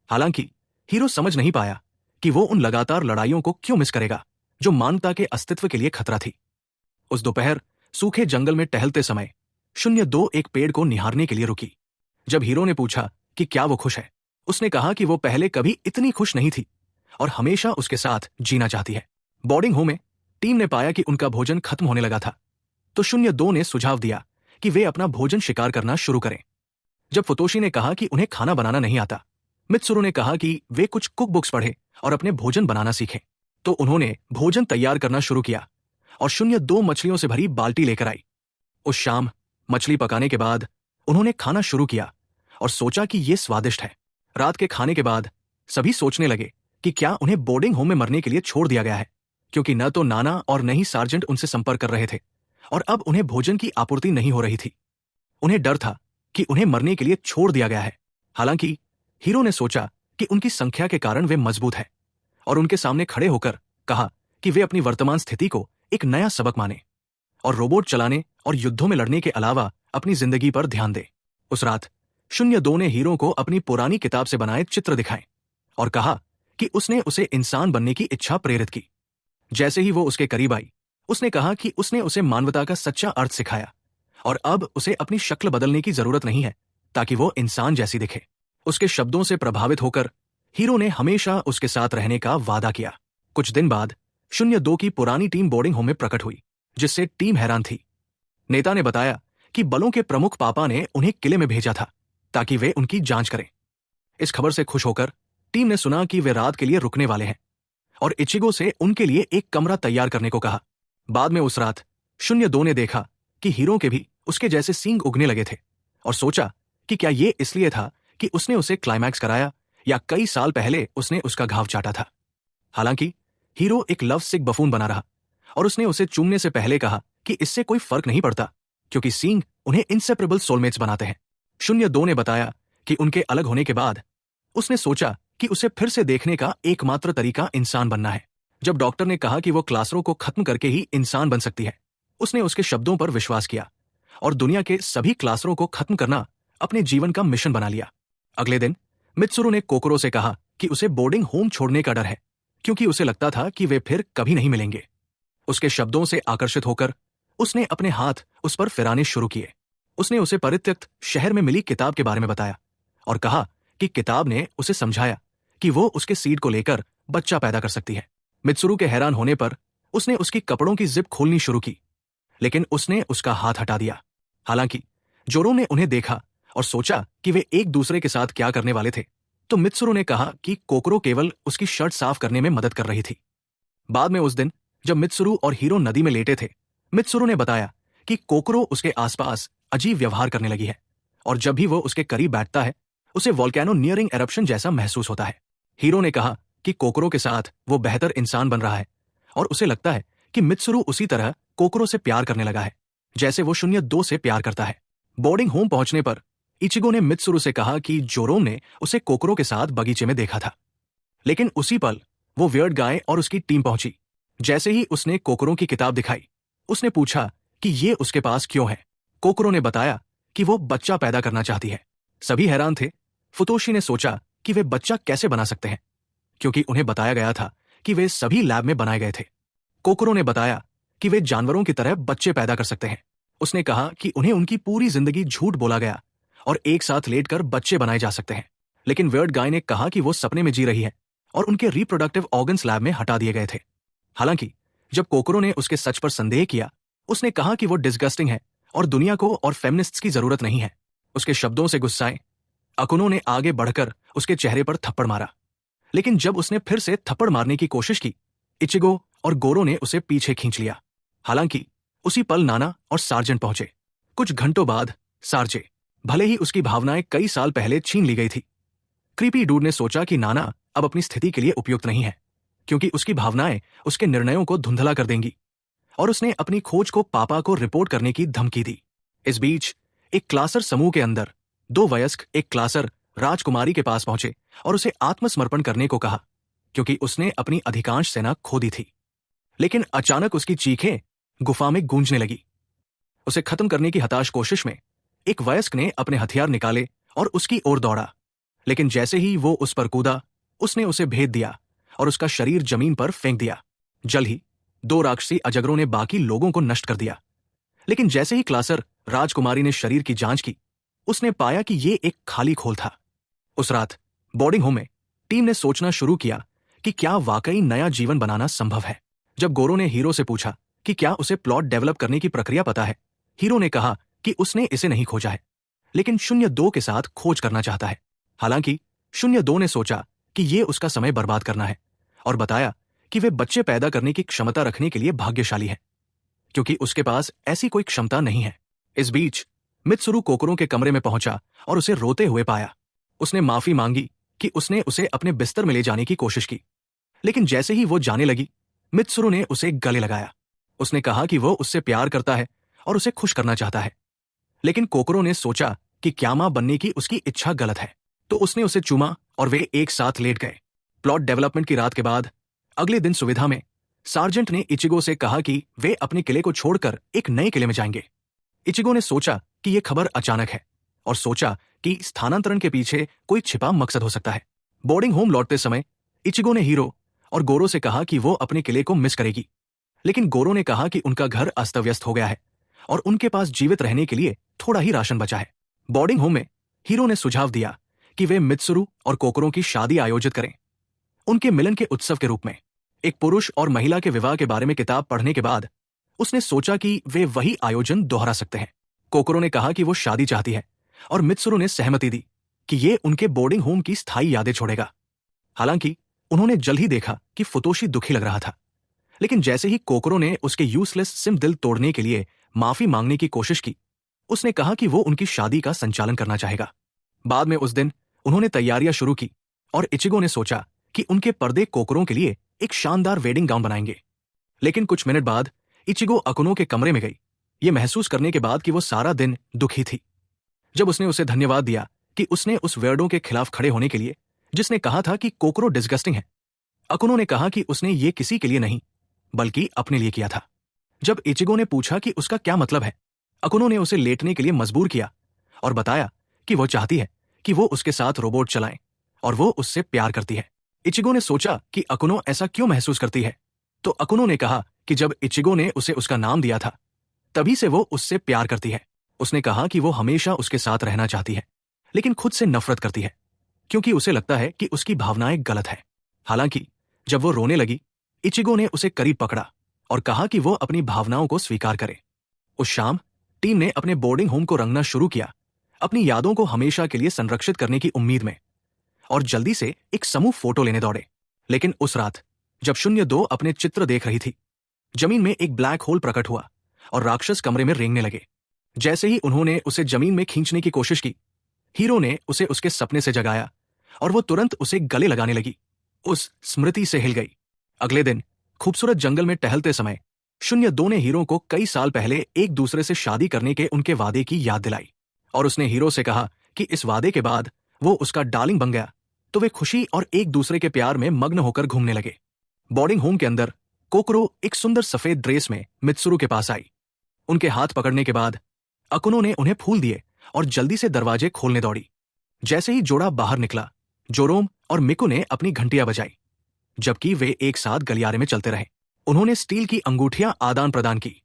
हालांकि हीरो समझ नहीं पाया कि वो उन लगातार लड़ाइयों को क्यों मिस करेगा जो मानवता के अस्तित्व के लिए खतरा थी। उस दोपहर सूखे जंगल में टहलते समय 02 एक पेड़ को निहारने के लिए रुकी। जब हीरो ने पूछा कि क्या वो खुश है, उसने कहा कि वो पहले कभी इतनी खुश नहीं थी और हमेशा उसके साथ जीना चाहती है। बोर्डिंग होम में टीम ने पाया कि उनका भोजन खत्म होने लगा था, तो 02 ने सुझाव दिया कि वे अपना भोजन शिकार करना शुरू करें। जब फुतोशी ने कहा कि उन्हें खाना बनाना नहीं आता, मित्सुरु ने कहा कि वे कुछ कुक बुक्स पढ़े और अपने भोजन बनाना सीखें, तो उन्होंने भोजन तैयार करना शुरू किया और 02 मछलियों से भरी बाल्टी लेकर आई। उस शाम मछली पकाने के बाद उन्होंने खाना शुरू किया और सोचा कि यह स्वादिष्ट है। रात के खाने के बाद सभी सोचने लगे कि क्या उन्हें बोर्डिंग होम में मरने के लिए छोड़ दिया गया है, क्योंकि न तो नाना और न ही सार्जेंट उनसे संपर्क कर रहे थे और अब उन्हें भोजन की आपूर्ति नहीं हो रही थी। उन्हें डर था कि उन्हें मरने के लिए छोड़ दिया गया है। हालांकि हीरो ने सोचा कि उनकी संख्या के कारण वे मजबूत हैं और उनके सामने खड़े होकर कहा कि वे अपनी वर्तमान स्थिति को एक नया सबक माने और रोबोट चलाने और युद्धों में लड़ने के अलावा अपनी जिंदगी पर ध्यान दे। उस रात 02 ने हीरो को अपनी पुरानी किताब से बनाए चित्र दिखाए और कहा कि उसने उसे इंसान बनने की इच्छा प्रेरित की। जैसे ही वो उसके करीब आई, उसने कहा कि उसने उसे मानवता का सच्चा अर्थ सिखाया और अब उसे अपनी शक्ल बदलने की जरूरत नहीं है ताकि वो इंसान जैसी दिखे। उसके शब्दों से प्रभावित होकर हीरो ने हमेशा उसके साथ रहने का वादा किया। कुछ दिन बाद 02 की पुरानी टीम बोर्डिंग होम में प्रकट हुई, जिससे टीम हैरान थी। नेता ने बताया कि बलों के प्रमुख पापा ने उन्हें किले में भेजा था ताकि वे उनकी जांच करें। इस खबर से खुश होकर टीम ने सुना कि वे रात के लिए रुकने वाले हैं और इचिगो से उनके लिए एक कमरा तैयार करने को कहा। बाद में उस रात 02 ने देखा कि हीरो के भी उसके जैसे सींग उगने लगे थे और सोचा कि क्या ये इसलिए था कि उसने उसे क्लाइमैक्स कराया या कई साल पहले उसने उसका घाव चाटा था। हालांकि हीरो एक लव सिक बफून बना रहा और उसने उसे चूमने से पहले कहा कि इससे कोई फर्क नहीं पड़ता, क्योंकि सींग उन्हें इंसेपरेबल सोलमेट्स बनाते हैं। 02 ने बताया कि उनके अलग होने के बाद उसने सोचा कि उसे फिर से देखने का एकमात्र तरीका इंसान बनना है। जब डॉक्टर ने कहा कि वो क्लासरों को खत्म करके ही इंसान बन सकती है, उसने उसके शब्दों पर विश्वास किया और दुनिया के सभी क्लासरों को खत्म करना अपने जीवन का मिशन बना लिया। अगले दिन मित्सुरु ने कोकोरो से कहा कि उसे बोर्डिंग होम छोड़ने का डर है, क्योंकि उसे लगता था कि वे फिर कभी नहीं मिलेंगे। उसके शब्दों से आकर्षित होकर उसने अपने हाथ उस पर फिराने शुरू किए। उसने उसे परित्यक्त शहर में मिली किताब के बारे में बताया और कहा कि किताब ने उसे समझाया कि वो उसके सीड को लेकर बच्चा पैदा कर सकती है। मित्सुरु के हैरान होने पर उसने उसकी कपड़ों की जिप खोलनी शुरू की, लेकिन उसने उसका हाथ हटा दिया। हालांकि जोरो ने उन्हें देखा और सोचा कि वे एक दूसरे के साथ क्या करने वाले थे, तो मित्सुरु ने कहा कि कोकोरो केवल उसकी शर्ट साफ करने में मदद कर रही थी। बाद में उस दिन जब मित्सुरु और हीरो नदी में लेटे थे, मित्सुरु ने बताया कि कोकोरो उसके आसपास अजीब व्यवहार करने लगी है और जब भी वो उसके करीब बैठता है उसे वोल्केनो नियरिंग एरप्शन जैसा महसूस होता है। हीरो ने कहा कि कोकोरो के साथ वो बेहतर इंसान बन रहा है और उसे लगता है कि मित्सुरु उसी तरह कोकोरो से प्यार करने लगा है जैसे वो 02 से प्यार करता है। बोर्डिंग होम पहुंचने पर इचिगो ने मित्सुरु से कहा कि जोरोम ने उसे कोकोरो के साथ बगीचे में देखा था, लेकिन उसी पल वो वियर्ड गाय और उसकी टीम पहुंची। जैसे ही उसने कोकोरो की किताब दिखाई, उसने पूछा कि ये उसके पास क्यों है। कोकोरो ने बताया कि वो बच्चा पैदा करना चाहती है। सभी हैरान थे। फुतोशी ने सोचा कि वे बच्चा कैसे बना सकते हैं, क्योंकि उन्हें बताया गया था कि वे सभी लैब में बनाए गए थे। कोकोरो ने बताया कि वे जानवरों की तरह बच्चे पैदा कर सकते हैं। उसने कहा कि उन्हें उनकी पूरी जिंदगी झूठ बोला गया और एक साथ लेटकर बच्चे बनाए जा सकते हैं, लेकिन वियर्ड गाय ने कहा कि वो सपने में जी रही है और उनके रिप्रोडक्टिव ऑर्गन्स लैब में हटा दिए गए थे। हालांकि जब कोकोरो ने उसके सच पर संदेह किया, उसने कहा कि वो डिस्गस्टिंग है और दुनिया को और फेमिनिस्ट्स की जरूरत नहीं है। उसके शब्दों से गुस्साए अकुनो ने आगे बढ़कर उसके चेहरे पर थप्पड़ मारा, लेकिन जब उसने फिर से थप्पड़ मारने की कोशिश की, इचिगो और गोरो ने उसे पीछे खींच लिया। हालांकि उसी पल नाना और सार्जेंट पहुंचे। कुछ घंटों बाद सार्जे, भले ही उसकी भावनाएं कई साल पहले छीन ली गई थी। क्रीपी डूड ने सोचा कि नाना अब अपनी स्थिति के लिए उपयुक्त नहीं है, क्योंकि उसकी भावनाएं उसके निर्णयों को धुंधला कर देंगी, और उसने अपनी खोज को पापा को रिपोर्ट करने की धमकी दी। इस बीच एक क्लासर समूह के अंदर 2 वयस्क एक क्लासर राजकुमारी के पास पहुंचे और उसे आत्मसमर्पण करने को कहा, क्योंकि उसने अपनी अधिकांश सेना खो दी थी। लेकिन अचानक उसकी चीखें गुफा में गूंजने लगी। उसे खत्म करने की हताश कोशिश में एक वयस्क ने अपने हथियार निकाले और उसकी ओर दौड़ा, लेकिन जैसे ही वो उस पर कूदा, उसने उसे भेद दिया और उसका शरीर जमीन पर फेंक दिया। जल्द ही 2 राक्षसी अजगरों ने बाकी लोगों को नष्ट कर दिया। लेकिन जैसे ही क्लासर राजकुमारी ने शरीर की जांच की, उसने पाया कि ये एक खाली खोल था। उस रात बोर्डिंग होम में टीम ने सोचना शुरू किया कि क्या वाकई नया जीवन बनाना संभव है। जब गोरो ने हीरो से पूछा कि क्या उसे प्लॉट डेवलप करने की प्रक्रिया पता है, हीरो ने कहा कि उसने इसे नहीं खोजा है, लेकिन 02 के साथ खोज करना चाहता है। हालांकि 02 ने सोचा कि ये उसका समय बर्बाद करना है और बताया कि वे बच्चे पैदा करने की क्षमता रखने के लिए भाग्यशाली है, क्योंकि उसके पास ऐसी कोई क्षमता नहीं है। इस बीच मित्सुरु कोकरो के कमरे में पहुंचा और उसे रोते हुए पाया। उसने माफी मांगी कि उसने उसे अपने बिस्तर में ले जाने की कोशिश की, लेकिन जैसे ही वो जाने लगी, मित्सुरु ने उसे गले लगाया। उसने कहा कि वो उससे प्यार करता है और उसे खुश करना चाहता है, लेकिन कोकरो ने सोचा कि क्या मां बनने की उसकी इच्छा गलत है, तो उसने उसे चूमा और वे एक साथ लेट गए। प्लॉट डेवलपमेंट की रात के बाद अगले दिन सुविधा में सार्जेंट ने इचिगो से कहा कि वे अपने किले को छोड़कर एक नए किले में जाएंगे। इचिगो ने सोचा कि यह खबर अचानक है और सोचा कि स्थानांतरण के पीछे कोई छिपा मकसद हो सकता है। बोर्डिंग होम लौटते समय इचिगो ने हीरो और गोरो से कहा कि वो अपने किले को मिस करेगी, लेकिन गोरो ने कहा कि उनका घर अस्त व्यस्त हो गया है और उनके पास जीवित रहने के लिए थोड़ा ही राशन बचा है। बोर्डिंग होम में हीरो ने सुझाव दिया कि वे मित्सुरु और कोकरो की शादी आयोजित करें, उनके मिलन के उत्सव के रूप में। एक पुरुष और महिला के विवाह के बारे में किताब पढ़ने के बाद उसने सोचा कि वे वही आयोजन दोहरा सकते हैं। कोकरो ने कहा कि वो शादी चाहती है और मित्सुरु ने सहमति दी कि ये उनके बोर्डिंग होम की स्थायी यादें छोड़ेगा। हालांकि उन्होंने जल्द ही देखा कि फुतोशी दुखी लग रहा था, लेकिन जैसे ही कोकरो ने उसके यूजलेस सिम दिल तोड़ने के लिए माफी मांगने की कोशिश की, उसने कहा कि वो उनकी शादी का संचालन करना चाहेगा। बाद में उस दिन उन्होंने तैयारियां शुरू की और इचिगो ने सोचा कि उनके पर्दे कोकरों के लिए एक शानदार वेडिंग गाउन बनाएंगे। लेकिन कुछ मिनट बाद इचिगो अकुनो के कमरे में गई, ये महसूस करने के बाद कि वो सारा दिन दुखी थी। जब उसने उसे धन्यवाद दिया कि उसने उस वेयर्डो के खिलाफ खड़े होने के लिए जिसने कहा था कि कोकरो डिस्गस्टिंग है, अकुनो ने कहा कि उसने ये किसी के लिए नहीं बल्कि अपने लिए किया था। जब इचिगो ने पूछा कि उसका क्या मतलब है, अकुनो ने उसे लेटने के लिए मजबूर किया और बताया कि वो चाहती है कि वो उसके साथ रोबोट चलाए और वो उससे प्यार करती है। इचिगो ने सोचा कि अकुनो ऐसा क्यों महसूस करती है, तो अकुनो ने कहा कि जब इचिगो ने उसे उसका नाम दिया था तभी से वो उससे प्यार करती है। उसने कहा कि वो हमेशा उसके साथ रहना चाहती है, लेकिन खुद से नफरत करती है क्योंकि उसे लगता है कि उसकी भावनाएं गलत है। हालांकि जब वो रोने लगी, इचिगो ने उसे करीब पकड़ा और कहा कि वो अपनी भावनाओं को स्वीकार करे। उस शाम टीम ने अपने बोर्डिंग होम को रंगना शुरू किया, अपनी यादों को हमेशा के लिए संरक्षित करने की उम्मीद में, और जल्दी से एक समूह फोटो लेने दौड़े। लेकिन उस रात जब 02 अपने चित्र देख रही थी, जमीन में एक ब्लैक होल प्रकट हुआ और राक्षस कमरे में रेंगने लगे। जैसे ही उन्होंने उसे जमीन में खींचने की कोशिश की, हीरो ने उसे उसके सपने से जगाया और वो तुरंत उसे गले लगाने लगी। उस स्मृति से हिल गई। अगले दिन खूबसूरत जंगल में टहलते समय 02 ने हीरो को कई साल पहले एक दूसरे से शादी करने के उनके वादे की याद दिलाई और उसने हीरो से कहा कि इस वादे के बाद वो उसका डार्लिंग बन गया तो वे खुशी और एक दूसरे के प्यार में मग्न होकर घूमने लगे। बोर्डिंग होम के अंदर कोकरो एक सुंदर सफेद ड्रेस में मित्सुरु के पास आई। उनके हाथ पकड़ने के बाद अकुनो ने उन्हें फूल दिए और जल्दी से दरवाजे खोलने दौड़ी। जैसे ही जोड़ा बाहर निकला, जोरोम और मिकु ने अपनी घंटियां बजाई, जबकि वे एक साथ गलियारे में चलते रहे। उन्होंने स्टील की अंगूठियां आदान प्रदान की।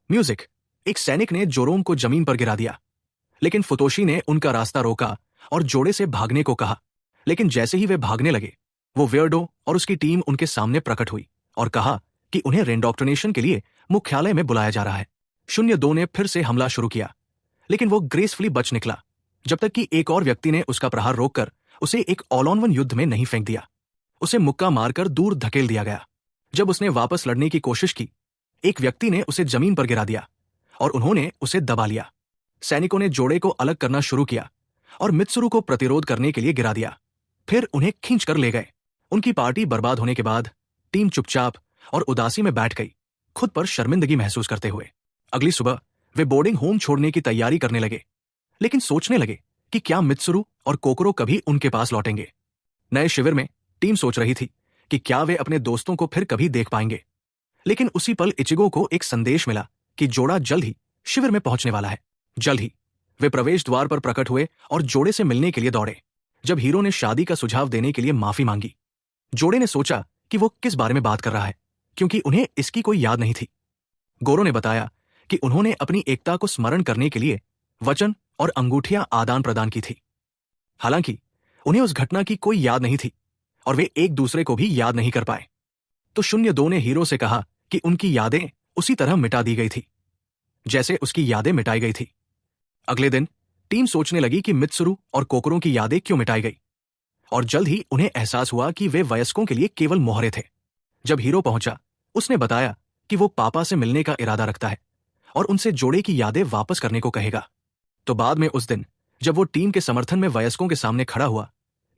म्यूजिक। एक सैनिक ने जोरोम को जमीन पर गिरा दिया, लेकिन फुतोशी ने उनका रास्ता रोका और जोड़े से भागने को कहा। लेकिन जैसे ही वे भागने लगे, वो वेयर्डो और उसकी टीम उनके सामने प्रकट हुई और कहा कि उन्हें रेंडोक्ट्रिनेशन के लिए मुख्यालय में बुलाया जा रहा है। 02 ने फिर से हमला शुरू किया, लेकिन वो ग्रेसफुली बच निकला, जब तक कि एक और व्यक्ति ने उसका प्रहार रोककर उसे एक ऑल ऑन वन युद्ध में नहीं फेंक दिया। उसे मुक्का मारकर दूर धकेल दिया गया। जब उसने वापस लड़ने की कोशिश की, एक व्यक्ति ने उसे जमीन पर गिरा दिया और उन्होंने उसे दबा लिया। सैनिकों ने जोड़े को अलग करना शुरू किया और मित्सुरु को प्रतिरोध करने के लिए गिरा दिया। फिर उन्हें खींच कर ले गए। उनकी पार्टी बर्बाद होने के बाद टीम चुपचाप और उदासी में बैठ गई, खुद पर शर्मिंदगी महसूस करते हुए। अगली सुबह वे बोर्डिंग होम छोड़ने की तैयारी करने लगे, लेकिन सोचने लगे कि क्या मित्सुरु और कोकोरो कभी उनके पास लौटेंगे। नए शिविर में टीम सोच रही थी कि क्या वे अपने दोस्तों को फिर कभी देख पाएंगे। लेकिन उसी पल इचिगो को एक संदेश मिला कि जोड़ा जल्द ही शिविर में पहुंचने वाला है। जल्द ही वे प्रवेश द्वार पर प्रकट हुए और जोड़े से मिलने के लिए दौड़े। जब हीरो ने शादी का सुझाव देने के लिए माफी मांगी, जोड़े ने सोचा कि वो किस बारे में बात कर रहा है, क्योंकि उन्हें इसकी कोई याद नहीं थी। गोरो ने बताया कि उन्होंने अपनी एकता को स्मरण करने के लिए वचन और अंगूठियां आदान प्रदान की थी। हालांकि उन्हें उस घटना की कोई याद नहीं थी और वे एक दूसरे को भी याद नहीं कर पाए। तो 02 ने हीरो से कहा कि उनकी यादें उसी तरह मिटा दी गई थी जैसे उसकी यादें मिटाई गई थी। अगले दिन टीम सोचने लगी कि मित्सुरु और कोकोरो की यादें क्यों मिटाई गई, और जल्द ही उन्हें एहसास हुआ कि वे वयस्कों के लिए केवल मोहरे थे। जब हीरो पहुंचा, उसने बताया कि वो पापा से मिलने का इरादा रखता है और उनसे जोड़े की यादें वापस करने को कहेगा। तो बाद में उस दिन जब वो टीम के समर्थन में वयस्कों के सामने खड़ा हुआ,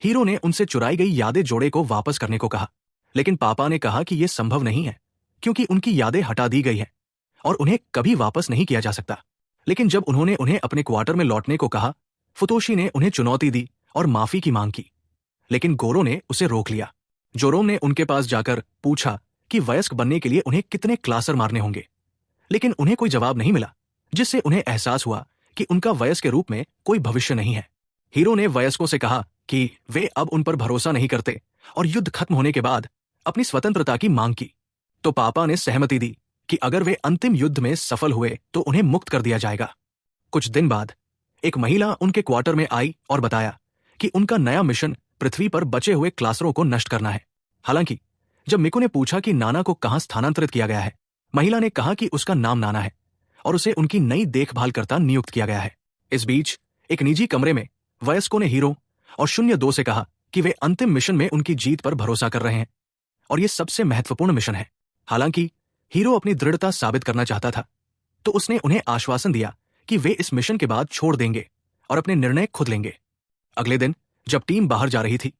हीरो ने उनसे चुराई गई यादें जोड़े को वापस करने को कहा। लेकिन पापा ने कहा कि यह संभव नहीं है, क्योंकि उनकी यादें हटा दी गई हैं और उन्हें कभी वापस नहीं किया जा सकता। लेकिन जब उन्होंने उन्हें अपने क्वार्टर में लौटने को कहा, फुतोशी ने उन्हें चुनौती दी और माफी की मांग की, लेकिन गोरो ने उसे रोक लिया। जोरोम ने उनके पास जाकर पूछा कि वयस्क बनने के लिए उन्हें कितने क्लासर मारने होंगे, लेकिन उन्हें कोई जवाब नहीं मिला, जिससे उन्हें एहसास हुआ कि उनका वयस्क के रूप में कोई भविष्य नहीं है। हीरो ने वयस्कों से कहा कि वे अब उन पर भरोसा नहीं करते और युद्ध खत्म होने के बाद अपनी स्वतंत्रता की मांग की। तो पापा ने सहमति दी कि अगर वे अंतिम युद्ध में सफल हुए तो उन्हें मुक्त कर दिया जाएगा। कुछ दिन बाद एक महिला उनके क्वार्टर में आई और बताया कि उनका नया मिशन पृथ्वी पर बचे हुए क्लासरों को नष्ट करना है। हालांकि जब मिकु ने पूछा कि नाना को कहां स्थानांतरित किया गया है, महिला ने कहा कि उसका नाम नाना है और उसे उनकी नई देखभालकर्ता नियुक्त किया गया है। इस बीच एक निजी कमरे में वयस्कों ने हीरो और 02 से कहा कि वे अंतिम मिशन में उनकी जीत पर भरोसा कर रहे हैं और यह सबसे महत्वपूर्ण मिशन है। हालांकि हीरो अपनी दृढ़ता साबित करना चाहता था, तो उसने उन्हें आश्वासन दिया कि वे इस मिशन के बाद छोड़ देंगे और अपने निर्णय खुद लेंगे। अगले दिन जब टीम बाहर जा रही थी,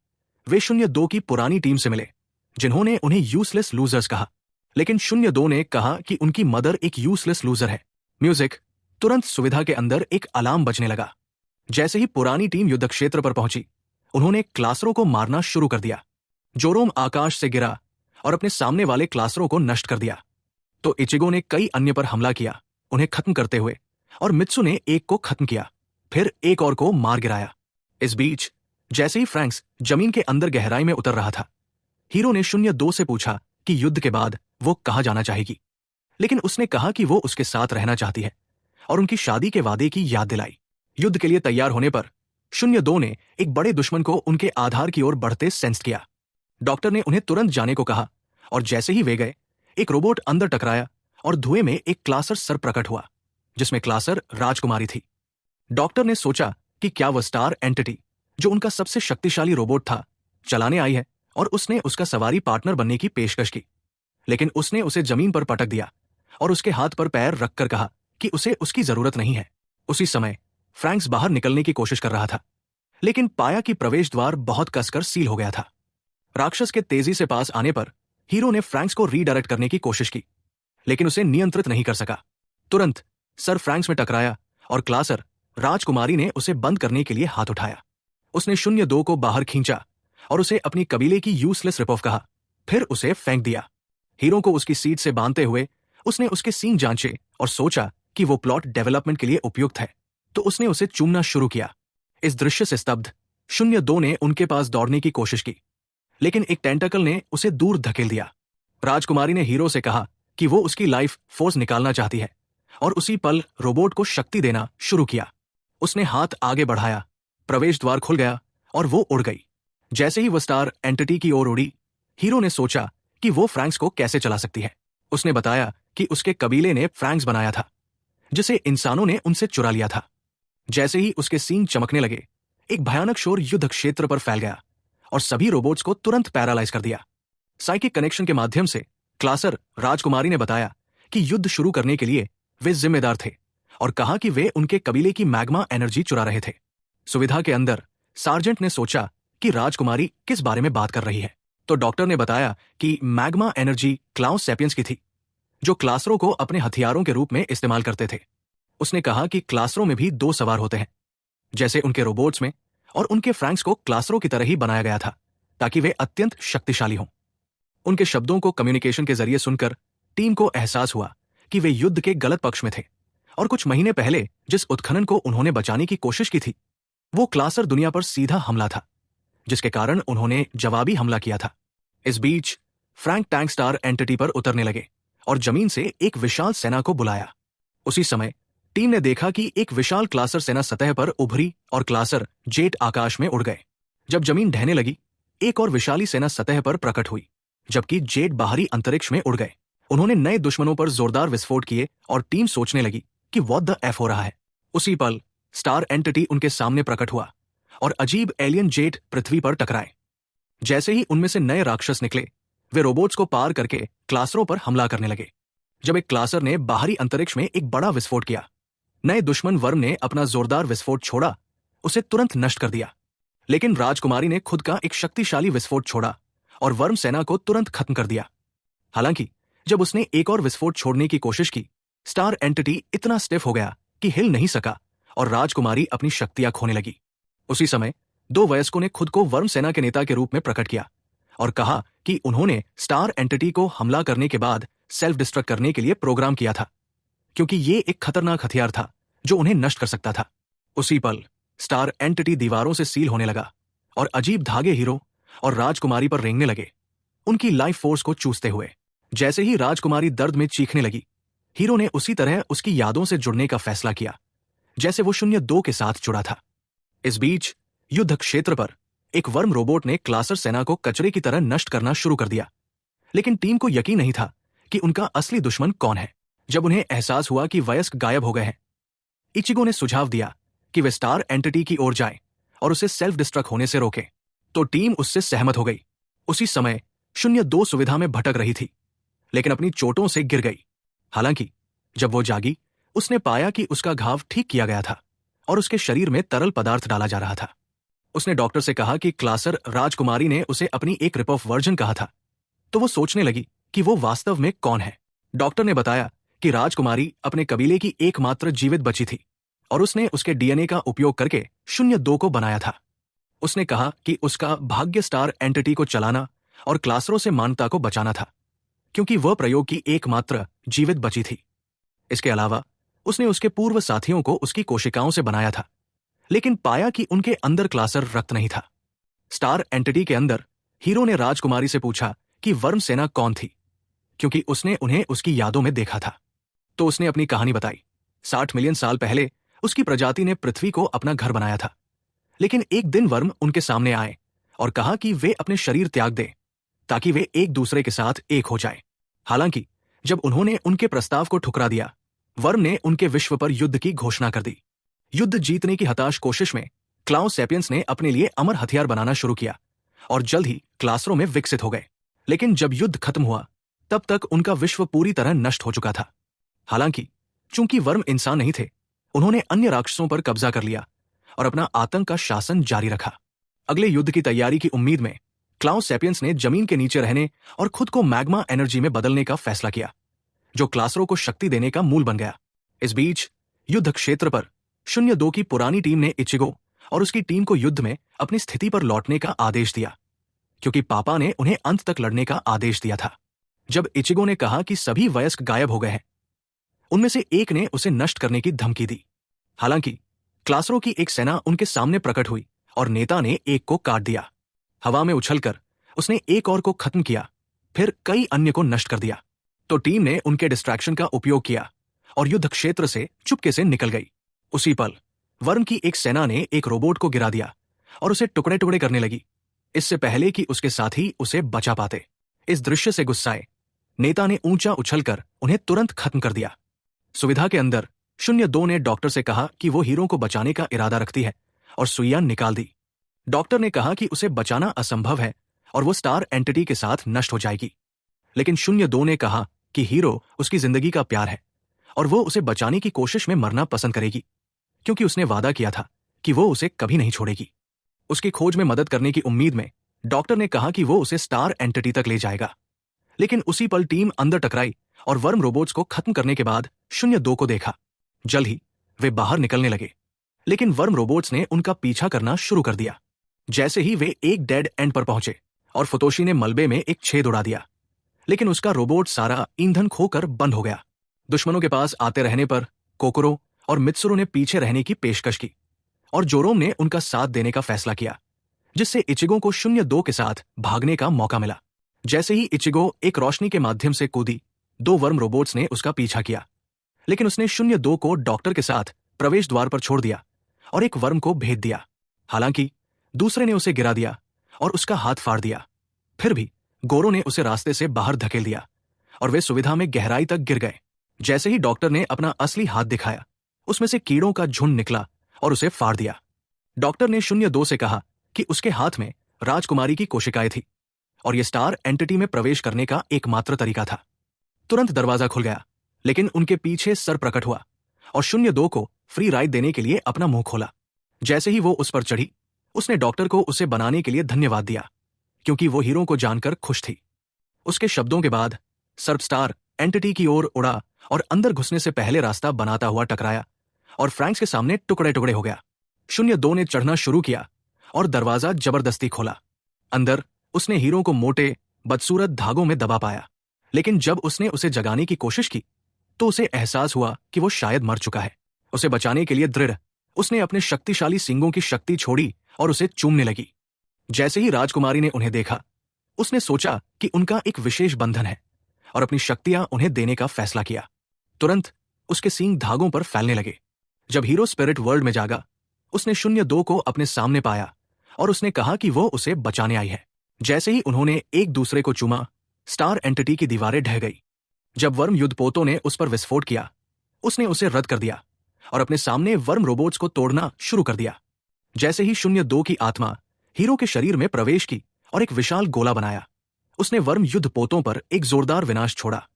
वे 02 की पुरानी टीम से मिले, जिन्होंने उन्हें यूजलेस लूजर्स कहा। लेकिन 02 ने कहा कि उनकी मदर एक यूजलेस लूजर है। म्यूजिक तुरंत सुविधा के अंदर एक अलार्म बजने लगा। जैसे ही पुरानी टीम युद्ध क्षेत्र पर पहुंची, उन्होंने क्लासरों को मारना शुरू कर दिया। जोरोम आकाश से गिरा और अपने सामने वाले क्लासरों को नष्ट कर दिया। तो इचिगो ने कई अन्य पर हमला किया, उन्हें खत्म करते हुए, और मित्सु ने एक को खत्म किया, फिर एक और को मार गिराया। इस बीच जैसे ही फ्रैंक्स जमीन के अंदर गहराई में उतर रहा था, हीरो ने 02 से पूछा कि युद्ध के बाद वो कहां जाना चाहेगी। लेकिन उसने कहा कि वो उसके साथ रहना चाहती है और उनकी शादी के वादे की याद दिलाई। युद्ध के लिए तैयार होने पर 02 ने एक बड़े दुश्मन को उनके आधार की ओर बढ़ते सेंस किया। डॉक्टर ने उन्हें तुरंत जाने को कहा और जैसे ही वे गए, एक रोबोट अंदर टकराया और धुएं में एक क्लासर सर प्रकट हुआ, जिसमें क्लासर राजकुमारी थी। डॉक्टर ने सोचा कि क्या वह स्टार एंटिटी, जो उनका सबसे शक्तिशाली रोबोट था, चलाने आई है, और उसने उसका सवारी पार्टनर बनने की पेशकश की। लेकिन उसने उसे जमीन पर पटक दिया और उसके हाथ पर पैर रखकर कहा कि उसे उसकी जरूरत नहीं है। उसी समय फ्रैंक्स बाहर निकलने की कोशिश कर रहा था, लेकिन पाया कि प्रवेश द्वार बहुत कसकर सील हो गया था। राक्षस के तेजी से पास आने पर हीरो ने फ्रैंक्स को रीडायरेक्ट करने की कोशिश की, लेकिन उसे नियंत्रित नहीं कर सका। तुरंत सर फ्रैंक्स में टकराया और क्लासर राजकुमारी ने उसे बंद करने के लिए हाथ उठाया। उसने 02 को बाहर खींचा और उसे अपनी कबीले की यूजलेस रिप ऑफ कहा, फिर उसे फेंक दिया। हीरो को उसकी सीट से बांधते हुए उसने उसके सींग जांचे और सोचा कि वो प्लॉट डेवलपमेंट के लिए उपयुक्त है, तो उसने उसे चूमना शुरू किया। इस दृश्य से स्तब्ध 02 ने उनके पास दौड़ने की कोशिश की, लेकिन एक टेंटकल ने उसे दूर धकेल दिया। राजकुमारी ने हीरो से कहा कि वो उसकी लाइफ फोर्स निकालना चाहती है और उसी पल रोबोट को शक्ति देना शुरू किया। उसने हाथ आगे बढ़ाया, प्रवेश द्वार खुल गया और वो उड़ गई। जैसे ही वो स्टार एंटिटी की ओर उड़ी, हीरो ने सोचा कि वो फ्रैंक्स को कैसे चला सकती है। उसने बताया कि उसके कबीले ने फ्रैंक्स बनाया था, जिसे इंसानों ने उनसे चुरा लिया था। जैसे ही उसके सींग चमकने लगे, एक भयानक शोर युद्ध क्षेत्र पर फैल गया और सभी रोबोट्स को तुरंत पैरालाइज कर दिया। साइकिक कनेक्शन के माध्यम से क्लासर राजकुमारी ने बताया कि युद्ध शुरू करने के लिए वे जिम्मेदार थे और कहा कि वे उनके कबीले की मैग्मा एनर्जी चुरा रहे थे। सुविधा के अंदर सार्जेंट ने सोचा कि राजकुमारी किस बारे में बात कर रही है। तो डॉक्टर ने बताया कि मैग्मा एनर्जी क्लाउस सैपियंस की थी, जो क्लासरों को अपने हथियारों के रूप में इस्तेमाल करते थे। उसने कहा कि क्लासरों में भी दो सवार होते हैं, जैसे उनके रोबोट्स में, और उनके फ्रैंक्स को क्लासरों की तरह ही बनाया गया था ताकि वे अत्यंत शक्तिशाली हों। उनके शब्दों को कम्युनिकेशन के जरिए सुनकर टीम को एहसास हुआ कि वे युद्ध के गलत पक्ष में थे, और कुछ महीने पहले जिस उत्खनन को उन्होंने बचाने की कोशिश की थी, वो क्लासर दुनिया पर सीधा हमला था, जिसके कारण उन्होंने जवाबी हमला किया था। इस बीच फ्रैंक टैंक स्टार एंटिटी पर उतरने लगे और जमीन से एक विशाल सेना को बुलाया। उसी समय टीम ने देखा कि एक विशाल क्लासर सेना सतह पर उभरी और क्लासर जेट आकाश में उड़ गए। जब जमीन ढहने लगी, एक और विशाली सेना सतह पर प्रकट हुई, जबकि जेट बाहरी अंतरिक्ष में उड़ गए। उन्होंने नए दुश्मनों पर जोरदार विस्फोट किए और टीम सोचने लगी कि व्हाट द एफ हो रहा है। उसी पल स्टार एंटिटी उनके सामने प्रकट हुआ और अजीब एलियन जेट पृथ्वी पर टकराए। जैसे ही उनमें से नए राक्षस निकले, वे रोबोट्स को पार करके क्लासरों पर हमला करने लगे। जब एक क्लासर ने बाहरी अंतरिक्ष में एक बड़ा विस्फोट किया, नए दुश्मन वर्म ने अपना जोरदार विस्फोट छोड़ा, उसे तुरंत नष्ट कर दिया। लेकिन राजकुमारी ने खुद का एक शक्तिशाली विस्फोट छोड़ा और वर्म सेना को तुरंत खत्म कर दिया। हालांकि जब उसने एक और विस्फोट छोड़ने की कोशिश की, स्टार एंटिटी इतना स्टिफ हो गया कि हिल नहीं सका और राजकुमारी अपनी शक्तियां खोने लगी। उसी समय दो वयस्कों ने खुद को वर्म सेना के नेता के रूप में प्रकट किया और कहा कि उन्होंने स्टार एंटिटी को हमला करने के बाद सेल्फ डिस्ट्रक्ट करने के लिए प्रोग्राम किया था, क्योंकि ये एक खतरनाक हथियार था जो उन्हें नष्ट कर सकता था। उसी पल स्टार एंटिटी दीवारों से सील होने लगा और अजीब धागे हीरो और राजकुमारी पर रेंगने लगे, उनकी लाइफ फोर्स को चूसते हुए। जैसे ही राजकुमारी दर्द में चीखने लगी, हीरो ने उसी तरह उसकी यादों से जुड़ने का फैसला किया जैसे वो 02 के साथ जुड़ा था। इस बीच युद्ध क्षेत्र पर एक वर्म रोबोट ने क्लासर सेना को कचरे की तरह नष्ट करना शुरू कर दिया, लेकिन टीम को यकीन नहीं था कि उनका असली दुश्मन कौन है। जब उन्हें एहसास हुआ कि वयस्क गायब हो गए हैं, इचिगो ने सुझाव दिया कि वे स्टार एंटिटी की ओर जाएं और उसे सेल्फ डिस्ट्रक्ट होने से रोकें, तो टीम उससे सहमत हो गई। उसी समय 02 सुविधा में भटक रही थी, लेकिन अपनी चोटों से गिर गई। हालांकि जब वो जागी, उसने पाया कि उसका घाव ठीक किया गया था और उसके शरीर में तरल पदार्थ डाला जा रहा था। उसने डॉक्टर से कहा कि क्लासर राजकुमारी ने उसे अपनी एक रिप ऑफ वर्जन कहा था, तो वो सोचने लगी कि वो वास्तव में कौन है। डॉक्टर ने बताया कि राजकुमारी अपने कबीले की एकमात्र जीवित बची थी और उसने उसके डीएनए का उपयोग करके 02 को बनाया था। उसने कहा कि उसका भाग्य स्टार एंटिटी को चलाना और क्लासरों से मानवता को बचाना था, क्योंकि वह प्रयोग की एकमात्र जीवित बची थी। इसके अलावा उसने उसके पूर्व साथियों को उसकी कोशिकाओं से बनाया था, लेकिन पाया कि उनके अंदर क्लासर रक्त नहीं था। स्टार एंटिटी के अंदर हीरो ने राजकुमारी से पूछा कि वर्म सेना कौन थी, क्योंकि उसने उन्हें उसकी यादों में देखा था। तो उसने अपनी कहानी बताई। 60 मिलियन साल पहले उसकी प्रजाति ने पृथ्वी को अपना घर बनाया था, लेकिन एक दिन वर्म उनके सामने आए और कहा कि वे अपने शरीर त्याग दें ताकि वे एक दूसरे के साथ एक हो जाएं। हालांकि जब उन्होंने उनके प्रस्ताव को ठुकरा दिया, वर्म ने उनके विश्व पर युद्ध की घोषणा कर दी। युद्ध जीतने की हताश कोशिश में क्लाउस सैपियंस ने अपने लिए अमर हथियार बनाना शुरू किया और जल्द ही क्लासरों में विकसित हो गए। लेकिन जब युद्ध खत्म हुआ, तब तक उनका विश्व पूरी तरह नष्ट हो चुका था। हालांकि चूंकि वर्म इंसान नहीं थे, उन्होंने अन्य राक्षसों पर कब्जा कर लिया और अपना आतंक का शासन जारी रखा। अगले युद्ध की तैयारी की उम्मीद में क्लाउस सैपियंस ने जमीन के नीचे रहने और खुद को मैग्मा एनर्जी में बदलने का फैसला किया, जो क्लासरों को शक्ति देने का मूल बन गया। इस बीच युद्ध क्षेत्र पर 02 की पुरानी टीम ने इचिगो और उसकी टीम को युद्ध में अपनी स्थिति पर लौटने का आदेश दिया, क्योंकि पापा ने उन्हें अंत तक लड़ने का आदेश दिया था। जब इचिगो ने कहा कि सभी वयस्क गायब हो गए हैं, उनमें से एक ने उसे नष्ट करने की धमकी दी। हालांकि क्लासरों की एक सेना उनके सामने प्रकट हुई और नेता ने एक को काट दिया। हवा में उछलकर उसने एक और को खत्म किया, फिर कई अन्य को नष्ट कर दिया। तो टीम ने उनके डिस्ट्रैक्शन का उपयोग किया और युद्ध क्षेत्र से चुपके से निकल गई। उसी पल वर्म की एक सेना ने एक रोबोट को गिरा दिया और उसे टुकड़े टुकड़े करने लगी, इससे पहले कि उसके साथी उसे बचा पाते। इस दृश्य से गुस्साए नेता ने ऊंचा उछलकर उन्हें तुरंत खत्म कर दिया। सुविधा के अंदर 02 ने डॉक्टर से कहा कि वो हीरो को बचाने का इरादा रखती है और सुइयां निकाल दी। डॉक्टर ने कहा कि उसे बचाना असंभव है और वो स्टार एंटिटी के साथ नष्ट हो जाएगी। लेकिन 02 ने कहा कि हीरो उसकी जिंदगी का प्यार है और वो उसे बचाने की कोशिश में मरना पसंद करेगी, क्योंकि उसने वादा किया था कि वो उसे कभी नहीं छोड़ेगी। उसकी खोज में मदद करने की उम्मीद में डॉक्टर ने कहा कि वो उसे स्टार एंटिटी तक ले जाएगा। लेकिन उसी पल टीम अंदर टकराई और वर्म रोबोट्स को खत्म करने के बाद 02 को देखा। जल्द ही वे बाहर निकलने लगे, लेकिन वर्म रोबोट्स ने उनका पीछा करना शुरू कर दिया। जैसे ही वे एक डेड एंड पर पहुंचे और फुतोशी ने मलबे में एक छेद उड़ा दिया, लेकिन उसका रोबोट सारा ईंधन खोकर बंद हो गया। दुश्मनों के पास आते रहने पर कोकोरो और मित्सुरो ने पीछे रहने की पेशकश की और जोरोम ने उनका साथ देने का फैसला किया, जिससे इचिगो को 02 के साथ भागने का मौका मिला। जैसे ही इचिगो एक रोशनी के माध्यम से कूदी, 2 वर्म रोबोट्स ने उसका पीछा किया, लेकिन उसने 02 को डॉक्टर के साथ प्रवेश द्वार पर छोड़ दिया और एक वर्म को भेद दिया। हालांकि दूसरे ने उसे गिरा दिया और उसका हाथ फाड़ दिया। फिर भी गोरो ने उसे रास्ते से बाहर धकेल दिया और वे सुविधा में गहराई तक गिर गए। जैसे ही डॉक्टर ने अपना असली हाथ दिखाया, उसमें से कीड़ों का झुंड निकला और उसे फाड़ दिया। डॉक्टर ने 02 से कहा कि उसके हाथ में राजकुमारी की कोशिकाएं थी और यह स्टार एंटिटी में प्रवेश करने का एकमात्र तरीका था। तुरंत दरवाजा खुल गया, लेकिन उनके पीछे सर प्रकट हुआ और 02 को फ्री राइड देने के लिए अपना मुंह खोला। जैसे ही वो उस पर चढ़ी, उसने डॉक्टर को उसे बनाने के लिए धन्यवाद दिया, क्योंकि वो हीरो को जानकर खुश थी। उसके शब्दों के बाद सर्प स्टार एंटिटी की ओर उड़ा और अंदर घुसने से पहले रास्ता बनाता हुआ टकराया और फ्रैंक्स के सामने टुकड़े टुकड़े हो गया। 02 ने चढ़ना शुरू किया और दरवाजा जबरदस्ती खोला। अंदर उसने हीरो को मोटे बदसूरत धागों में दबा पाया, लेकिन जब उसने उसे जगाने की कोशिश की तो उसे एहसास हुआ कि वो शायद मर चुका है। उसे बचाने के लिए दृढ़ उसने अपने शक्तिशाली सींगों की शक्ति छोड़ी और उसे चूमने लगी। जैसे ही राजकुमारी ने उन्हें देखा, उसने सोचा कि उनका एक विशेष बंधन है और अपनी शक्तियां उन्हें देने का फैसला किया। तुरंत उसके सींग धागों पर फैलने लगे। जब हीरो स्पिरिट वर्ल्ड में जागा, उसने 02 को अपने सामने पाया और उसने कहा कि वो उसे बचाने आई है। जैसे ही उन्होंने एक दूसरे को चूमा, स्टार एंटिटी की दीवारें ढह गई। जब वर्म युद्धपोतों ने उस पर विस्फोट किया, उसने उसे रद्द कर दिया और अपने सामने वर्म रोबोट्स को तोड़ना शुरू कर दिया। जैसे ही 02 की आत्मा हीरो के शरीर में प्रवेश की और एक विशाल गोला बनाया, उसने वर्म युद्धपोतों पर एक जोरदार विनाश छोड़ा,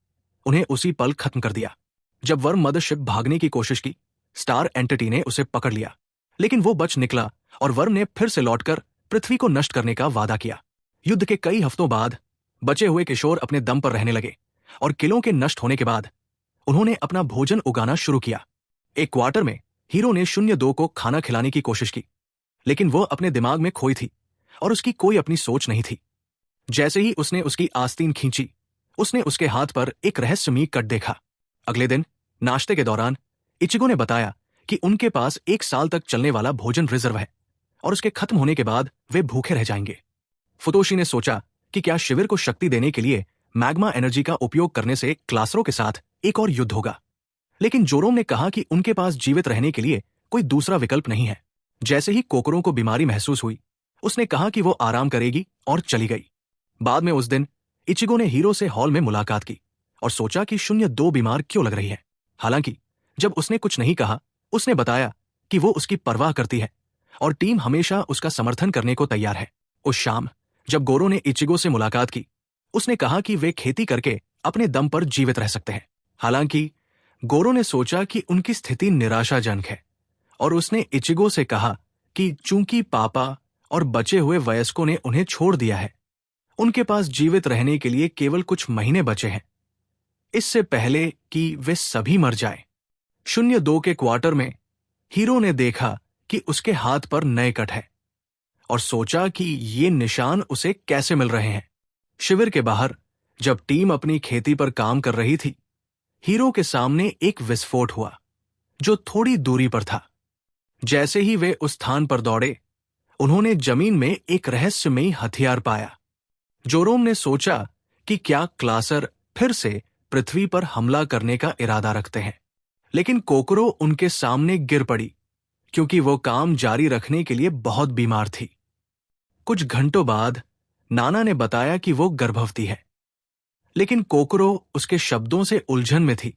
उन्हें उसी पल खत्म कर दिया। जब वर्म मदरशिप भागने की कोशिश की, स्टार एंटिटी ने उसे पकड़ लिया, लेकिन वो बच निकला और वर्म ने फिर से लौटकर पृथ्वी को नष्ट करने का वादा किया। युद्ध के कई हफ्तों बाद बचे हुए किशोर अपने दम पर रहने लगे और किलों के नष्ट होने के बाद उन्होंने अपना भोजन उगाना शुरू किया। एक क्वार्टर में हीरो ने 02 को खाना खिलाने की कोशिश की, लेकिन वो अपने दिमाग में खोई थी और उसकी कोई अपनी सोच नहीं थी। जैसे ही उसने उसकी आस्तीन खींची, उसने उसके हाथ पर एक रहस्यमयी कट देखा। अगले दिन नाश्ते के दौरान इचिगो ने बताया कि उनके पास 1 साल तक चलने वाला भोजन रिजर्व है और उसके खत्म होने के बाद वे भूखे रह जाएंगे। फुतोशी ने सोचा कि क्या शिविर को शक्ति देने के लिए मैग्मा एनर्जी का उपयोग करने से क्लासरों के साथ एक और युद्ध होगा, लेकिन जोरोम ने कहा कि उनके पास जीवित रहने के लिए कोई दूसरा विकल्प नहीं है। जैसे ही कोकरों को बीमारी महसूस हुई, उसने कहा कि वो आराम करेगी और चली गई। बाद में उस दिन इचिगो ने हीरो से हॉल में मुलाकात की और सोचा कि 02 बीमार क्यों लग रही है। हालांकि जब उसने कुछ नहीं कहा, उसने बताया कि वो उसकी परवाह करती है और टीम हमेशा उसका समर्थन करने को तैयार है। उस शाम जब गोरो ने इचिगो से मुलाकात की, उसने कहा कि वे खेती करके अपने दम पर जीवित रह सकते हैं। हालांकि गोरो ने सोचा कि उनकी स्थिति निराशाजनक है और उसने इचिगो से कहा कि चूंकि पापा और बचे हुए वयस्कों ने उन्हें छोड़ दिया है, उनके पास जीवित रहने के लिए केवल कुछ महीने बचे हैं, इससे पहले कि वे सभी मर जाएं। 02 के क्वार्टर में हीरो ने देखा कि उसके हाथ पर नए कट है और सोचा कि ये निशान उसे कैसे मिल रहे हैं। शिविर के बाहर जब टीम अपनी खेती पर काम कर रही थी, हीरो के सामने एक विस्फोट हुआ जो थोड़ी दूरी पर था। जैसे ही वे उस स्थान पर दौड़े, उन्होंने जमीन में एक रहस्यमयी हथियार पाया। जोरोम ने सोचा कि क्या क्लासर फिर से पृथ्वी पर हमला करने का इरादा रखते हैं, लेकिन कोकरो उनके सामने गिर पड़ी क्योंकि वो काम जारी रखने के लिए बहुत बीमार थी। कुछ घंटों बाद नाना ने बताया कि वो गर्भवती है, लेकिन कोकरो उसके शब्दों से उलझन में थी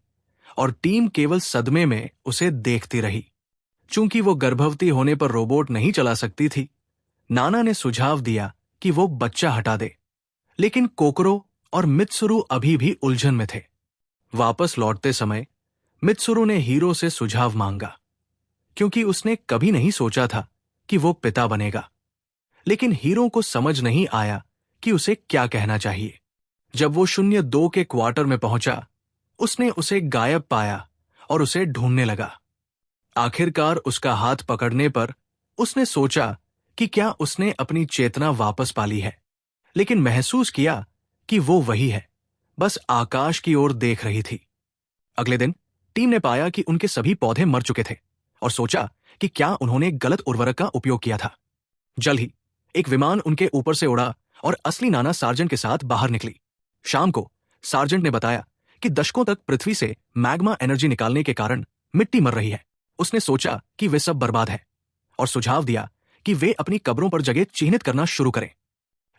और टीम केवल सदमे में उसे देखती रही। चूंकि वो गर्भवती होने पर रोबोट नहीं चला सकती थी, नाना ने सुझाव दिया कि वो बच्चा हटा दे, लेकिन कोकरो और मित्सुरु अभी भी उलझन में थे। वापस लौटते समय मित्सुरु ने हीरो से सुझाव मांगा, क्योंकि उसने कभी नहीं सोचा था कि वो पिता बनेगा। लेकिन हीरो को समझ नहीं आया कि उसे क्या कहना चाहिए। जब वो 02 के क्वार्टर में पहुंचा, उसने उसे गायब पाया और उसे ढूंढने लगा। आखिरकार उसका हाथ पकड़ने पर उसने सोचा कि क्या उसने अपनी चेतना वापस पा ली है, लेकिन महसूस किया कि वो वही है, बस आकाश की ओर देख रही थी। अगले दिन टीम ने पाया कि उनके सभी पौधे मर चुके थे और सोचा कि क्या उन्होंने गलत उर्वरक का उपयोग किया था। जल्द ही एक विमान उनके ऊपर से उड़ा और असली नाना सार्जेंट के साथ बाहर निकली। शाम को सार्जेंट ने बताया कि दशकों तक पृथ्वी से मैग्मा एनर्जी निकालने के कारण मिट्टी मर रही है। उसने सोचा कि वे सब बर्बाद है और सुझाव दिया कि वे अपनी कब्रों पर जगह चिन्हित करना शुरू करें।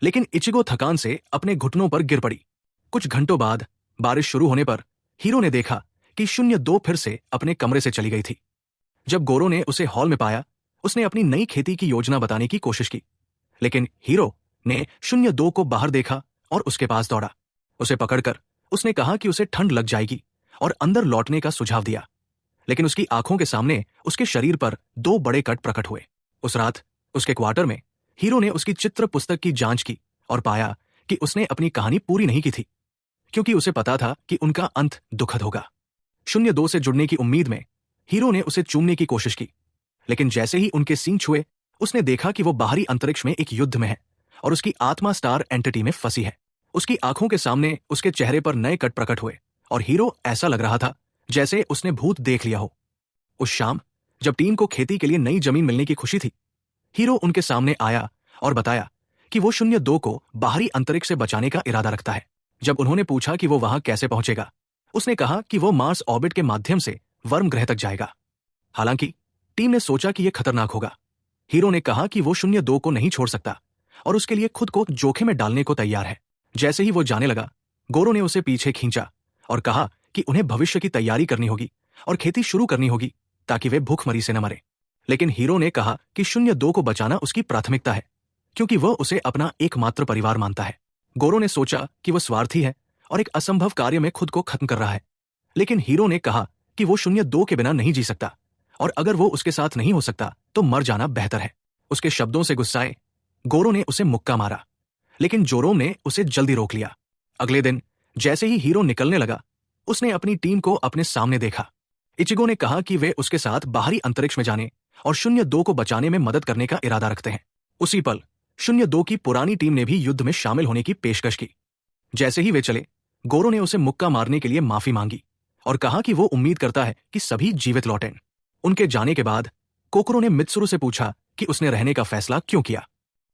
लेकिन इचिगो थकान से अपने घुटनों पर गिर पड़ी। कुछ घंटों बाद बारिश शुरू होने पर हीरो ने देखा कि 02 फिर से अपने कमरे से चली गई थी। जब गोरो ने उसे हॉल में पाया, उसने अपनी नई खेती की योजना बताने की कोशिश की, लेकिन हीरो ने 02 को बाहर देखा और उसके पास दौड़ा। उसे पकड़कर उसने कहा कि उसे ठंड लग जाएगी और अंदर लौटने का सुझाव दिया, लेकिन उसकी आंखों के सामने उसके शरीर पर 2 बड़े कट प्रकट हुए। उस रात उसके क्वार्टर में हीरो ने उसकी चित्र पुस्तक की जांच की और पाया कि उसने अपनी कहानी पूरी नहीं की थी, क्योंकि उसे पता था कि उनका अंत दुखद होगा। 02 से जुड़ने की उम्मीद में हीरो ने उसे चूमने की कोशिश की, लेकिन जैसे ही उनके सींग छुए, उसने देखा कि वो बाहरी अंतरिक्ष में एक युद्ध में है और उसकी आत्मा स्टार एंटिटी में फंसी है। उसकी आंखों के सामने उसके चेहरे पर नए कट प्रकट हुए और हीरो ऐसा लग रहा था जैसे उसने भूत देख लिया हो। उस शाम जब टीम को खेती के लिए नई जमीन मिलने की खुशी थी, हीरो उनके सामने आया और बताया कि वो 02 को बाहरी अंतरिक्ष से बचाने का इरादा रखता है। जब उन्होंने पूछा कि वो वहां कैसे पहुंचेगा, उसने कहा कि वो मार्स ऑर्बिट के माध्यम से वर्म ग्रह तक जाएगा। हालांकि टीम ने सोचा कि यह खतरनाक होगा। हीरो ने कहा कि वो 02 को नहीं छोड़ सकता और उसके लिए खुद को जोखिम में डालने को तैयार है। जैसे ही वो जाने लगा, गोरो ने उसे पीछे खींचा और कहा कि उन्हें भविष्य की तैयारी करनी होगी और खेती शुरू करनी होगी ताकि वे भूखमरी से न मरे। लेकिन हीरो ने कहा कि 02 को बचाना उसकी प्राथमिकता है, क्योंकि वह उसे अपना एकमात्र परिवार मानता है। गोरो ने सोचा कि वह स्वार्थी है और एक असंभव कार्य में खुद को खत्म कर रहा है, लेकिन हीरो ने कहा कि वो 02 के बिना नहीं जी सकता और अगर वो उसके साथ नहीं हो सकता तो मर जाना बेहतर है। उसके शब्दों से गुस्साए गोरो ने उसे मुक्का मारा, लेकिन जोरोम ने उसे जल्दी रोक लिया। अगले दिन जैसे ही हीरो निकलने लगा, उसने अपनी टीम को अपने सामने देखा। इचिगो ने कहा कि वे उसके साथ बाहरी अंतरिक्ष में जाने और 02 को बचाने में मदद करने का इरादा रखते हैं। उसी पल 02 की पुरानी टीम ने भी युद्ध में शामिल होने की पेशकश की। जैसे ही वे चले, गोरो ने उसे मुक्का मारने के लिए माफी मांगी और कहा कि वो उम्मीद करता है कि सभी जीवित लौटें। उनके जाने के बाद कोकोरो ने मित्सुरु से पूछा कि उसने रहने का फैसला क्यों किया।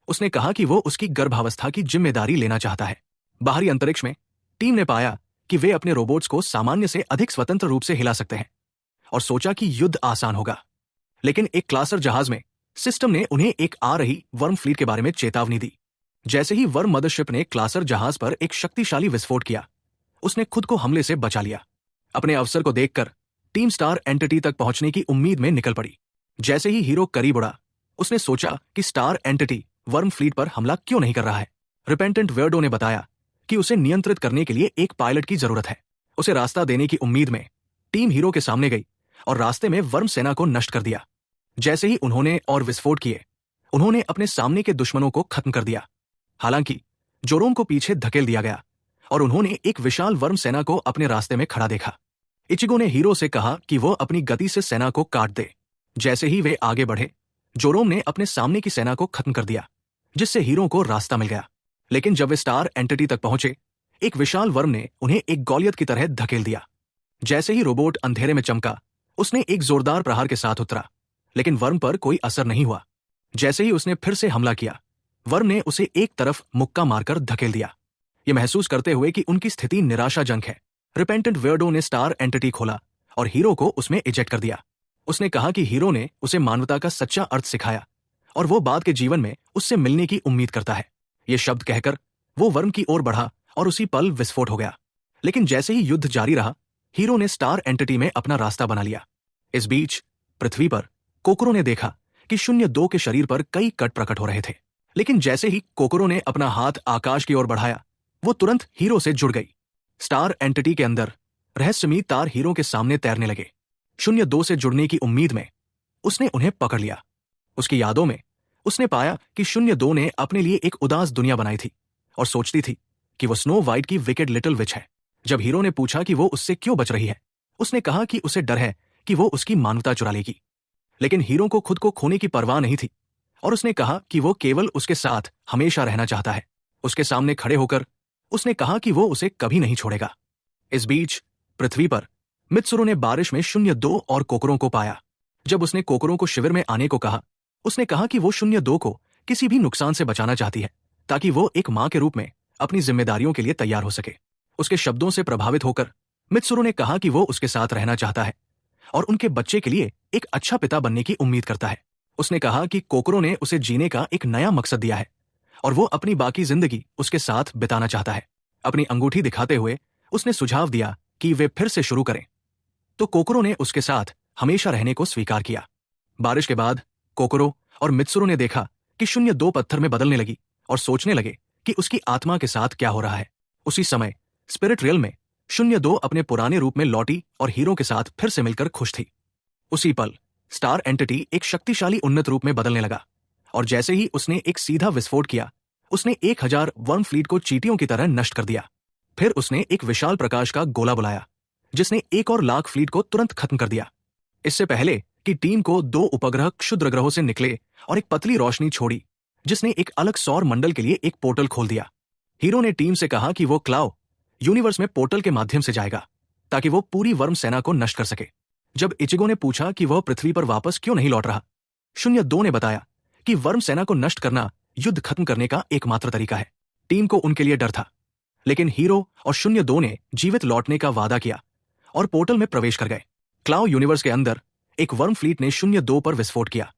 उसने कहा कि वो उसकी गर्भावस्था की जिम्मेदारी लेना चाहता है। बाहरी अंतरिक्ष में टीम ने पाया कि वे अपने रोबोट्स को सामान्य से अधिक स्वतंत्र रूप से हिला सकते हैं और सोचा कि युद्ध आसान होगा। लेकिन एक क्लासर जहाज में सिस्टम ने उन्हें एक आ रही वर्म फ्लीट के बारे में चेतावनी दी। जैसे ही वर्म मदरशिप ने क्लासर जहाज पर एक शक्तिशाली विस्फोट किया, उसने खुद को हमले से बचा लिया। अपने अवसर को देखकर टीम स्टार एंटिटी तक पहुंचने की उम्मीद में निकल पड़ी। जैसे ही हीरो करीब उड़ा, उसने सोचा कि स्टार एंटिटी वर्म फ्लीट पर हमला क्यों नहीं कर रहा है। रिपेंटेंट वेयर्डो ने बताया कि उसे नियंत्रित करने के लिए एक पायलट की जरूरत है। उसे रास्ता देने की उम्मीद में टीम हीरो के सामने गई और रास्ते में वर्म सेना को नष्ट कर दिया। जैसे ही उन्होंने और विस्फोट किए, उन्होंने अपने सामने के दुश्मनों को खत्म कर दिया। हालांकि जोरोम को पीछे धकेल दिया गया और उन्होंने एक विशाल वर्म सेना को अपने रास्ते में खड़ा देखा। इचिगो ने हीरो से कहा कि वो अपनी गति से सेना को काट दे। जैसे ही वे आगे बढ़े, जोरोम ने अपने सामने की सेना को खत्म कर दिया, जिससे हीरो को रास्ता मिल गया। लेकिन जब वे स्टार एंटिटी तक पहुंचे, एक विशाल वर्म ने उन्हें एक गोलियत की तरह धकेल दिया। जैसे ही रोबोट अंधेरे में चमका, उसने एक जोरदार प्रहार के साथ उतरा, लेकिन वर्म पर कोई असर नहीं हुआ। जैसे ही उसने फिर से हमला किया, वर्म ने उसे एक तरफ मुक्का मारकर धकेल दिया। ये महसूस करते हुए कि उनकी स्थिति निराशाजनक है, रिपेंटेंट वेयर्डो ने स्टार एंटिटी खोला और हीरो को उसमें इजेक्ट कर दिया। उसने कहा कि हीरो ने उसे मानवता का सच्चा अर्थ सिखाया और वो बाद के जीवन में उससे मिलने की उम्मीद करता है। ये शब्द कहकर वो वर्म की ओर बढ़ा और उसी पल विस्फोट हो गया। लेकिन जैसे ही युद्ध जारी रहा, हीरो ने स्टार एंटिटी में अपना रास्ता बना लिया। इस बीच पृथ्वी पर कोकोरो ने देखा कि 02 के शरीर पर कई कट प्रकट हो रहे थे। लेकिन जैसे ही कोकोरो ने अपना हाथ आकाश की ओर बढ़ाया, वो तुरंत हीरो से जुड़ गई। स्टार एंटिटी के अंदर रहस्यमयी तार हीरो के सामने तैरने लगे। 02 से जुड़ने की उम्मीद में उसने उन्हें पकड़ लिया। उसकी यादों में उसने पाया कि 02 ने अपने लिए एक उदास दुनिया बनाई थी और सोचती थी कि वो स्नो वाइट की विकेड लिटिल विच है। जब हीरो ने पूछा कि वो उससे क्यों बच रही है, उसने कहा कि उसे डर है कि वो उसकी मानवता चुरा लेगी। लेकिन हीरो को खुद को खोने की परवाह नहीं थी और उसने कहा कि वो केवल उसके साथ हमेशा रहना चाहता है। उसके सामने खड़े होकर उसने कहा कि वो उसे कभी नहीं छोड़ेगा। इस बीच पृथ्वी पर मित्सुरो ने बारिश में 02 और कोकरों को पाया। जब उसने कोकरों को शिविर में आने को कहा, उसने कहा कि वो 02 को किसी भी नुकसान से बचाना चाहती है ताकि वो एक मां के रूप में अपनी जिम्मेदारियों के लिए तैयार हो सके। उसके शब्दों से प्रभावित होकर मित्सुरो ने कहा कि वो उसके साथ रहना चाहता है और उनके बच्चे के लिए एक अच्छा पिता बनने की उम्मीद करता है। उसने कहा कि कोकरो ने उसे जीने का एक नया मकसद दिया है और वो अपनी बाकी जिंदगी उसके साथ बिताना चाहता है। अपनी अंगूठी दिखाते हुए उसने सुझाव दिया कि वे फिर से शुरू करें, तो कोकरो ने उसके साथ हमेशा रहने को स्वीकार किया। बारिश के बाद कोकरो और मित्सुरो ने देखा कि 02 पत्थर में बदलने लगी और सोचने लगे कि उसकी आत्मा के साथ क्या हो रहा है। उसी समय स्पिरिट रियल में 02 अपने पुराने रूप में लौटी और हीरो के साथ फिर से मिलकर खुश थी। उसी पल स्टार एंटिटी एक शक्तिशाली उन्नत रूप में बदलने लगा और जैसे ही उसने एक सीधा विस्फोट किया, उसने 1000 वर्म फ्लीट को चींटियों की तरह नष्ट कर दिया। फिर उसने एक विशाल प्रकाश का गोला बुलाया जिसने 1 और लाख फ्लीट को तुरंत खत्म कर दिया। इससे पहले कि टीम को 2 उपग्रह क्षुद्र ग्रहों से निकले और एक पतली रोशनी छोड़ी जिसने एक अलग सौर मंडल के लिए एक पोर्टल खोल दिया। हीरो ने टीम से कहा कि वो क्लाउ यूनिवर्स में पोर्टल के माध्यम से जाएगा ताकि वो पूरी वर्म सेना को नष्ट कर सके। जब इचिगो ने पूछा कि वह पृथ्वी पर वापस क्यों नहीं लौट रहा, 02 ने बताया कि वर्म सेना को नष्ट करना युद्ध खत्म करने का एकमात्र तरीका है। टीम को उनके लिए डर था, लेकिन हीरो और 02 ने जीवित लौटने का वादा किया और पोर्टल में प्रवेश कर गए। क्लाउ यूनिवर्स के अंदर एक वर्म फ्लीट ने 02 पर विस्फोट किया,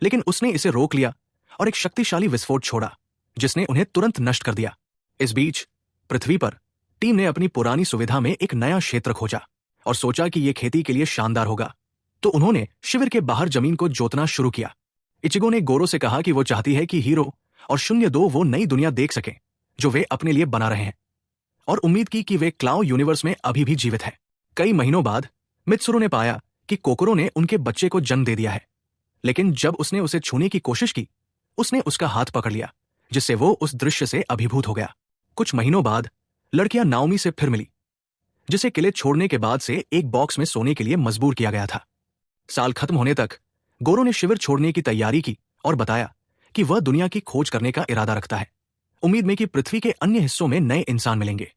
लेकिन उसने इसे रोक लिया और एक शक्तिशाली विस्फोट छोड़ा जिसने उन्हें तुरंत नष्ट कर दिया। इस बीच पृथ्वी पर टीम ने अपनी पुरानी सुविधा में एक नया क्षेत्र खोजा और सोचा कि यह खेती के लिए शानदार होगा, तो उन्होंने शिविर के बाहर जमीन को जोतना शुरू किया। इचिगो ने गोरो से कहा कि वो चाहती है कि हीरो और 02 वो नई दुनिया देख सकें जो वे अपने लिए बना रहे हैं, और उम्मीद की कि वे क्लाउ यूनिवर्स में अभी भी जीवित है। कई महीनों बाद मित्सुरो ने पाया कि कोकरो ने उनके बच्चे को जन्म दे दिया है, लेकिन जब उसने उसे छूने की कोशिश की, उसने उसका हाथ पकड़ लिया जिससे वो उस दृश्य से अभिभूत हो गया। कुछ महीनों बाद लड़कियां नाओमी से फिर मिली, जिसे किले छोड़ने के बाद से एक बॉक्स में सोने के लिए मजबूर किया गया था। साल खत्म होने तक गोरो ने शिविर छोड़ने की तैयारी की और बताया कि वह दुनिया की खोज करने का इरादा रखता है, उम्मीद में कि पृथ्वी के अन्य हिस्सों में नए इंसान मिलेंगे।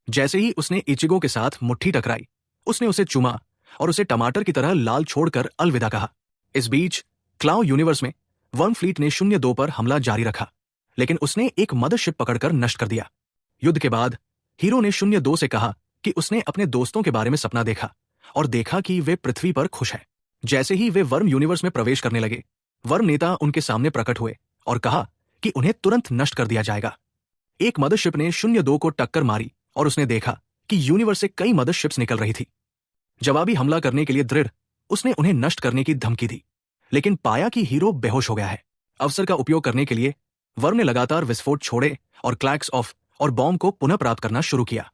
जैसे ही उसने इचिगो के साथ मुट्ठी टकराई, उसने उसे चूमा और उसे टमाटर की तरह लाल छोड़कर अलविदा कहा। इस बीच क्लाउ यूनिवर्स में वर्म फ्लीट ने 02 पर हमला जारी रखा, लेकिन उसने एक मदरशिप पकड़कर नष्ट कर दिया। युद्ध के बाद हीरो ने 02 से कहा कि उसने अपने दोस्तों के बारे में सपना देखा और देखा कि वे पृथ्वी पर खुश हैं। जैसे ही वे वर्म यूनिवर्स में प्रवेश करने लगे, वर्म नेता उनके सामने प्रकट हुए और कहा कि उन्हें तुरंत नष्ट कर दिया जाएगा। एक मदरशिप ने 02 को टक्कर मारी और उसने देखा कि यूनिवर्स से कई मदरशिप्स निकल रही थी। जवाबी हमला करने के लिए दृढ़ उसने उन्हें नष्ट करने की धमकी दी, लेकिन पाया कि हीरो बेहोश हो गया है। अवसर का उपयोग करने के लिए वर्म ने लगातार विस्फोट छोड़े और क्लैक्स ऑफ और बॉम्ब को पुनः प्राप्त करना शुरू किया।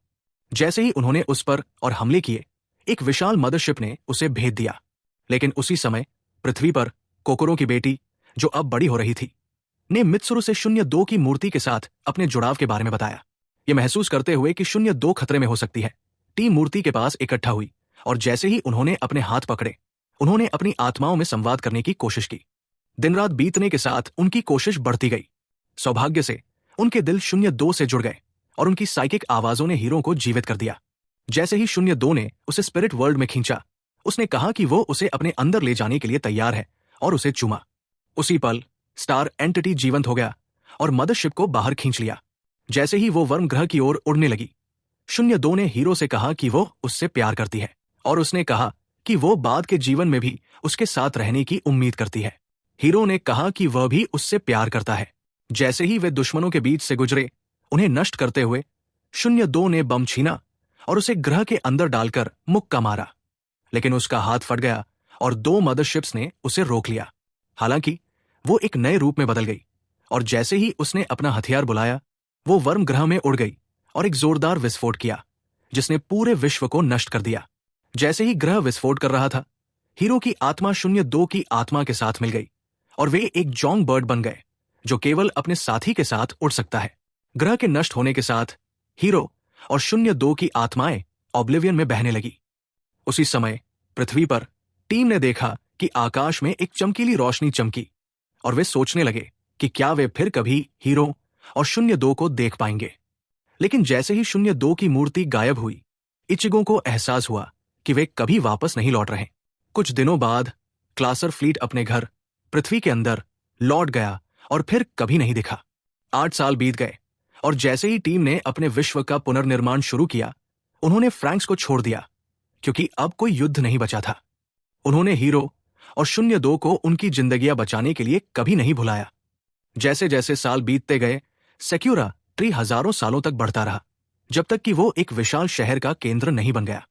जैसे ही उन्होंने उस पर और हमले किए, एक विशाल मदरशिप ने उसे भेद दिया। लेकिन उसी समय पृथ्वी पर कोकोरो की बेटी, जो अब बड़ी हो रही थी, ने मित्सुरो से 02 की मूर्ति के साथ अपने जुड़ाव के बारे में बताया। ये महसूस करते हुए कि 02 खतरे में हो सकती है, टीम मूर्ति के पास इकट्ठा हुई और जैसे ही उन्होंने अपने हाथ पकड़े, उन्होंने अपनी आत्माओं में संवाद करने की कोशिश की। दिन रात बीतने के साथ उनकी कोशिश बढ़ती गई। सौभाग्य से उनके दिल 02 से जुड़ गए और उनकी साइकिक आवाजों ने हीरो को जीवित कर दिया। जैसे ही 02 ने उसे स्पिरिट वर्ल्ड में खींचा, उसने कहा कि वो उसे अपने अंदर ले जाने के लिए तैयार है और उसे चूमा। उसी पल स्टार एंटिटी जीवंत हो गया और मदरशिप को बाहर खींच लिया। जैसे ही वो वर्म ग्रह की ओर उड़ने लगी, 02 ने हीरो से कहा कि वो उससे प्यार करती है और उसने कहा कि वो बाद के जीवन में भी उसके साथ रहने की उम्मीद करती है। हीरो ने कहा कि वह भी उससे प्यार करता है। जैसे ही वे दुश्मनों के बीच से गुजरे, उन्हें नष्ट करते हुए 02 ने बम छीना और उसे ग्रह के अंदर डालकर मुक्का मारा, लेकिन उसका हाथ फट गया और 2 मदरशिप्स ने उसे रोक लिया। हालांकि वो एक नए रूप में बदल गई और जैसे ही उसने अपना हथियार बुलाया, वो वर्म ग्रह में उड़ गई और एक जोरदार विस्फोट किया जिसने पूरे विश्व को नष्ट कर दिया। जैसे ही ग्रह विस्फोट कर रहा था, हीरो की आत्मा 02 की आत्मा के साथ मिल गई और वे एक जॉन्ग बर्ड बन गए जो केवल अपने साथी के साथ उड़ सकता है। ग्रह के नष्ट होने के साथ हीरो और 02 की आत्माएं ऑब्लिवियन में बहने लगी। उसी समय पृथ्वी पर टीम ने देखा कि आकाश में एक चमकीली रोशनी चमकी और वे सोचने लगे कि क्या वे फिर कभी हीरो और 02 को देख पाएंगे। लेकिन जैसे ही 02 की मूर्ति गायब हुई, इचिगो को एहसास हुआ कि वे कभी वापस नहीं लौट रहे। कुछ दिनों बाद क्लासर फ्लीट अपने घर पृथ्वी के अंदर लौट गया और फिर कभी नहीं दिखा। 8 साल बीत गए और जैसे ही टीम ने अपने विश्व का पुनर्निर्माण शुरू किया, उन्होंने फ्रैंक्स को छोड़ दिया क्योंकि अब कोई युद्ध नहीं बचा था। उन्होंने हीरो और 02 को उनकी जिंदगियां बचाने के लिए कभी नहीं भुलाया। जैसे जैसे साल बीतते गए, सेक्यूरा ट्री हजारों सालों तक बढ़ता रहा, जब तक कि वो एक विशाल शहर का केंद्र नहीं बन गया।